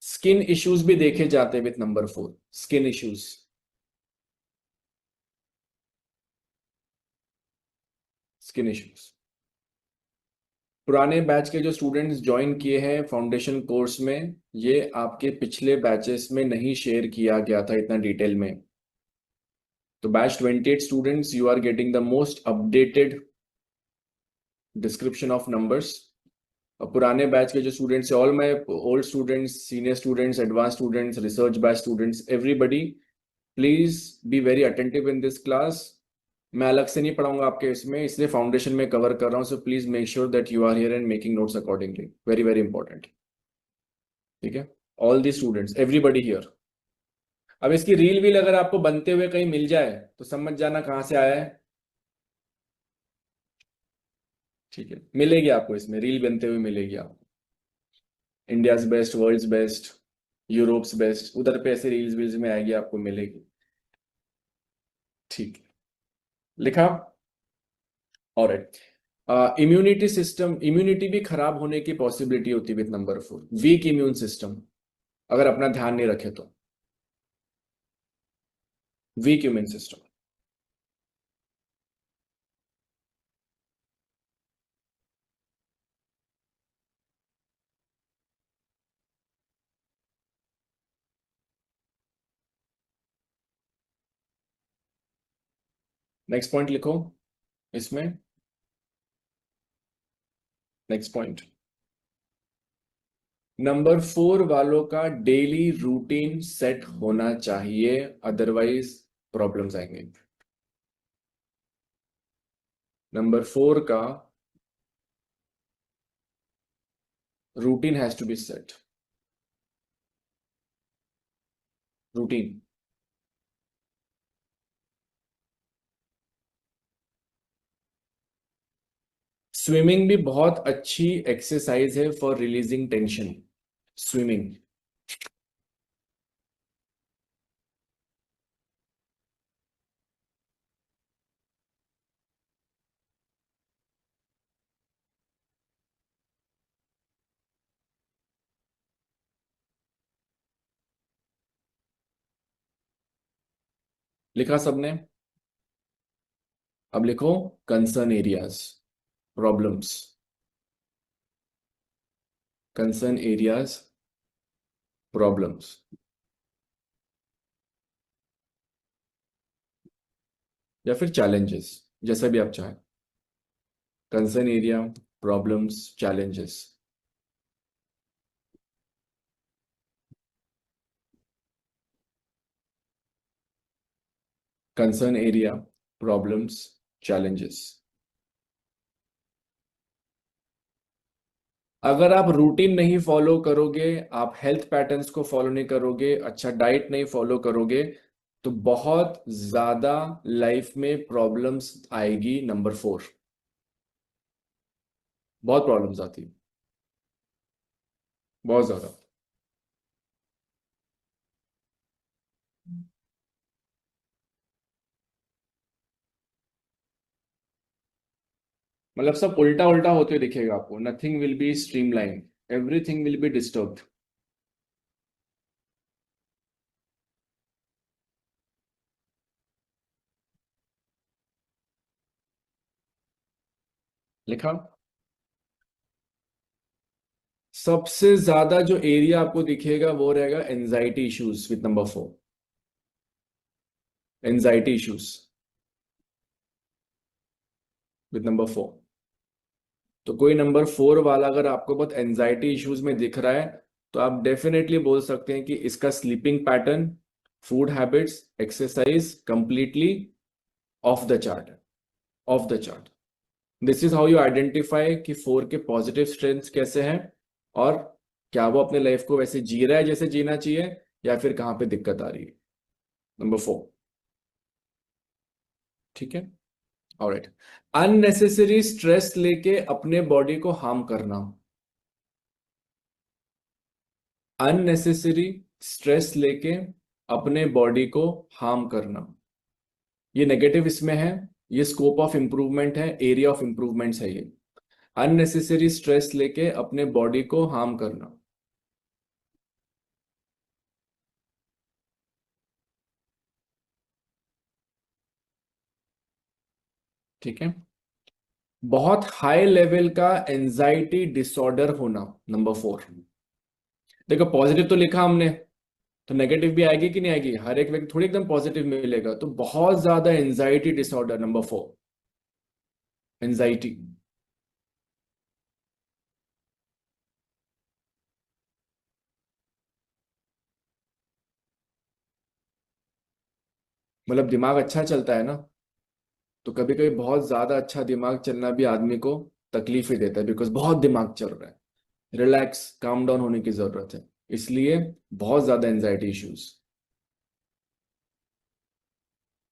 स्किन इश्यूज भी देखे जाते हैं with number 4। Skin issues, skin issues. पुराने बैच के जो स्टूडेंट्स ज्वाइन किए हैं फाउंडेशन कोर्स में, ये आपके पिछले बैचेस में नहीं शेयर किया गया था इतना डिटेल में। तो batch 28 students, you are getting the most updated description of numbers. पुराने बैच के जो students, all my old students, senior students, advance students, research batch students, everybody please be very attentive in this class. मैं अलग से नहीं पढ़ाऊंगा आपके इसमें, इसलिए फाउंडेशन में कवर कर रहा हूँ। So please make sure that you are here and making notes accordingly, very very important. ठीक है, all the students, everybody here. अब इसकी रील व्हील अगर आपको बनते हुए कहीं मिल जाए तो समझ जाना कहाँ से आया है। ठीक है, मिलेगी आपको, इसमें रील बनते हुए मिलेगी आपको। India's best, world's best, Europe's best, उधर पे ऐसे रील्स वील्स में आएगी, आपको मिलेगी। ठीक है, लिखा। ऑलराइट। इम्यूनिटी सिस्टम, इम्यूनिटी भी खराब होने की पॉसिबिलिटी होती है with number 4। Week immune system अगर अपना ध्यान नहीं रखे तो। Week immune system. Next point लिखो इसमें। नेक्स्ट पॉइंट, नंबर 4 वालों का डेली रूटीन सेट होना चाहिए, अदरवाइज प्रॉब्लम्स आएंगे। नंबर 4 का routine has to be set. Routine. Swimming भी बहुत अच्छी एक्सरसाइज है फॉर रिलीजिंग टेंशन। स्विमिंग। लिखा सबने? अब लिखो concern areas, problems. Concern areas, problems, या फिर चैलेंजेस, जैसा भी आप चाहें। Concern area, problems, challenges. Concern area, problems, challenges. अगर आप रूटीन नहीं फॉलो करोगे, आप हेल्थ पैटर्न्स को फॉलो नहीं करोगे, अच्छा डाइट नहीं फॉलो करोगे, तो बहुत ज्यादा लाइफ में प्रॉब्लम्स आएगी। नंबर 4, बहुत प्रॉब्लम्स आती है, बहुत ज्यादा। मतलब सब उल्टा उल्टा होते दिखेगा आपको। Nothing will be streamline, everything will be disturbed. लिखा? सबसे ज्यादा जो एरिया आपको दिखेगा वो रहेगा anxiety issues with number 4, anxiety issues with number 4। तो कोई नंबर 4 वाला अगर आपको बहुत एंजाइटी इश्यूज में दिख रहा है तो आप डेफिनेटली बोल सकते हैं कि इसका sleeping pattern, food habits, exercise completely off the chart, of the chart. This is how you identify कि 4 के पॉजिटिव स्ट्रेंथ्स कैसे हैं और क्या वो अपने लाइफ को वैसे जी रहा है जैसे जीना चाहिए या फिर कहां पे दिक्कत आ रही है। नंबर 4। ठीक है, ऑलराइट। अननेसेसरी स्ट्रेस लेके अपने बॉडी को हार्म करना, अननेसेसरी स्ट्रेस लेके अपने बॉडी को हार्म करना, ये नेगेटिव इसमें है, ये स्कोप ऑफ इंप्रूवमेंट है, एरिया ऑफ इंप्रूवमेंट्स है ये। अननेसेसरी स्ट्रेस लेके अपने बॉडी को हार्म करना। ठीक है, बहुत हाई लेवल का एंजाइटी डिसऑर्डर होना, नंबर 4। देखो पॉजिटिव तो लिखा हमने, तो नेगेटिव भी आएगी कि नहीं आएगी, हर एक व्यक्ति थोड़ी एकदम पॉजिटिव मिलेगा, तो बहुत ज्यादा एंजाइटी डिसऑर्डर, नंबर 4, एंजाइटी। मतलब दिमाग अच्छा चलता है ना, तो कभी कभी बहुत ज्यादा अच्छा दिमाग चलना भी आदमी को तकलीफ ही देता है, बिकॉज बहुत दिमाग चल रहा है, रिलैक्स काम डाउन होने की जरूरत है, इसलिए बहुत ज्यादा एंजाइटी इश्यूज।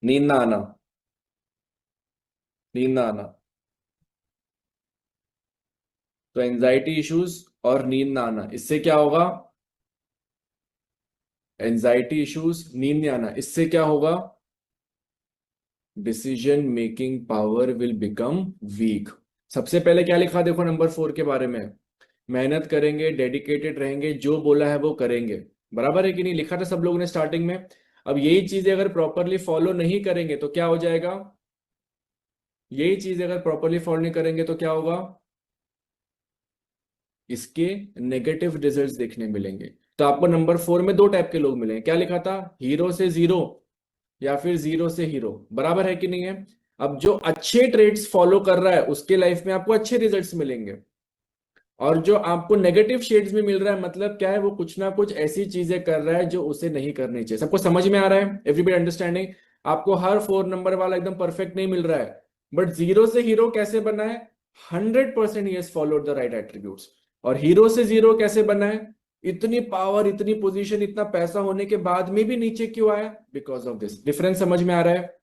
नींद ना आना, नींद ना आना, तो एंजाइटी इश्यूज और नींद ना आना, इससे क्या होगा, एंजाइटी इश्यूज, नींद नहीं आना, इससे क्या होगा, decision making power will become weak. सबसे पहले क्या लिखा देखो नंबर 4 के बारे में, मेहनत करेंगे, डेडिकेटेड रहेंगे, जो बोला है वो करेंगे, बराबर है कि नहीं, लिखा था सब लोगों ने स्टार्टिंग में। अब यही चीजें अगर प्रॉपरली फॉलो नहीं करेंगे तो क्या हो जाएगा, यही चीजें अगर प्रॉपरली फॉलो नहीं करेंगे तो क्या होगा, इसके नेगेटिव रिजल्ट्स देखने मिलेंगे। तो आपको नंबर 4 में दो टाइप के लोग मिलेंगे, क्या लिखा था, हीरो से जीरो या फिर जीरो से हीरो, बराबर है कि नहीं है। अब जो अच्छे ट्रेड्स फॉलो कर रहा है उसके लाइफ में आपको अच्छे रिजल्ट्स मिलेंगे, और जो आपको नेगेटिव शेड्स में मिल रहा है मतलब क्या है, वो कुछ ना कुछ ऐसी चीजें कर रहा है जो उसे नहीं करनी चाहिए। सबको समझ में आ रहा है, एवरीबडी अंडरस्टैंडिंग। आपको हर 4 नंबर वाला एकदम परफेक्ट नहीं मिल रहा है, बट जीरो से हीरो कैसे बना है, 100% he has followed the right attributes. और हीरो से जीरो कैसे बना है, इतनी पावर, इतनी पोजीशन, इतना पैसा होने के बाद में भी नीचे क्यों आया, बिकॉज ऑफ दिस। डिफरेंस समझ में आ रहा है,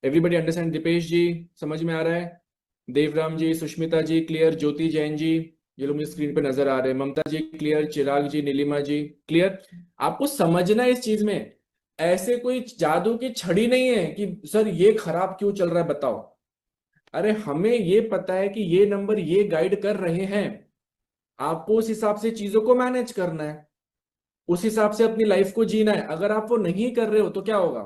एवरीबडी अंडरस्टैंड। दीपेश जी समझ में आ रहा है, देवराम जी, सुष्मिता जी क्लियर, ज्योति जैन जी, ये लोग मुझे स्क्रीन पे नजर आ रहे हैं, ममता जी क्लियर, चिराग जी, नीलिमा जी क्लियर। आपको समझना है इस चीज में, ऐसे कोई जादू की छड़ी नहीं है कि सर ये खराब क्यों चल रहा है बताओ। अरे हमें ये पता है कि ये नंबर ये गाइड कर रहे हैं, आपको उस हिसाब से चीजों को मैनेज करना है, उस हिसाब से अपनी लाइफ को जीना है। अगर आप वो नहीं कर रहे हो तो क्या होगा,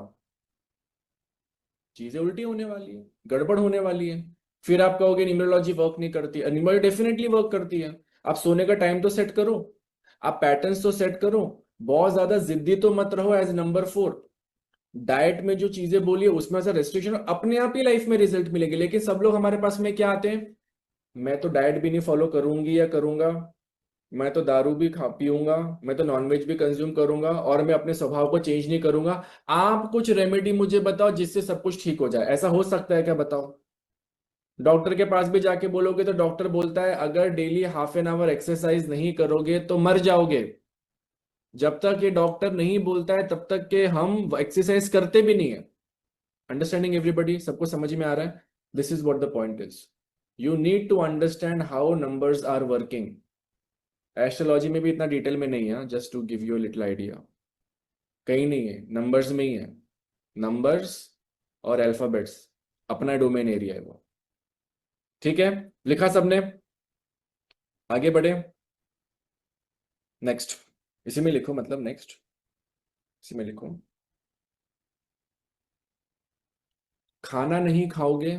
चीजें उल्टी होने वाली है, गड़बड़ होने वाली है। फिर आप कहोगे न्यूमरोलॉजी वर्क नहीं करती, न्यूमरोलॉजी डेफिनेटली वर्क करती है। आप सोने का टाइम तो सेट करो, आप पैटर्न्स तो सेट करो, बहुत ज्यादा जिद्दी तो मत रहो एज नंबर 4। डाइट में जो चीजें बोली है उसमें से रेस्ट्रिक्शन, अपने आप ही लाइफ में रिजल्ट मिलेंगे। लेकिन सब लोग हमारे पास में क्या आते हैं, मैं तो डाइट भी नहीं फॉलो करूंगी या करूंगा, मैं तो दारू भी खा पीऊंगा, मैं तो नॉनवेज भी कंज्यूम करूंगा और मैं अपने स्वभाव को चेंज नहीं करूंगा। आप कुछ रेमेडी मुझे बताओ जिससे सब कुछ ठीक हो जाए, ऐसा हो सकता है क्या बताओ। डॉक्टर के पास भी जाके बोलोगे तो डॉक्टर बोलता है अगर daily half an hour exercise नहीं करोगे तो मर जाओगे। जब तक ये डॉक्टर नहीं बोलता है तब तक के हम एक्सरसाइज करते भी नहीं है। अंडरस्टैंडिंग एवरीबडी, सबको समझ में आ रहा है, this is what the point is. You need to understand how numbers are working. Astrology में भी इतना डिटेल में नहीं है, just to give you little idea, कहीं नहीं है, नंबर्स में ही है। नंबर्स और अल्फाबेट्स अपना डोमेन एरिया है वो। ठीक है, लिखा सबने, आगे बढ़े, नेक्स्ट, इसी में लिखो, मतलब नेक्स्ट इसी में लिखो। खाना नहीं खाओगे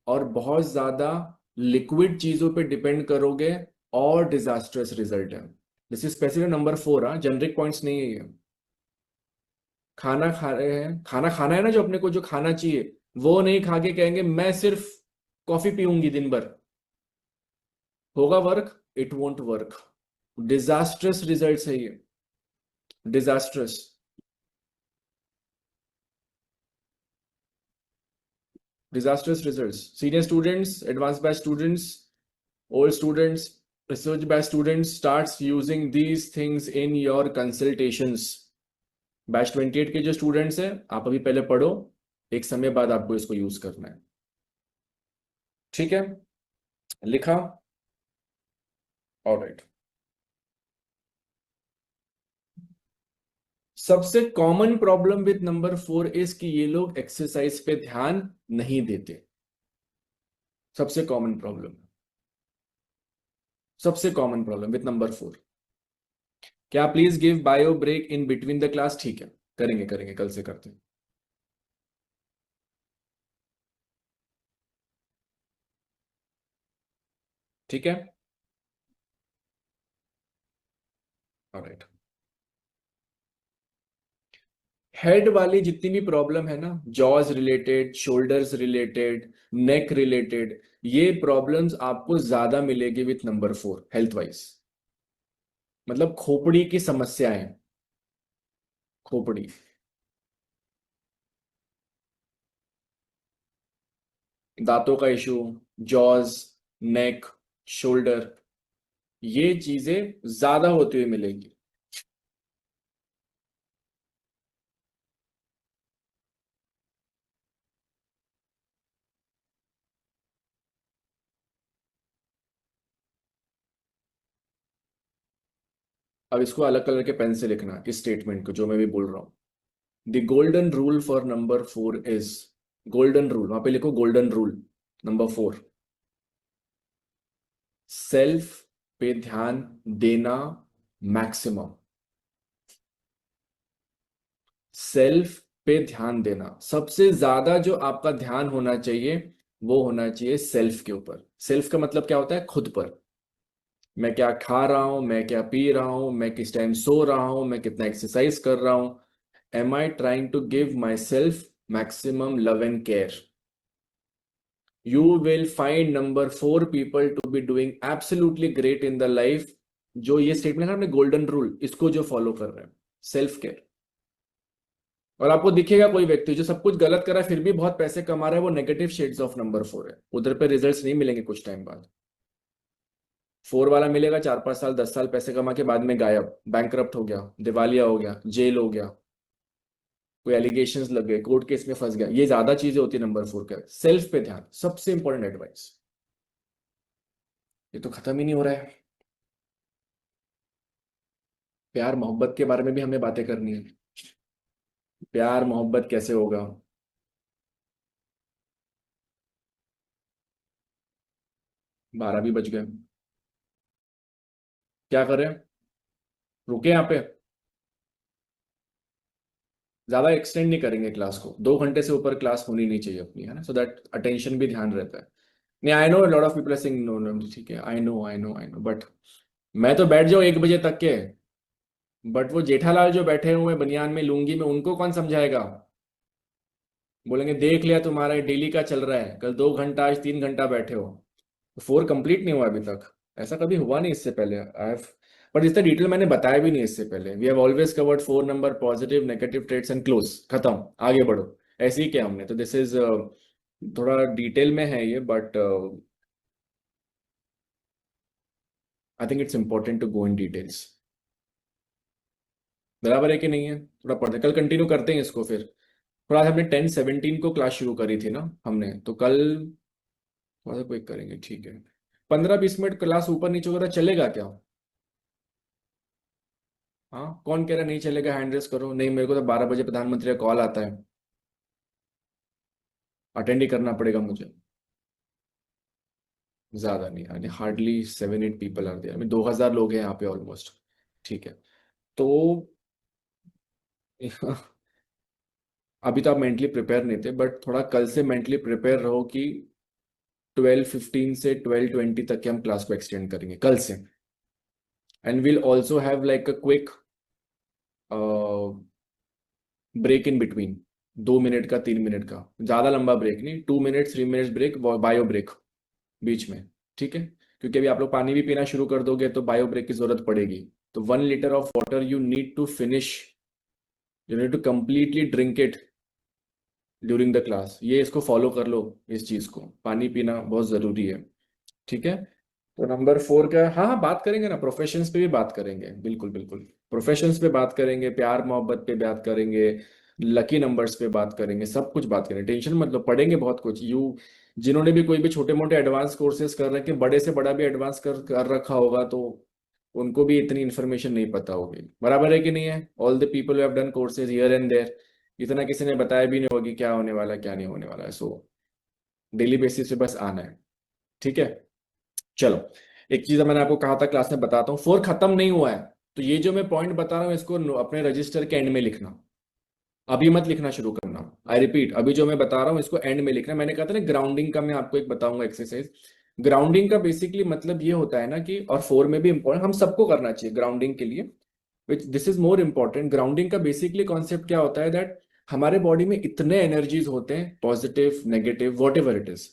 और बहुत ज्यादा लिक्विड चीजों पे डिपेंड करोगे और डिजास्टर्स रिजल्ट है। दिस इज स्पेसिफिक नंबर 4, हाँ, जेनरिक पॉइंट्स नहीं है ये। खाना खा रहे हैं, खाना खाना है ना जो अपने को जो खाना चाहिए, वो नहीं खा के कहेंगे मैं सिर्फ कॉफी पीऊंगी दिन भर, होगा work? It won't work. Disastrous results है ये, disastrous. Disastrous results. Senior students, advanced batch students, old students, research batch students starts using these things in your consultations. Batch 28 के जो स्टूडेंट्स हैं, आप अभी पहले पढ़ो, एक समय बाद आपको इसको यूज करना है। ठीक है, लिखा? ऑलराइट। सबसे common problem with number 4 is कि ये लोग एक्सरसाइज पे ध्यान नहीं देते। सबसे कॉमन प्रॉब्लम, सबसे कॉमन प्रॉब्लम विद नंबर 4। क्या please give bio break in between the class? ठीक है, करेंगे करेंगे, कल से करते हैं। ठीक है, ऑलराइट। हेड वाली जितनी भी प्रॉब्लम है ना, जॉज रिलेटेड, शोल्डर्स रिलेटेड, नेक रिलेटेड, ये प्रॉब्लम्स आपको ज्यादा मिलेगी विथ नंबर 4 हेल्थ वाइज। मतलब खोपड़ी की समस्याएं, खोपड़ी, दांतों का इशू, जॉज, नेक, शोल्डर, ये चीजें ज्यादा होती हुई मिलेंगी। अब इसको अलग कलर के पेन से लिखना, इस स्टेटमेंट को जो मैं भी बोल रहा हूं। The golden rule for number 4 is, golden rule वहां पे लिखो, गोल्डन रूल नंबर 4, सेल्फ पे ध्यान देना मैक्सिमम। सेल्फ पे ध्यान देना, सबसे ज्यादा जो आपका ध्यान होना चाहिए वो होना चाहिए सेल्फ के ऊपर। सेल्फ का मतलब क्या होता है? खुद पर। मैं क्या खा रहा हूं, मैं क्या पी रहा हूं, मैं किस टाइम सो रहा हूं, मैं कितना एक्सरसाइज कर रहा हूं। Am I trying to give myself maximum love and care? You will find number 4 people to be doing absolutely great in the life, जो ये स्टेटमेंट है हमने गोल्डन रूल, इसको जो फॉलो कर रहे हैं, सेल्फ केयर। और आपको दिखेगा कोई व्यक्ति जो सब कुछ गलत कर रहा है फिर भी बहुत पैसे कमा रहा है, वो नेगेटिव शेड्स ऑफ नंबर 4 है, उधर पे रिजल्ट्स नहीं मिलेंगे कुछ टाइम बाद। 4 वाला मिलेगा 4-5 साल 10 साल पैसे कमा के बाद में गायब, बैंकरप्ट हो गया, दिवालिया हो गया, जेल हो गया, कोई एलिगेशंस लग गए, कोर्ट केस में फंस गया। ये ज्यादा चीजें होती है नंबर 4 के। सेल्फ पे ध्यान सबसे इंपॉर्टेंट एडवाइस। ये तो खत्म ही नहीं हो रहा है। प्यार मोहब्बत के बारे में भी हमें बातें करनी है। प्यार मोहब्बत कैसे होगा? 12 भी बज गए, क्या करें? रुके यहाँ पे, ज्यादा एक्सटेंड नहीं करेंगे क्लास को, 2 घंटे से ऊपर क्लास होनी नहीं चाहिए अपनी, है ना, सो दैट अटेंशन भी ध्यान रहता है। नहीं, I know lot of people are saying no no, ठीक है, I know I know I know, but मैं तो बैठ जाऊँ 1 बजे तक के, बट वो जेठालाल जो बैठे हुए हैं बनियान में लुंगी में, उनको कौन समझाएगा? बोलेंगे देख लिया तुम्हारा डेली का चल रहा है, कल 2 घंटा आज 3 घंटा बैठे हो। 4 कंप्लीट नहीं हुआ अभी तक, ऐसा कभी हुआ नहीं इससे पहले। आई हैव, बट इसका डिटेल मैंने बताया भी नहीं इससे पहले। We have always covered 4 number, positive negative trades and close, खत्म, आगे बढ़ो। ऐसे ही क्या हमने तो, दिस इज थोड़ा डिटेल में है ये, but I think it's important to go in details. बराबर है कि नहीं है? थोड़ा पढ़ते, कल कंटिन्यू करते हैं इसको फिर। थोड़ा आज हमने 10-17 को क्लास शुरू करी थी ना हमने, तो कल थोड़ा सा क्विक करेंगे, ठीक है। 15-20 मिनट क्लास ऊपर नीचे वगैरह चलेगा क्या? हाँ, कौन कह रहा है नहीं चलेगा? हैंड रेस करो। नहीं, मेरे को तो 12 बजे प्रधानमंत्री का कॉल आता है, अटेंड ही करना पड़ेगा मुझे। ज्यादा नहीं, यानी हार्डली 7-8 पीपल आर देयर, 2000 लोग हैं यहाँ पे ऑलमोस्ट। ठीक है, तो अभी तो आप मेंटली प्रिपेयर नहीं थे, बट थोड़ा कल से मेंटली प्रिपेयर रहो कि 12:15 से 12:20 तक के हम क्लास को एक्सटेंड करेंगे कल से। And will also have like a quick break in between, 2 minute का 3 मिनट का, ज्यादा लंबा ब्रेक नहीं, 2 minute 3 minute break, bio break बीच में, ठीक है? क्योंकि अभी आप लोग पानी भी पीना शुरू कर दोगे तो बायो ब्रेक की जरूरत पड़ेगी। तो 1 litre of water you need to finish, you need to completely drink it during the class. ये इसको फॉलो कर लो, इस चीज को, पानी पीना बहुत जरूरी है, ठीक है? तो नंबर 4 का, हाँ हाँ बात करेंगे ना, प्रोफेशंस पे भी बात करेंगे, बिल्कुल बिल्कुल, प्रोफेशंस पे बात करेंगे, प्यार मोहब्बत पे बात करेंगे, लकी नंबर्स पे बात करेंगे, सब कुछ बात करेंगे, टेंशन मत लो, पढ़ेंगे बहुत कुछ। जिन्होंने भी कोई भी छोटे मोटे एडवांस कोर्सेज कर रखे, बड़े से बड़ा भी एडवांस कर रखा होगा, तो उनको भी इतनी इन्फॉर्मेशन नहीं पता होगी, बराबर है कि नहीं है? All the people have done courses here and there, इतना किसी ने बताया भी नहीं होगी क्या होने वाला है क्या नहीं होने वाला है। सो डेली बेसिस पे बस आना है, ठीक है? चलो, एक चीज मैंने आपको कहा था क्लास में, बताता हूँ, 4 खत्म नहीं हुआ है, तो ये जो मैं पॉइंट बता रहा हूँ इसको अपने रजिस्टर के एंड में लिखना, अभी मत लिखना शुरू करना। आई रिपीट, अभी जो मैं बता रहा हूँ इसको एंड में लिखना। मैंने कहा था ना ग्राउंडिंग का मैं आपको एक बताऊंगा एक्सरसाइज। ग्राउंडिंग का बेसिकली मतलब ये होता है ना कि, और 4 में भी इंपॉर्टेंट, हम सबको करना चाहिए ग्राउंडिंग के लिए, which this is more important. Grounding का बेसिकली कॉन्सेप्ट क्या होता है, दैट हमारे बॉडी में इतने एनर्जीज होते हैं, positive negative what ever it is,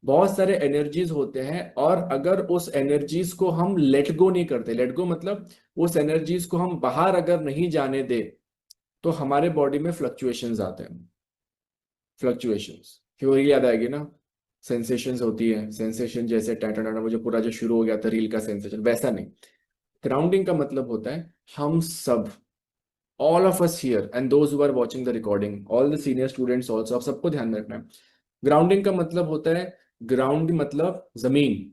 बहुत सारे एनर्जीज होते हैं, और अगर उस एनर्जीज को हम लेट गो नहीं करते, लेट गो मतलब उस एनर्जीज को हम बाहर अगर नहीं जाने दे, तो हमारे बॉडी में फ्लक्चुएशंस आते हैं। फ्लक्चुएशंस, थ्योरी याद आएगी ना, सेंसेशंस होती है, सेंसेशन जैसे टाटा टाटा, मुझे पूरा जो शुरू हो गया था रील का सेंसेशन, वैसा नहीं। ग्राउंडिंग का मतलब होता है हम सब, all of us here and those who are watching the recording, all the senior students also, आप सबको ध्यान में रखना है। ग्राउंडिंग का मतलब होता है, ग्राउंड मतलब जमीन,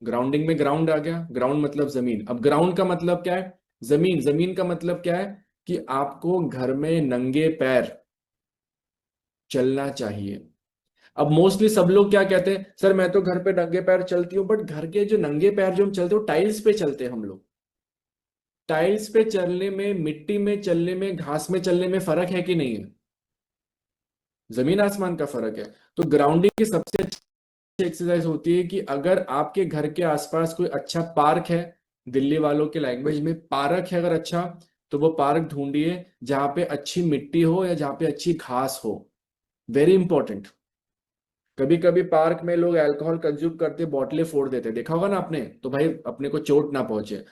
ग्राउंडिंग में ग्राउंड आ गया, ग्राउंड मतलब जमीन। अब ग्राउंड का मतलब क्या है, जमीन, जमीन का मतलब क्या है कि आपको घर में नंगे पैर चलना चाहिए। अब मोस्टली सब लोग क्या कहते हैं, सर मैं तो घर पे नंगे पैर चलती हूँ, बट घर के जो नंगे पैर जो हम चलते हो, टाइल्स पे चलते हैं हम लोग। टाइल्स पे चलने में, मिट्टी में चलने में, घास में चलने में फर्क है कि नहीं है? जमीन आसमान का फर्क है। तो ग्राउंडिंग की सबसे अच्छी एक्सरसाइज होती है कि अगर आपके घर के आसपास कोई अच्छा पार्क है, दिल्ली वालों के लैंग्वेज में पार्क है अगर अच्छा, तो वो पार्क ढूंढिए जहां पे अच्छी मिट्टी हो या जहां पे अच्छी घास हो, वेरी इंपॉर्टेंट। कभी कभी पार्क में लोग अल्कोहल कंज्यूम करते, बोतलें फोड़ देते, देखा होगा ना आपने, तो भाई अपने को चोट ना पहुंचे।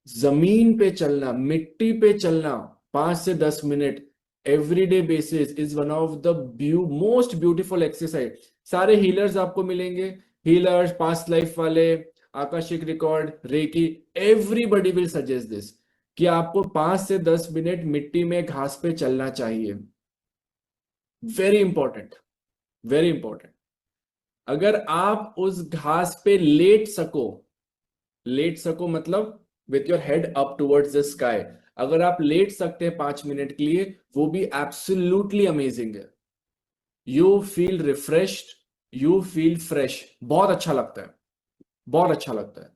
जमीन पे चलना, मिट्टी पे चलना, 5 से 10 minute everyday basis is one of the most beautiful exercise. सारे हीलर्स आपको मिलेंगे, हीलर्स, पास्ट लाइफ वाले, akashic record, reiki, everybody will suggest this, कि आपको 5 से 10 मिनट मिट्टी में घास पे चलना चाहिए। Very important, very important. अगर आप उस घास पे लेट सको, लेट सको मतलब with your head up towards the sky, अगर आप लेट सकते हैं 5 मिनट के लिए, वो भी एब्सोल्युटली अमेजिंग है। You feel refreshed, you feel fresh, बहुत अच्छा लगता है, बहुत अच्छा लगता है।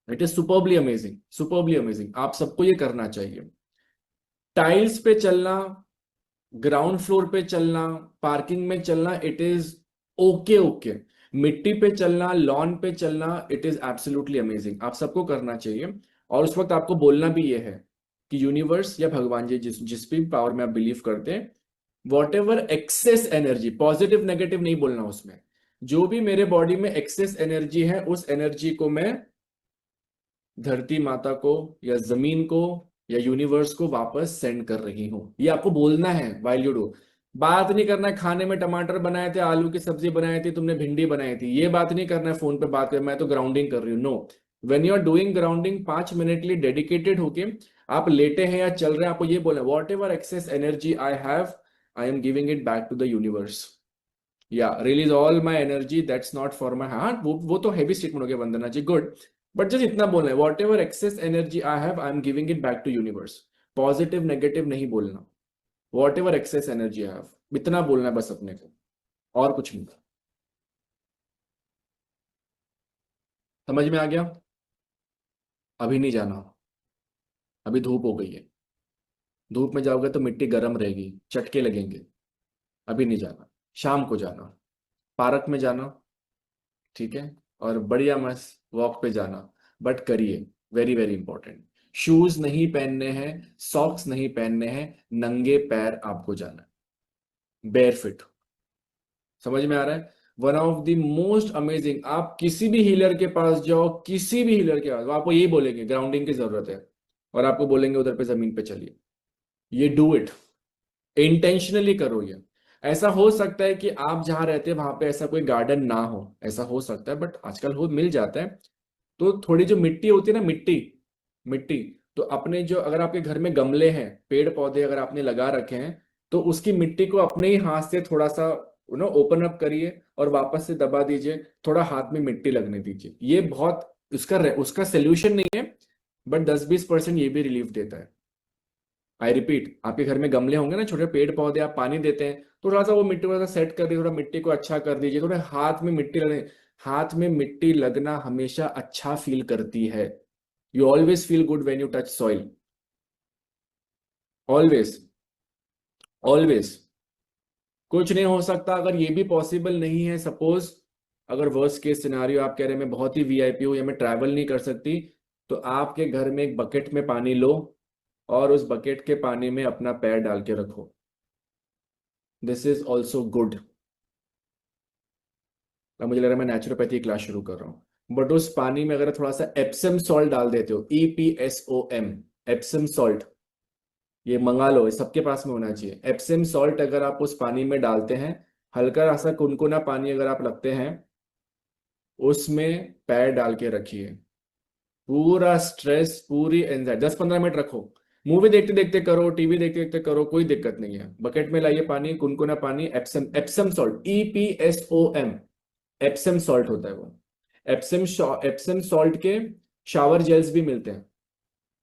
It is superbly amazing, superbly amazing, आप सबको ये करना चाहिए। टाइल्स पे चलना, ग्राउंड फ्लोर पे चलना, पार्किंग में चलना, इट इज ओके ओके। मिट्टी पे चलना, लॉन पे चलना, इट इज एब्सोल्युटली अमेजिंग, आप सबको करना चाहिए। और उस वक्त आपको बोलना भी ये है कि यूनिवर्स या भगवान जी, जिस जिस भी पावर में आप बिलीव करते हैं, whatever excess energy, positive negative नहीं बोलना उसमें, जो भी मेरे बॉडी में एक्सेस एनर्जी है, उस एनर्जी को मैं धरती माता को या जमीन को या यूनिवर्स को वापस सेंड कर रही हूं, ये आपको बोलना है व्हाइल यू डू। बात नहीं करना है खाने में टमाटर बनाए थे, आलू की सब्जी बनाई थी, तुमने भिंडी बनाई थी, ये बात नहीं करना है फोन पे बात कर, मैं तो ग्राउंडिंग कर रही हूँ, no. When you are doing grounding, 5 minute के लिए डेडिकेटेड होके, आप लेटे हैं या चल रहे हैं, आपको ये बोलना, whatever excess energy I have, I am giving it back to the universe, या release all my energy that's not for my heart. वो तो हैवी स्टेटमेंट हो गया Vandana ji, good. But just इतना बोलना है, whatever excess energy I have, I am giving it back to universe. Positive negative नहीं बोलना, whatever excess energy I have, इतना बोलना है बस अपने को, और कुछ नहीं। समझ में आ गया? अभी नहीं जाना, अभी धूप हो गई है, धूप में जाओगे तो मिट्टी गर्म रहेगी, चटके लगेंगे, अभी नहीं जाना, शाम को जाना, पार्क में जाना, ठीक है, और बढ़िया मस्त वॉक पे जाना, बट करिए, वेरी वेरी इंपॉर्टेंट। शूज नहीं पहनने हैं, सॉक्स नहीं पहनने हैं, नंगे पैर आपको जाना है, बेयर फिट। समझ में आ रहा है? One of the most amazing, आप किसी भी हीलर के पास जाओ, किसी भी हीलर के पास, वो आपको यही बोलेंगे ग्राउंडिंग की जरूरत है, और आपको बोलेंगे उधर पे जमीन पे चलिए। ये डू इट, इंटेंशनली करो ये। ऐसा हो सकता है कि आप जहां रहते हैं वहां पे ऐसा कोई गार्डन ना हो, ऐसा हो सकता है, बट आजकल हो मिल जाता है। तो थोड़ी जो मिट्टी होती है ना, मिट्टी, मिट्टी, तो अपने जो, अगर आपके घर में गमले हैं, पेड़ पौधे अगर आपने लगा रखे हैं, तो उसकी मिट्टी को अपने ही हाथ से थोड़ा सा ओपन अप करिए और वापस से दबा दीजिए, थोड़ा हाथ में मिट्टी लगने दीजिए। ये बहुत, उसका सोल्यूशन नहीं है, बट 10-20% ये भी रिलीफ देता है। आई रिपीट, आपके घर में गमले होंगे ना, छोटे पेड़ पौधे, आप पानी देते हैं, तो थोड़ा सा वो मिट्टी थोड़ा सा सेट कर दीजिए, थोड़ा मिट्टी को अच्छा कर दीजिए, थोड़ा हाथ में मिट्टी लगने, हाथ में मिट्टी लगना हमेशा अच्छा फील करती है। You always feel good when you touch soil, always, always. कुछ नहीं हो सकता, अगर ये भी पॉसिबल नहीं है, सपोज अगर वर्स्ट केस सिनारियो आप कह रहे हैं मैं बहुत ही वीआईपी हूं या मैं ट्रैवल नहीं कर सकती, तो आपके घर में एक बकेट में पानी लो और उस बकेट के पानी में अपना पैर डाल के रखो, दिस इज ऑल्सो गुड। अब मुझे लग रहा है मैं नेचुरोपैथी क्लास शुरू कर रहा हूँ, बट उस पानी में अगर थोड़ा सा एप्सम सॉल्ट डाल देते हो, EPSOM, एप्सम सॉल्ट, ये मंगा लो, ये सबके पास में होना चाहिए। एप्सम सॉल्ट अगर आप उस पानी में डालते हैं, हल्का सा कुनकुना पानी अगर आप लगते हैं, उसमें पैर डाल के रखिए, पूरा स्ट्रेस, पूरी एंजाइटी 10-15 मिनट रखो। मूवी देखते देखते करो, टीवी देखते देखते करो, कोई दिक्कत नहीं है। बकेट में लाइए पानी, कुनकुना पानी, Epsom, Epsom salt, EPSOM, Epsom salt होता है वो। एप्सम, एप्सम सॉल्ट के शावर जेल्स भी मिलते हैं,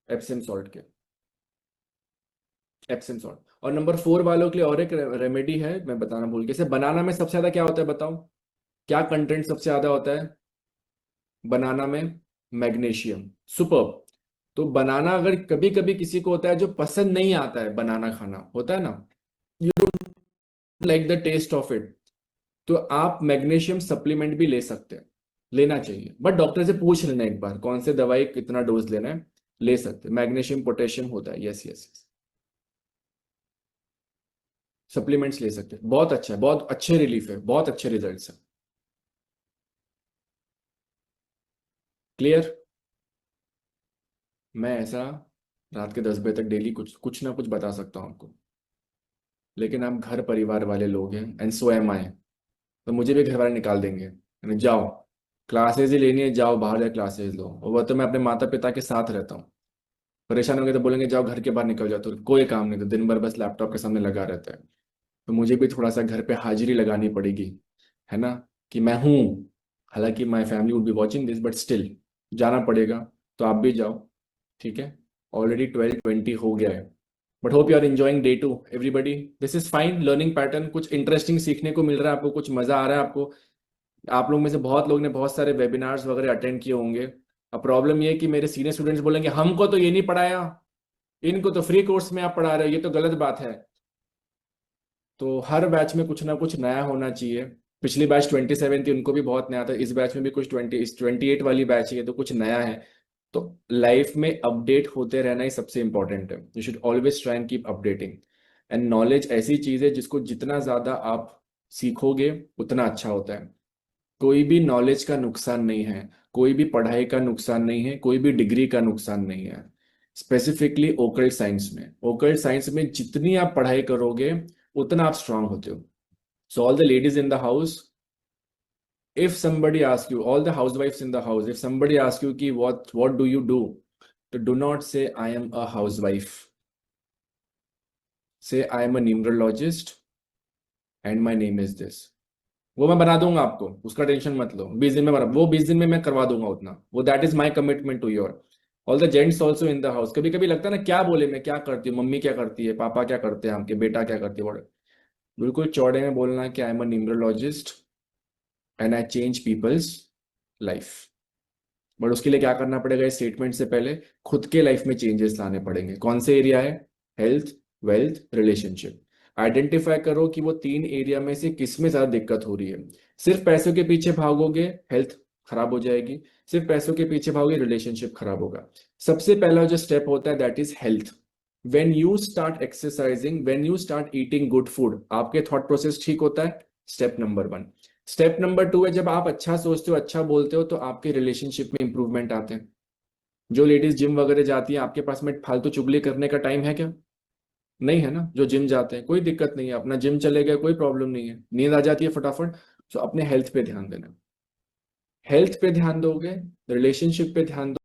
एप्सम सॉल्ट के, एप्सम सॉल्ट। और नंबर 4 वालों के लिए और एक रेमेडी है, मैं बताना भूल गया। जैसे बनाना में सबसे ज्यादा क्या होता है बताओ, क्या कंटेंट सबसे ज्यादा होता है बनाना में? मैग्नीशियम। सुपर। तो बनाना, अगर कभी कभी किसी को होता है जो पसंद नहीं आता है बनाना खाना, होता है ना, you don't like the taste of it, तो आप मैग्नीशियम सप्लीमेंट भी ले सकते हैं, लेना चाहिए, बट डॉक्टर से पूछ लेना एक बार कौन से दवाई कितना डोज लेना है, ले सकते हैं। मैग्नीशियम पोटेशियम होता है, यस यस यस, सप्लीमेंट्स ले सकते हैं, बहुत अच्छा है, बहुत अच्छे रिलीफ है, बहुत अच्छे रिजल्ट्स है। क्लियर? मैं ऐसा रात के 10 बजे तक डेली कुछ कुछ ना कुछ बता सकता हूँ आपको, लेकिन आप घर परिवार वाले लोग हैं, एंड सो एम आई, तो मुझे भी घर वाले निकाल देंगे, यानी जाओ क्लासेस ही लेनी है, जाओ बाहर जाकर क्लासेस लो, और वह तो मैं अपने माता पिता के साथ रहता हूँ। परेशान हो गए तो बोलेंगे जाओ घर के बाहर निकल जाओ, तो कोई काम नहीं, तो दिन भर बस लैपटॉप के सामने लगा रहता है। तो मुझे भी थोड़ा सा घर पे हाजिरी लगानी पड़ेगी, है ना, कि मैं हूँ। हालांकि my family would be watching this, but still जाना पड़ेगा। तो आप भी जाओ, ठीक है। ऑलरेडी 12:20 हो गया है, but hope you are enjoying Day 2 everybody. This is fine learning pattern, कुछ इंटरेस्टिंग सीखने को मिल रहा है आपको, कुछ मजा आ रहा है आपको। आप लोग में से बहुत लोग ने बहुत सारे वेबिनार्स वगैरह अटेंड किए होंगे। अब प्रॉब्लम ये है कि मेरे सीनियर स्टूडेंट्स बोलेंगे हमको तो ये नहीं पढ़ाया, इनको तो फ्री कोर्स में आप पढ़ा रहे हो, ये तो गलत बात है। तो हर बैच में कुछ ना कुछ नया होना चाहिए। पिछली बैच 27 थी, उनको भी बहुत नया था, इस बैच में भी कुछ 28 वाली बैच है, तो कुछ नया है। तो लाइफ में अपडेट होते रहना ही सबसे इंपॉर्टेंट है, you should always try and keep updating. And knowledge ऐसी चीज है जिसको जितना ज्यादा आप सीखोगे उतना अच्छा होता है। कोई भी नॉलेज का नुकसान नहीं है, कोई भी पढ़ाई का नुकसान नहीं है, कोई भी डिग्री का नुकसान नहीं है। स्पेसिफिकली ओकल्ट साइंस में, ओकल्ट साइंस में जितनी आप पढ़ाई करोगे उतना आप स्ट्रांग होते हो। So all the ladies in the house, if somebody asks you, all the housewives in the house, if somebody asks you कि what do you do, तो do not say I am a housewife, say I am a numerologist and my name is this। वो मैं बना दूंगा आपको, उसका tension मत लो, 20 दिन में वो 20 दिन में मैं करवा दूंगा उतना, वो that is my commitment to your. All the gents also in the house, कभी कभी लगता है ना क्या बोले, मैं क्या करती हूँ, मम्मी क्या करती है, पापा क्या करते हैं, आपके बेटा क्या करती है, बिल्कुल चौड़े में बोलना कि I am a numerologist and I change people's life. But उसके लिए क्या करना पड़ेगा, इस स्टेटमेंट से पहले खुद के लाइफ में चेंजेस लाने पड़ेंगे। कौन से एरिया है? Health, wealth, relationship. आइडेंटिफाई करो कि वो 3 एरिया में से किस में ज्यादा दिक्कत हो रही है। सिर्फ पैसों के पीछे भागोगे, हेल्थ खराब हो जाएगी। सिर्फ पैसों के पीछे भागोगे, रिलेशनशिप खराब होगा। सबसे पहला जो स्टेप होता है that is health. When you start exercising, when you start eating good food, आपके थॉट प्रोसेस ठीक होता है। Step number 1। स्टेप नंबर 2 है, जब आप अच्छा सोचते हो, अच्छा बोलते हो, तो आपके रिलेशनशिप में इंप्रूवमेंट आते हैं। जो लेडीज जिम वगैरह जाती हैं, आपके पास में फालतू चुगली करने का टाइम है क्या? नहीं है ना। जो जिम जाते हैं कोई दिक्कत नहीं है, अपना जिम चले गए, कोई प्रॉब्लम नहीं है, नींद आ जाती है फटाफट। तो अपने हेल्थ पे ध्यान देना। हेल्थ पे ध्यान दोगे, रिलेशनशिप पे ध्यान